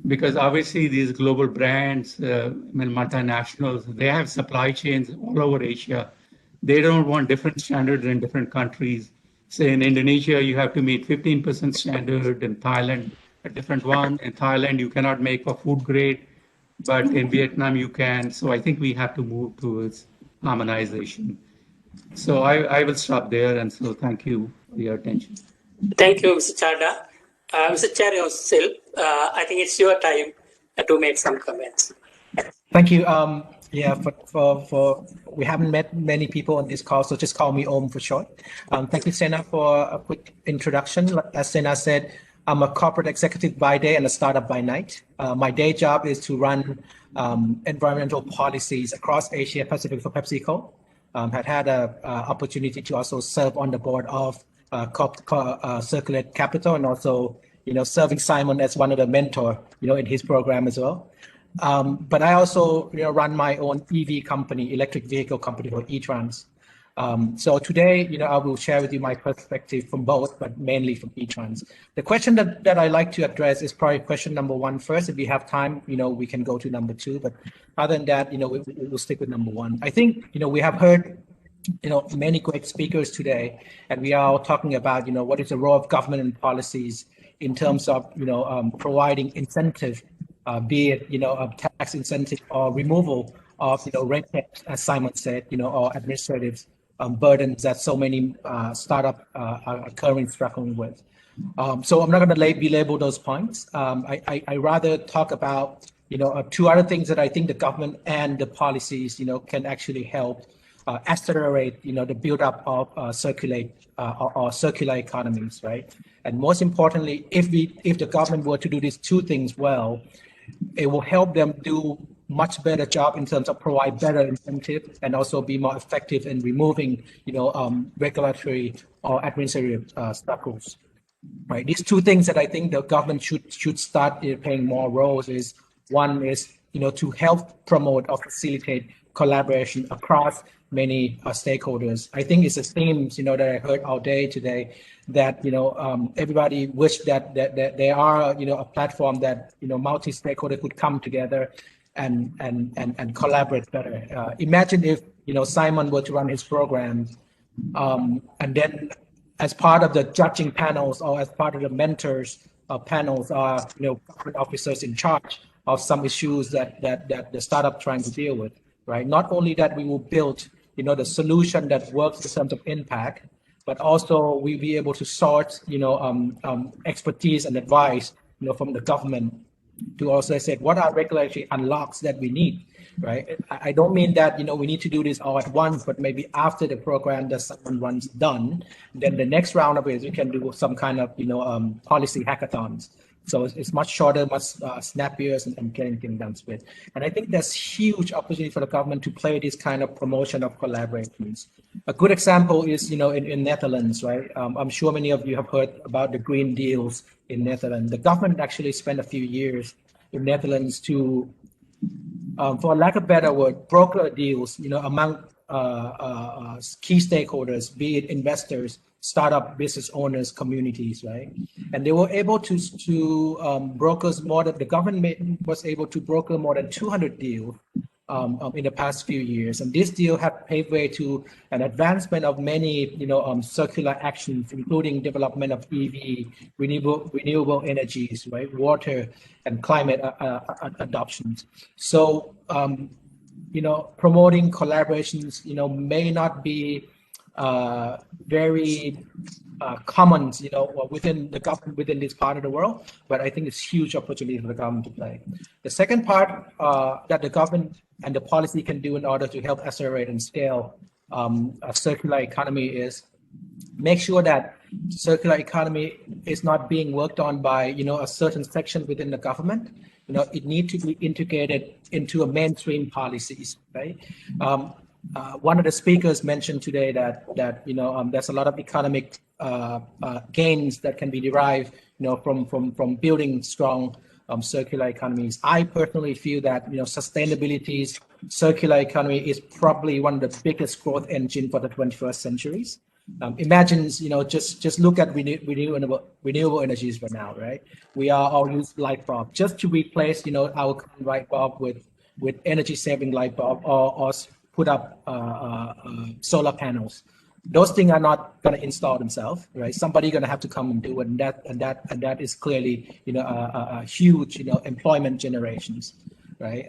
Because obviously these global brands, multinationals, they have supply chains all over Asia. They don't want different standards in different countries. Say in Indonesia, you have to meet 15% standard, in Thailand, a different one. In Thailand, you cannot make for food grade, but in Vietnam, you can. So I think we have to move towards harmonization. So I will stop there, and so thank you for your attention. Thank you, Mr. Chada. Mr. Chair yourself, I think it's your time to make some comments. Thank you. For we haven't met many people on this call, so just call me Om for short. Thank you, Sena, for a quick introduction. As Sena said, I'm a corporate executive by day and a startup by night. My day job is to run environmental policies across Asia Pacific for PepsiCo. Had an opportunity to also serve on the board of Circular Capital, and also serving Simon as one of the mentor in his program as well. But I also run my own EV company, electric vehicle company, called eTrans. So today, I will share with you my perspective from both, but mainly from e-trans. The question that I like to address is probably question number 1 first. If we have time, we can go to number 2. But other than that, we'll stick with number 1. I think, we have heard, many great speakers today, and we are all talking about, what is the role of government and policies in terms of, providing incentive, be it, tax incentive or removal of, red tape, as Simon said, or administrative burdens that so many startups are currently struggling with. So I'm not going to belabor those points. I rather talk about, 2 other things that I think the government and the policies, can actually help accelerate, the build-up of circular economies, right? And most importantly, if the government were to do these 2 things well, it will help them do much better job in terms of provide better incentive and also be more effective in removing, regulatory or administrative obstacles. Right. These 2 things that I think the government should start playing more roles is, one is, to help promote or facilitate collaboration across many stakeholders. I think it's a theme, that I heard all day today, that everybody wish that there are a platform that multi-stakeholder could come together and collaborate better. Imagine if Simon were to run his program, and then as part of the judging panels or as part of the mentors panels are government officers in charge of some issues that the startup trying to deal with, right? Not only that we will build the solution that works in terms of impact, but also we'll be able to sort expertise and advice from the government to also say what are regulatory unlocks that we need, right? I don't mean that we need to do this all at once, but maybe after the program that someone runs done, then the next round of it we can do some kind of policy hackathons. So it's much shorter, much snappier, and getting things done with. And I think there's huge opportunity for the government to play this kind of promotion of collaborations. A good example is, in Netherlands, right? I'm sure many of you have heard about the Green Deals in Netherlands. The government actually spent a few years in Netherlands to, for lack of a better word, broker deals, among key stakeholders, be it investors, startup business owners, communities, right? And they were able to brokers more than the government was able to broker more than 200 deals in the past few years. And this deal have paved way to an advancement of many, circular actions, including development of EV, renewable energies, right? Water and climate adoptions. So, promoting collaborations, may not be very common, within the government, within this part of the world, but I think it's huge opportunity for the government to play. The second part that the government and the policy can do in order to help accelerate and scale a circular economy is make sure that circular economy is not being worked on by, a certain section within the government. It needs to be integrated into a mainstream policies, right? One of the speakers mentioned today that there's a lot of economic gains that can be derived, from building strong circular economies. I personally feel that sustainability's circular economy is probably one of the biggest growth engine for the 21st centuries. Imagine, just look at renewable energies right now, right? We are all use light bulb just to replace, our light bulb with energy saving light bulb or put up solar panels. Those things are not going to install themselves, right? Somebody's going to have to come and do it, and that is clearly, a huge, employment generations, right?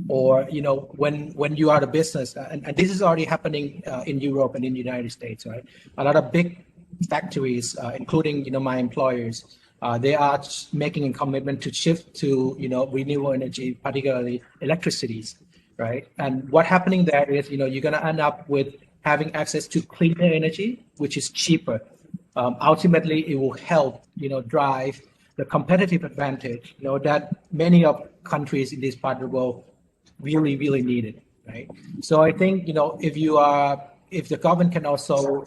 Or when you are the business, and this is already happening in Europe and in the United States, right? A lot of big factories, including my employers, they are making a commitment to shift to renewable energy, particularly electricities, right? And what's happening there is you're going to end up with having access to cleaner energy, which is cheaper. Ultimately, it will help drive the competitive advantage that many of countries in this part of the world really needed, right? So I think if the government can also,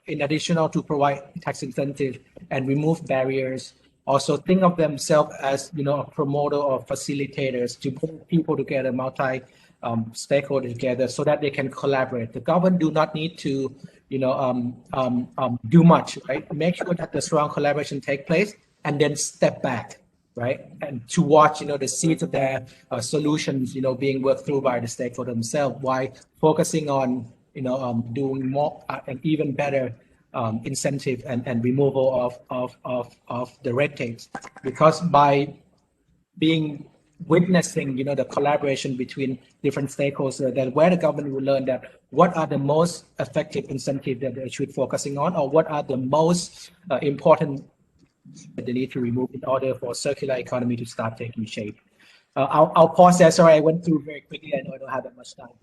in addition to provide tax incentive and remove barriers, also think of themselves as a promoter or facilitators to bring people together, multi stakeholders together so that they can collaborate. The government do not need to, do much, right? Make sure that the strong collaboration take place and then step back, right? And to watch, the seeds of their solutions, being worked through by the stakeholders themselves, while focusing on, doing more and even better incentive and removal of the red tapes, because by witnessing, the collaboration between different stakeholders, that where the government will learn that what are the most effective incentives that they should focusing on, or what are the most important that they need to remove in order for circular economy to start taking shape. I'll pause there. Sorry, I went through very quickly. I know I don't have that much time.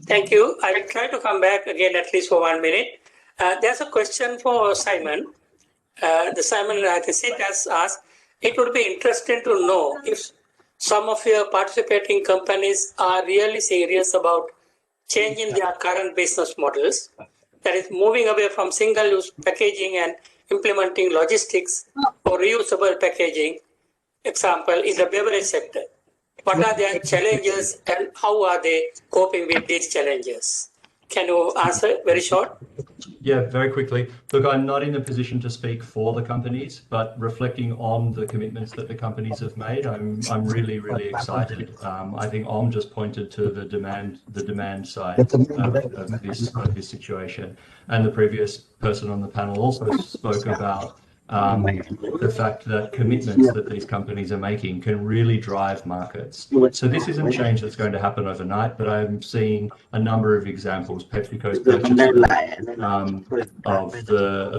Thank you. I will try to come back again at least for 1 minute. There's a question for Simon. The Simon, I think, has asked, it would be interesting to know if some of your participating companies are really serious about changing their current business models, that is moving away from single-use packaging and implementing logistics or reusable packaging, example, in the beverage sector. What are their challenges and how are they coping with these challenges? Can you answer very short? Yeah, very quickly. Look, I'm not in a position to speak for the companies, but reflecting on the commitments that the companies have made, I'm really, really excited. I think Om just pointed to the demand side of this situation, and the previous person on the panel also spoke about the fact that commitments that these companies are making can really drive markets. So this isn't change that's going to happen overnight, but I'm seeing a number of examples. PepsiCo's purchase of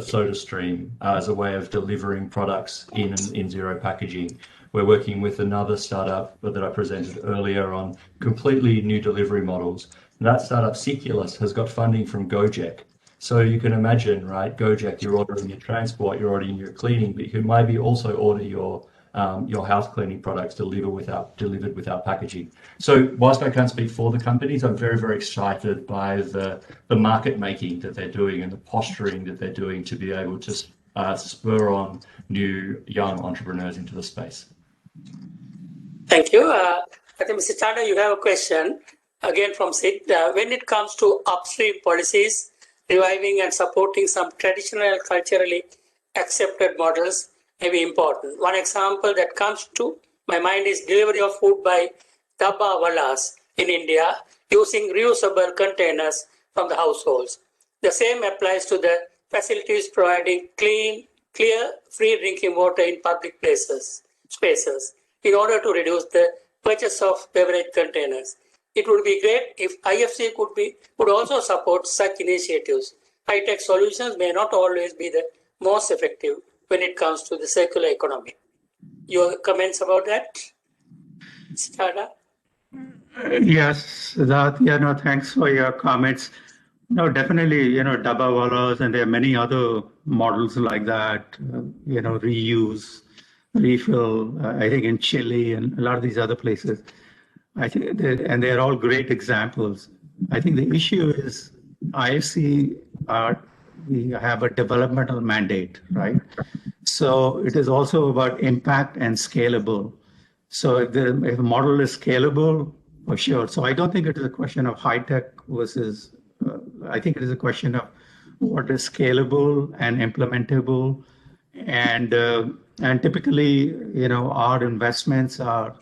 SodaStream as a way of delivering products in zero packaging. We're working with another startup that I presented earlier on completely new delivery models. That startup, Seculus, has got funding from Gojek. So you can imagine, right? Gojek, you're ordering your transport, you're ordering your cleaning, but you can maybe also order your house cleaning products delivered without packaging. So whilst I can't speak for the companies, I'm very, very excited by the market making that they're doing and the posturing that they're doing to be able to spur on new young entrepreneurs into the space. Thank you. I think Mr. Chanda, you have a question again from Sid. When it comes to upstream policies, reviving and supporting some traditional and culturally accepted models may be important. One example that comes to my mind is delivery of food by dabbawalas in India using reusable containers from the households. The same applies to the facilities providing clean, clear, free drinking water in public spaces in order to reduce the purchase of beverage containers. It would be great if IFC could also support such initiatives. High-tech solutions may not always be the most effective when it comes to the circular economy. Your comments about that, Siddhartha? Yes, Siddharth, thanks for your comments. No, definitely, dabbawalas, and there are many other models like that, reuse, refill, I think in Chile and a lot of these other places. I think, and they're all great examples. I think the issue is IFC, we have a developmental mandate, right? So it is also about impact and scalable. So if the model is scalable, for sure. So I don't think it is a question of high tech versus, I think it is a question of what is scalable and implementable. And typically, our investments are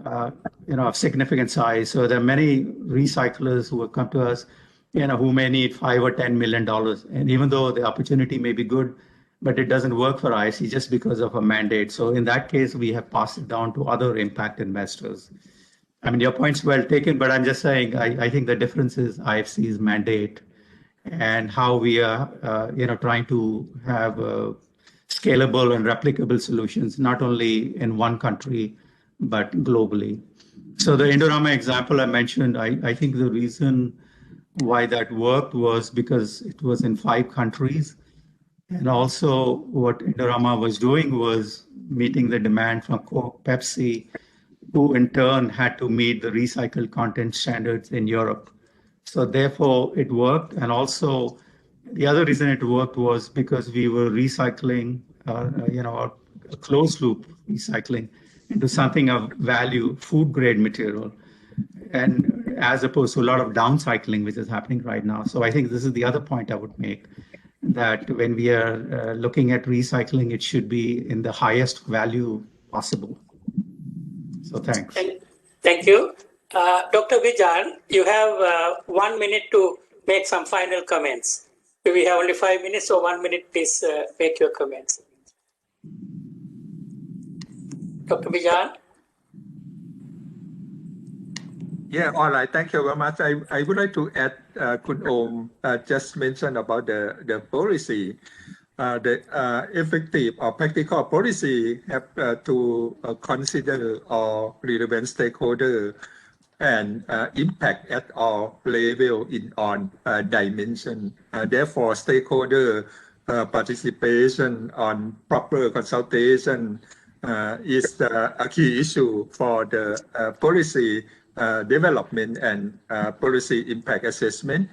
of significant size. So there are many recyclers who will come to us, who may need $5 or $10 million. And even though the opportunity may be good, but it doesn't work for IFC just because of a mandate. So in that case, we have passed it down to other impact investors. I mean, your point's well taken, but I'm just saying, I think the difference is IFC's mandate and how we are, trying to have scalable and replicable solutions, not only in one country, but globally. So the Indorama example I mentioned, I think the reason why that worked was because it was in 5 countries. And also what Indorama was doing was meeting the demand from Coke, Pepsi, who in turn had to meet the recycled content standards in Europe. So therefore it worked. And also the other reason it worked was because we were recycling, a closed loop recycling into something of value, food grade material. and as opposed to a lot of downcycling, which is happening right now. So I think this is the other point I would make, that when we are looking at recycling, it should be in the highest value possible. So thanks. Thank you. Dr. Vijan, you have 1 minute to make some final comments. We have only 5 minutes, so 1 minute, please make your comments. Dr. Vijan? Yeah, all right. Thank you very much. I would like to add, Kun Om just mentioned about the policy. The effective or practical policy have to consider all relevant stakeholders and impact at all level in all dimension. Therefore, stakeholder participation on proper consultation is a key issue for the policy development and policy impact assessment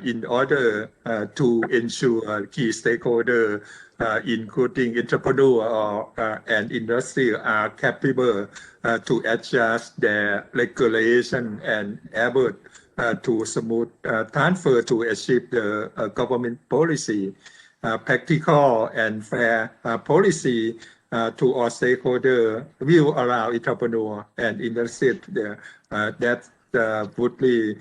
in order to ensure key stakeholders, including entrepreneur and industry, are capable to adjust their regulation and able to smooth transfer to achieve the government policy. Practical and fair policy to all stakeholders will allow entrepreneur and industry that would be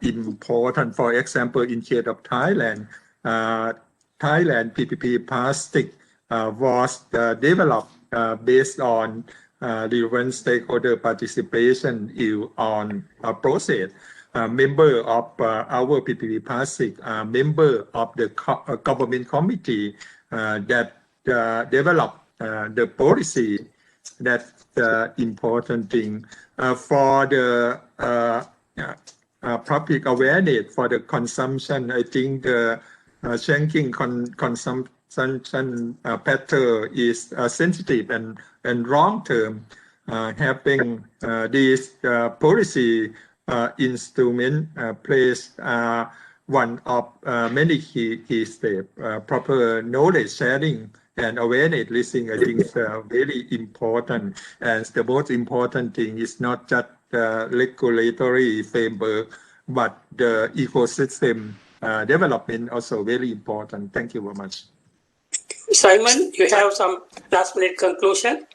important. For example, in case of Thailand, Thailand PPP plastic was developed based on relevant stakeholder participation on a process. Member of our PPP plastic are member of the government committee that developed the policy. That's the important thing. For the public awareness for the consumption, I think the changing consumption pattern is sensitive and long term. Having this policy instrument plays one of many key steps. Proper knowledge sharing and awareness listening, I think, is very important. And the most important thing is not just the regulatory framework, but the ecosystem development also very important. Thank you very much. Simon, you have some last minute conclusion?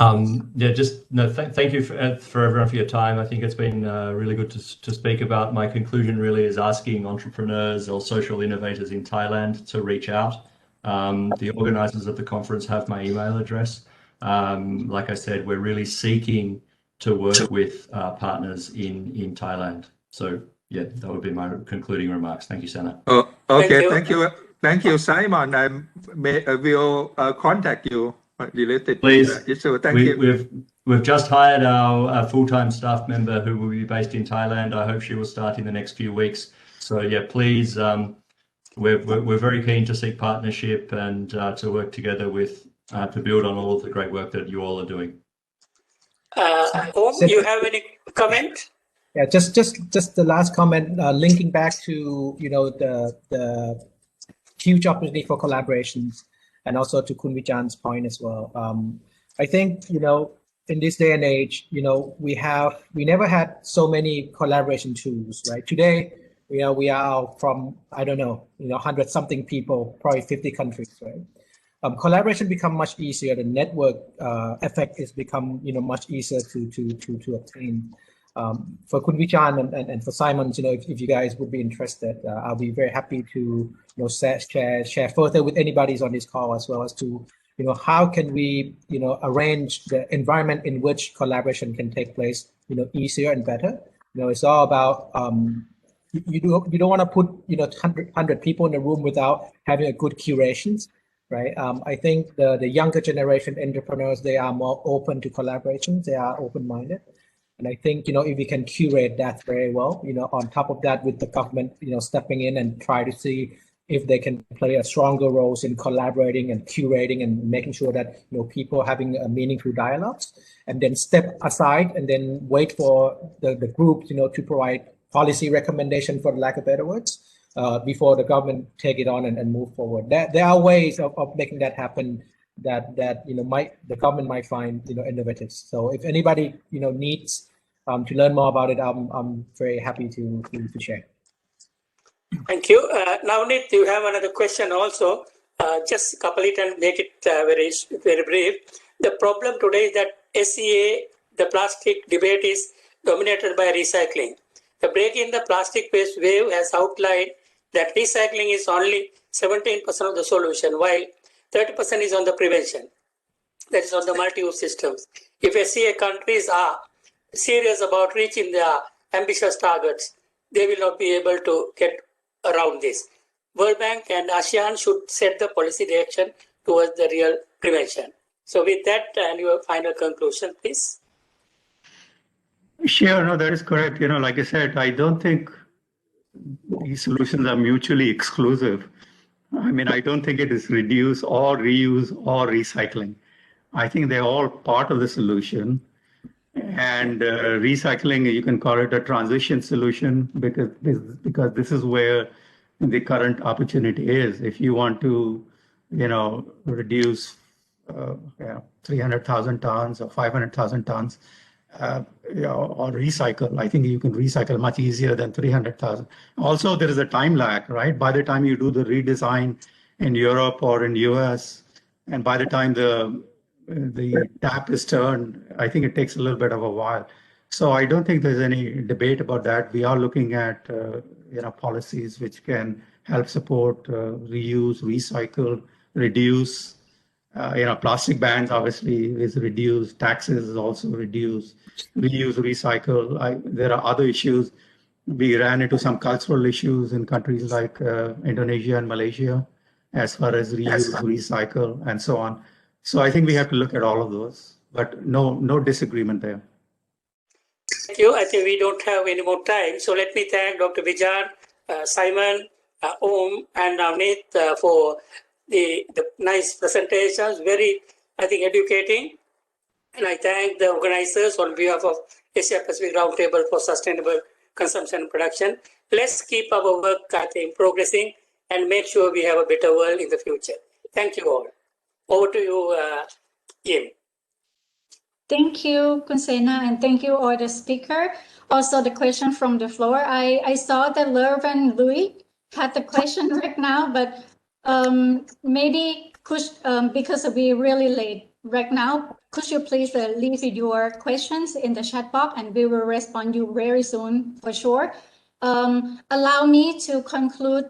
Yeah, just no. Thank you for everyone for your time. I think it's been really good to speak about. My conclusion really is asking entrepreneurs or social innovators in Thailand to reach out. The organizers of the conference have my email address. Like I said, we're really seeking to work with partners in Thailand. So yeah, that would be my concluding remarks. Thank you, Sana. Oh, okay, thank you, Simon. I will contact you related Please. to the issue. Thank you. We've just hired our full-time staff member who will be based in Thailand. I hope she will start in the next few weeks. So yeah, please, we're very keen to seek partnership and to work together with to build on all of the great work that you all are doing. Om, you have any comment? Yeah, just the last comment, linking back to the huge opportunity for collaborations, and also to Kun Vijan's point as well. I think in this day and age, we never had so many collaboration tools, right? Today, we are from 100 something people, probably 50 countries, right? Collaboration become much easier. The network effect is become much easier to obtain. For Kun Vijan and for Simon, if you guys would be interested, I'll be very happy to share further with anybody who's on this call, as well as to how can we arrange the environment in which collaboration can take place easier and better. It's all about you don't want to put 100 people in a room without having a good curations, right? I think the younger generation entrepreneurs, they are more open to collaborations, they are open-minded. And I think, if we can curate that very well, on top of that, with the government, stepping in and try to see if they can play a stronger roles in collaborating and curating and making sure that, people having a meaningful dialogues, and then step aside and then wait for the group, to provide policy recommendation, for lack of better words, before the government take it on and move forward. There are ways of making that happen that the government might find innovative. So if anybody needs to learn more about it, I'm very happy to share. Thank you. Navneet, you have another question also. Just couple it and make it very brief. The problem today is that SEA, the plastic debate, is dominated by recycling. The break in the plastic waste wave has outlined that recycling is only 17% of the solution, while 30% is on the prevention. That is on the multi-use systems. If SEA countries are serious about reaching their ambitious targets, they will not be able to get around this. World Bank and ASEAN should set the policy direction towards the real prevention. So with that, and your final conclusion, please. Sure, no, that is correct. Like I said, I don't think these solutions are mutually exclusive. I mean, I don't think it is reduce or reuse or recycling. I think they're all part of the solution. And recycling, you can call it a transition solution because this is where the current opportunity is. If you want to, reduce 300,000 tons or 500,000 tons, or recycle, I think you can recycle much easier than 300,000. Also, there is a time lag, right? By the time you do the redesign in Europe or in US, and by the time the tap is turned, I think it takes a little bit of a while. So I don't think there's any debate about that. We are looking at policies which can help support reuse, recycle, reduce. Plastic bans obviously is reduced. Taxes is also reduced. Reuse, recycle. There are other issues. We ran into some cultural issues in countries like Indonesia and Malaysia, as far as reuse, recycle, and so on. So I think we have to look at all of those, but no disagreement there. Thank you. I think we don't have any more time. So let me thank Dr. Vijan, Simon, Om, and Navneet for the nice presentations, very, I think, educating. And I thank the organizers on behalf of Asia Pacific Roundtable for Sustainable Consumption and Production. Let's keep our work, I think, progressing and make sure we have a better world in the future. Thank you all. Over to you, Im. Thank you, Kunsena, and thank you all the speaker. Also, the question from the floor. I saw that Lervan Louis had the question right now, but maybe because we're really late right now, could you please leave your questions in the chat box and we will respond you very soon for sure. Allow me to conclude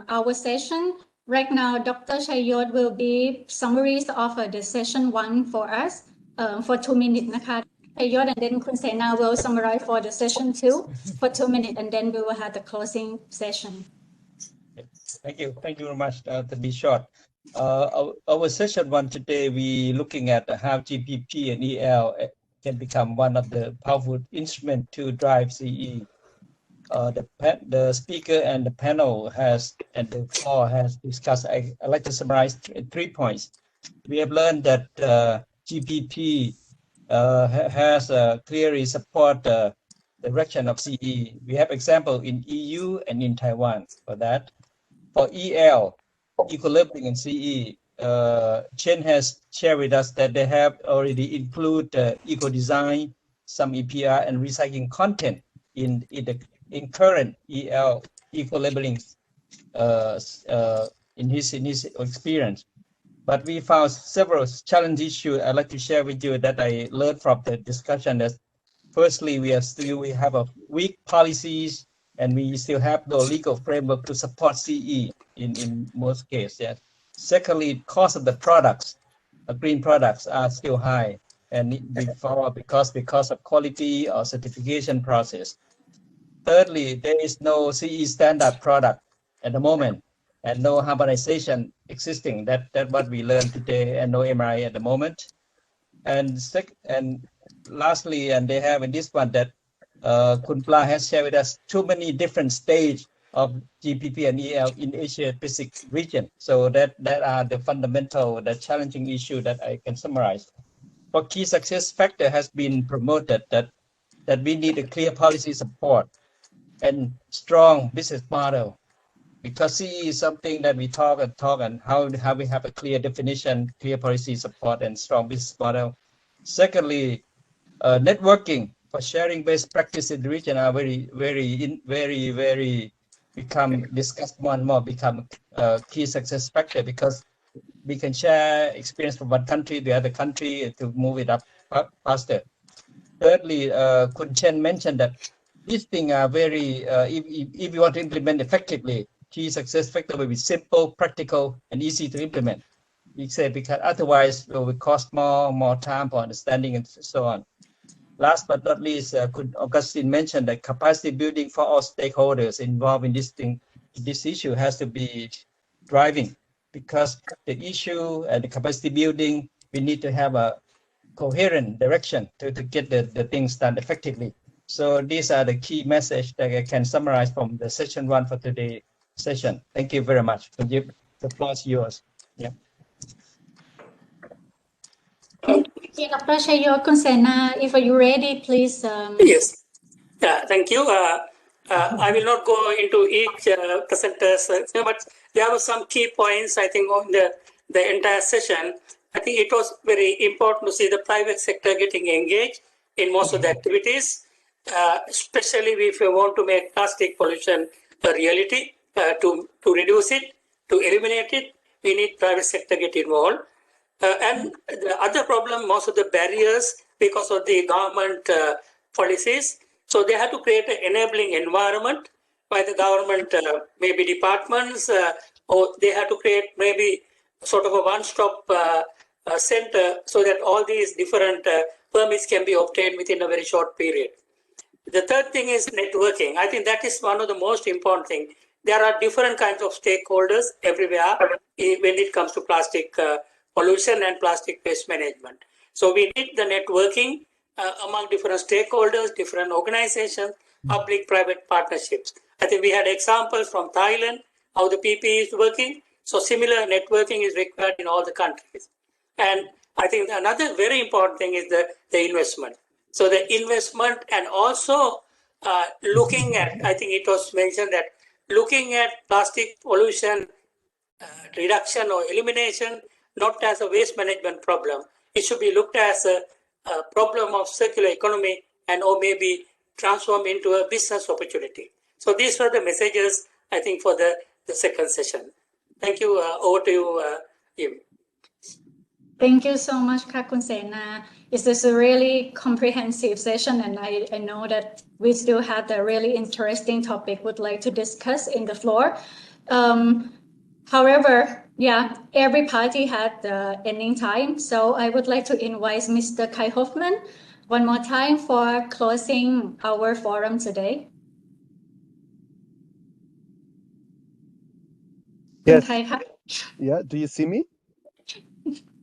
our session. Right now, Dr. Chayot will be summaries of the session 1 for us for 2 minutes. Chayot, and then Kunsena will summarize for the session 2 for 2 minutes, and then we will have the closing session. Thank you very much. To be short, our session 1 today, we looking at how GPP and EL can become one of the powerful instruments to drive CE. The speaker and the panel and the floor has discussed. I'd like to summarize 3 points. We have learned that GPP has clearly support the direction of CE. We have example in EU and in Taiwan for that. For EL, equilibrium in CE, Chen has shared with us that they have already include eco-design, some EPR, and recycling content in current EL eco-labeling in his experience. But we found several challenge issues I'd like to share with you that I learned from the discussion. That firstly, we have a weak policies and we still have no legal framework to support CE in most cases. Yes. Secondly, cost of the products, green products are still high and because of quality or certification process. Thirdly, there is no CE standard product at the moment and no harmonization existing. That what we learned today, and no MRI at the moment. And lastly, and they have in this one that Kunpla has shared with us too many different stages of GPP and EL in Asia Pacific region. So that are the fundamental, the challenging issue that I can summarize. For key success factor has been promoted that we need a clear policy support and strong business model because CE is something that we talk and how we have a clear definition, clear policy support, and strong business model. Secondly, networking for sharing best practice in the region are very become discussed more and more, become a key success factor, because we can share experience from one country to the other country to move it up faster. Thirdly, Kun Chen mentioned that these things are very, if you want to implement effectively, key success factor will be simple, practical, and easy to implement. We say because otherwise it will cost more time for understanding and so on. Last but not least, Kun Augustine mentioned that capacity building for all stakeholders involved in this thing, this issue has to be driving, because the issue and the capacity building, we need to have a coherent direction to get the things done effectively. So these are the key message that I can summarize from the session 1 for today's session. Thank you very much. The floor is yours. Yeah. Dr. Chayot, Kun Sena, if you're ready, please. Yes. Thank you. I will not go into each presenters, but there were some key points, I think, on the entire session. I think it was very important to see the private sector getting engaged in most of the activities, especially if you want to make plastic pollution a reality, to reduce it, to eliminate it, we need private sector get involved. And the other problem, most of the barriers because of the government policies. So they have to create an enabling environment by the government, maybe departments, or they have to create maybe sort of a one-stop center so that all these different permits can be obtained within a very short period. The third thing is networking. I think that is one of the most important things. There are different kinds of stakeholders everywhere when it comes to plastic pollution and plastic waste management. So we need the networking among different stakeholders, different organizations, public-private partnerships. I think we had examples from Thailand, how the PP is working. So similar networking is required in all the countries. And I think another very important thing is the investment. So the investment, and also looking at, I think it was mentioned that looking at plastic pollution reduction or elimination, not as a waste management problem. It should be looked at as a problem of circular economy, and or maybe transform into a business opportunity. So these were the messages, I think, for the second session. Thank you. Over to you, Yim. Thank you so much, Kun Sena. This is a really comprehensive session, and I know that we still have a really interesting topic would like to discuss in the floor. However, yeah, every party had the ending time. So I would like to invite Mr. Kai Hoffman one more time for closing our forum today. Yes. Yeah, do you see me?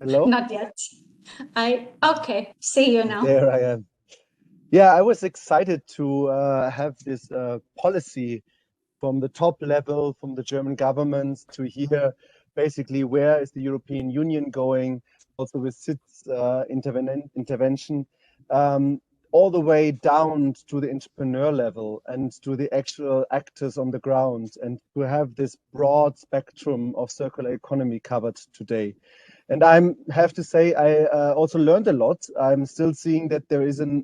Hello? Not yet. Okay, see you now. There I am. Yeah, I was excited to have this policy from the top level, from the German government, to hear basically where is the European Union going, also with SIT's intervention, all the way down to the entrepreneur level and to the actual actors on the ground, and to have this broad spectrum of circular economy covered today. And I have to say, I also learned a lot. I'm still seeing that there is a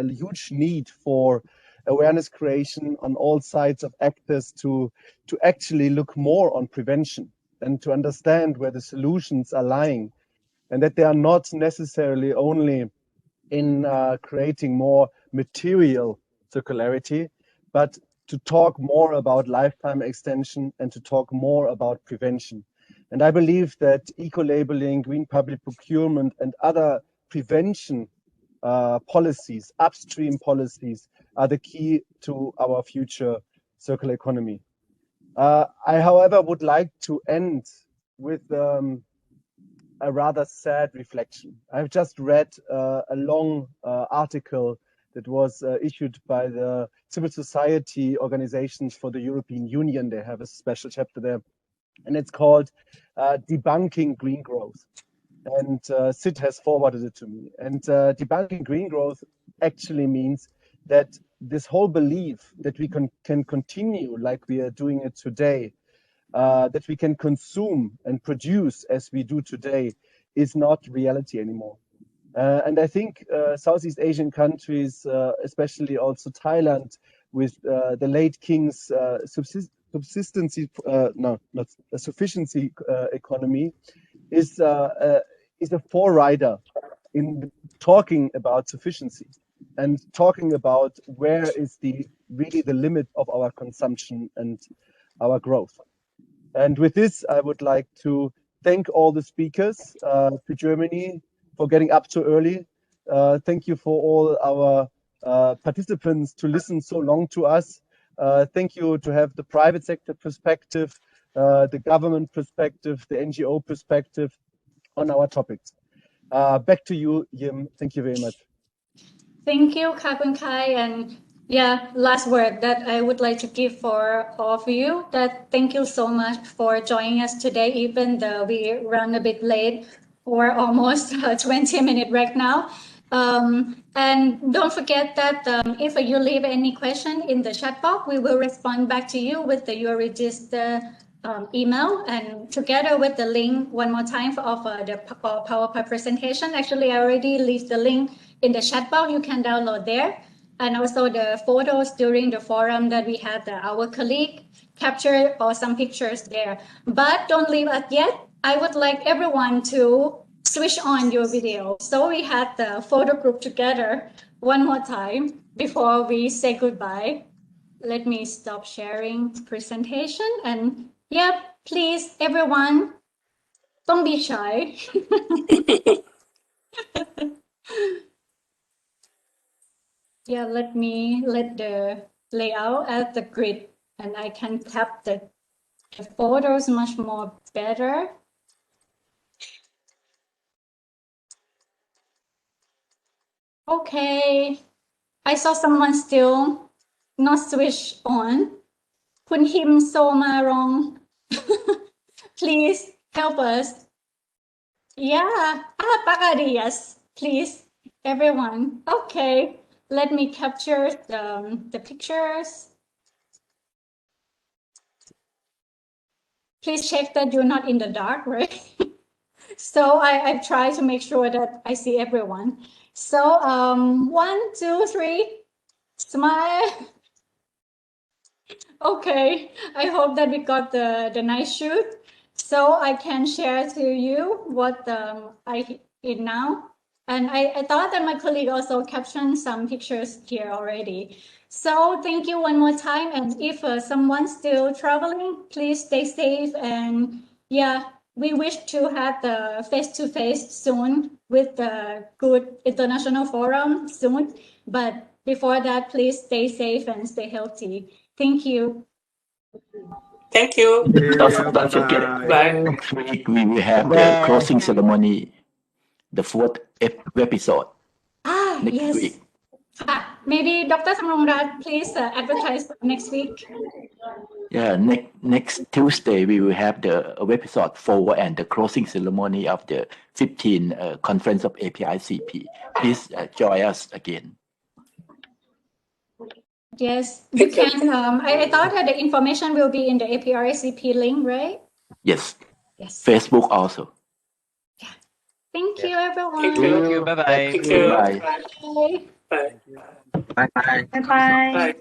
huge need for awareness creation on all sides of actors to actually look more on prevention and to understand where the solutions are lying, and that they are not necessarily only in creating more material circularity, but to talk more about lifetime extension and to talk more about prevention. And I believe that eco-labeling, green public procurement, and other prevention policies, upstream policies, are the key to our future circular economy. I, however, would like to end with a rather sad reflection. I've just read a long article that was issued by the civil society organizations for the European Union. They have a special chapter there, and it's called Debunking Green Growth. And Sid has forwarded it to me. And debunking green growth actually means that this whole belief that we can continue like we are doing it today, that we can consume and produce as we do today, is not reality anymore. And I think Southeast Asian countries, especially also Thailand, with the late king's sufficiency economy, is a forerunner in talking about sufficiency and talking about where is really the limit of our consumption and our growth. And with this, I would like to thank all the speakers to Germany for getting up so early. Thank you for all our participants to listen so long to us. Thank you to have the private sector perspective, the government perspective, the NGO perspective on our topics. Back to you, Yim. Thank you very much. Thank you, Kun Kai. And yeah, last word that I would like to give for all of you, that thank you so much for joining us today, even though we run a bit late for almost 20 minutes right now. And don't forget that if you leave any question in the chat box, we will respond back to you with your register email, and together with the link one more time of the PowerPoint presentation. Actually, I already leave the link in the chat box. You can download there. And also the photos during the forum that we had our colleague capture or some pictures there. But don't leave it yet. I would like everyone to switch on your video. So we had the photo group together one more time before we say goodbye. Let me stop sharing presentation. And yeah, please, everyone, don't be shy. Yeah, let the layout as the grid, and I can tap the photos much more better. Okay, I saw someone still not switched on. Kun Him Somarong, please help us. Yeah, Pagadias, please, everyone. Okay, let me capture the pictures. Please check that you're not in the dark, right? So I try to make sure that I see everyone. So 1, 2, 3, smile. Okay, I hope that we got the nice shoot. So I can share to you what I did now. And I thought that my colleague also captioned some pictures here already. So thank you one more time. And if someone's still traveling, please stay safe. And yeah, we wish to have the face-to-face soon with the good international forum soon. But before that, please stay safe and stay healthy. Thank you. Thank you. Don't forget, next week we will have the closing ceremony, the 4th episode. Next Yes. week. Maybe Dr. Samrongrat, please advertise next week. Yeah, next Tuesday we will have the episode 4 and the closing ceremony of the 15th conference of APICP. Please join us again. Yes, you can. I thought that the information will be in the APRCP link, right? Yes. Yes. Facebook also. Yeah. Thank you, everyone. Thank you. Bye-bye. Thank you. Bye. Bye. Bye. Bye-bye. Bye.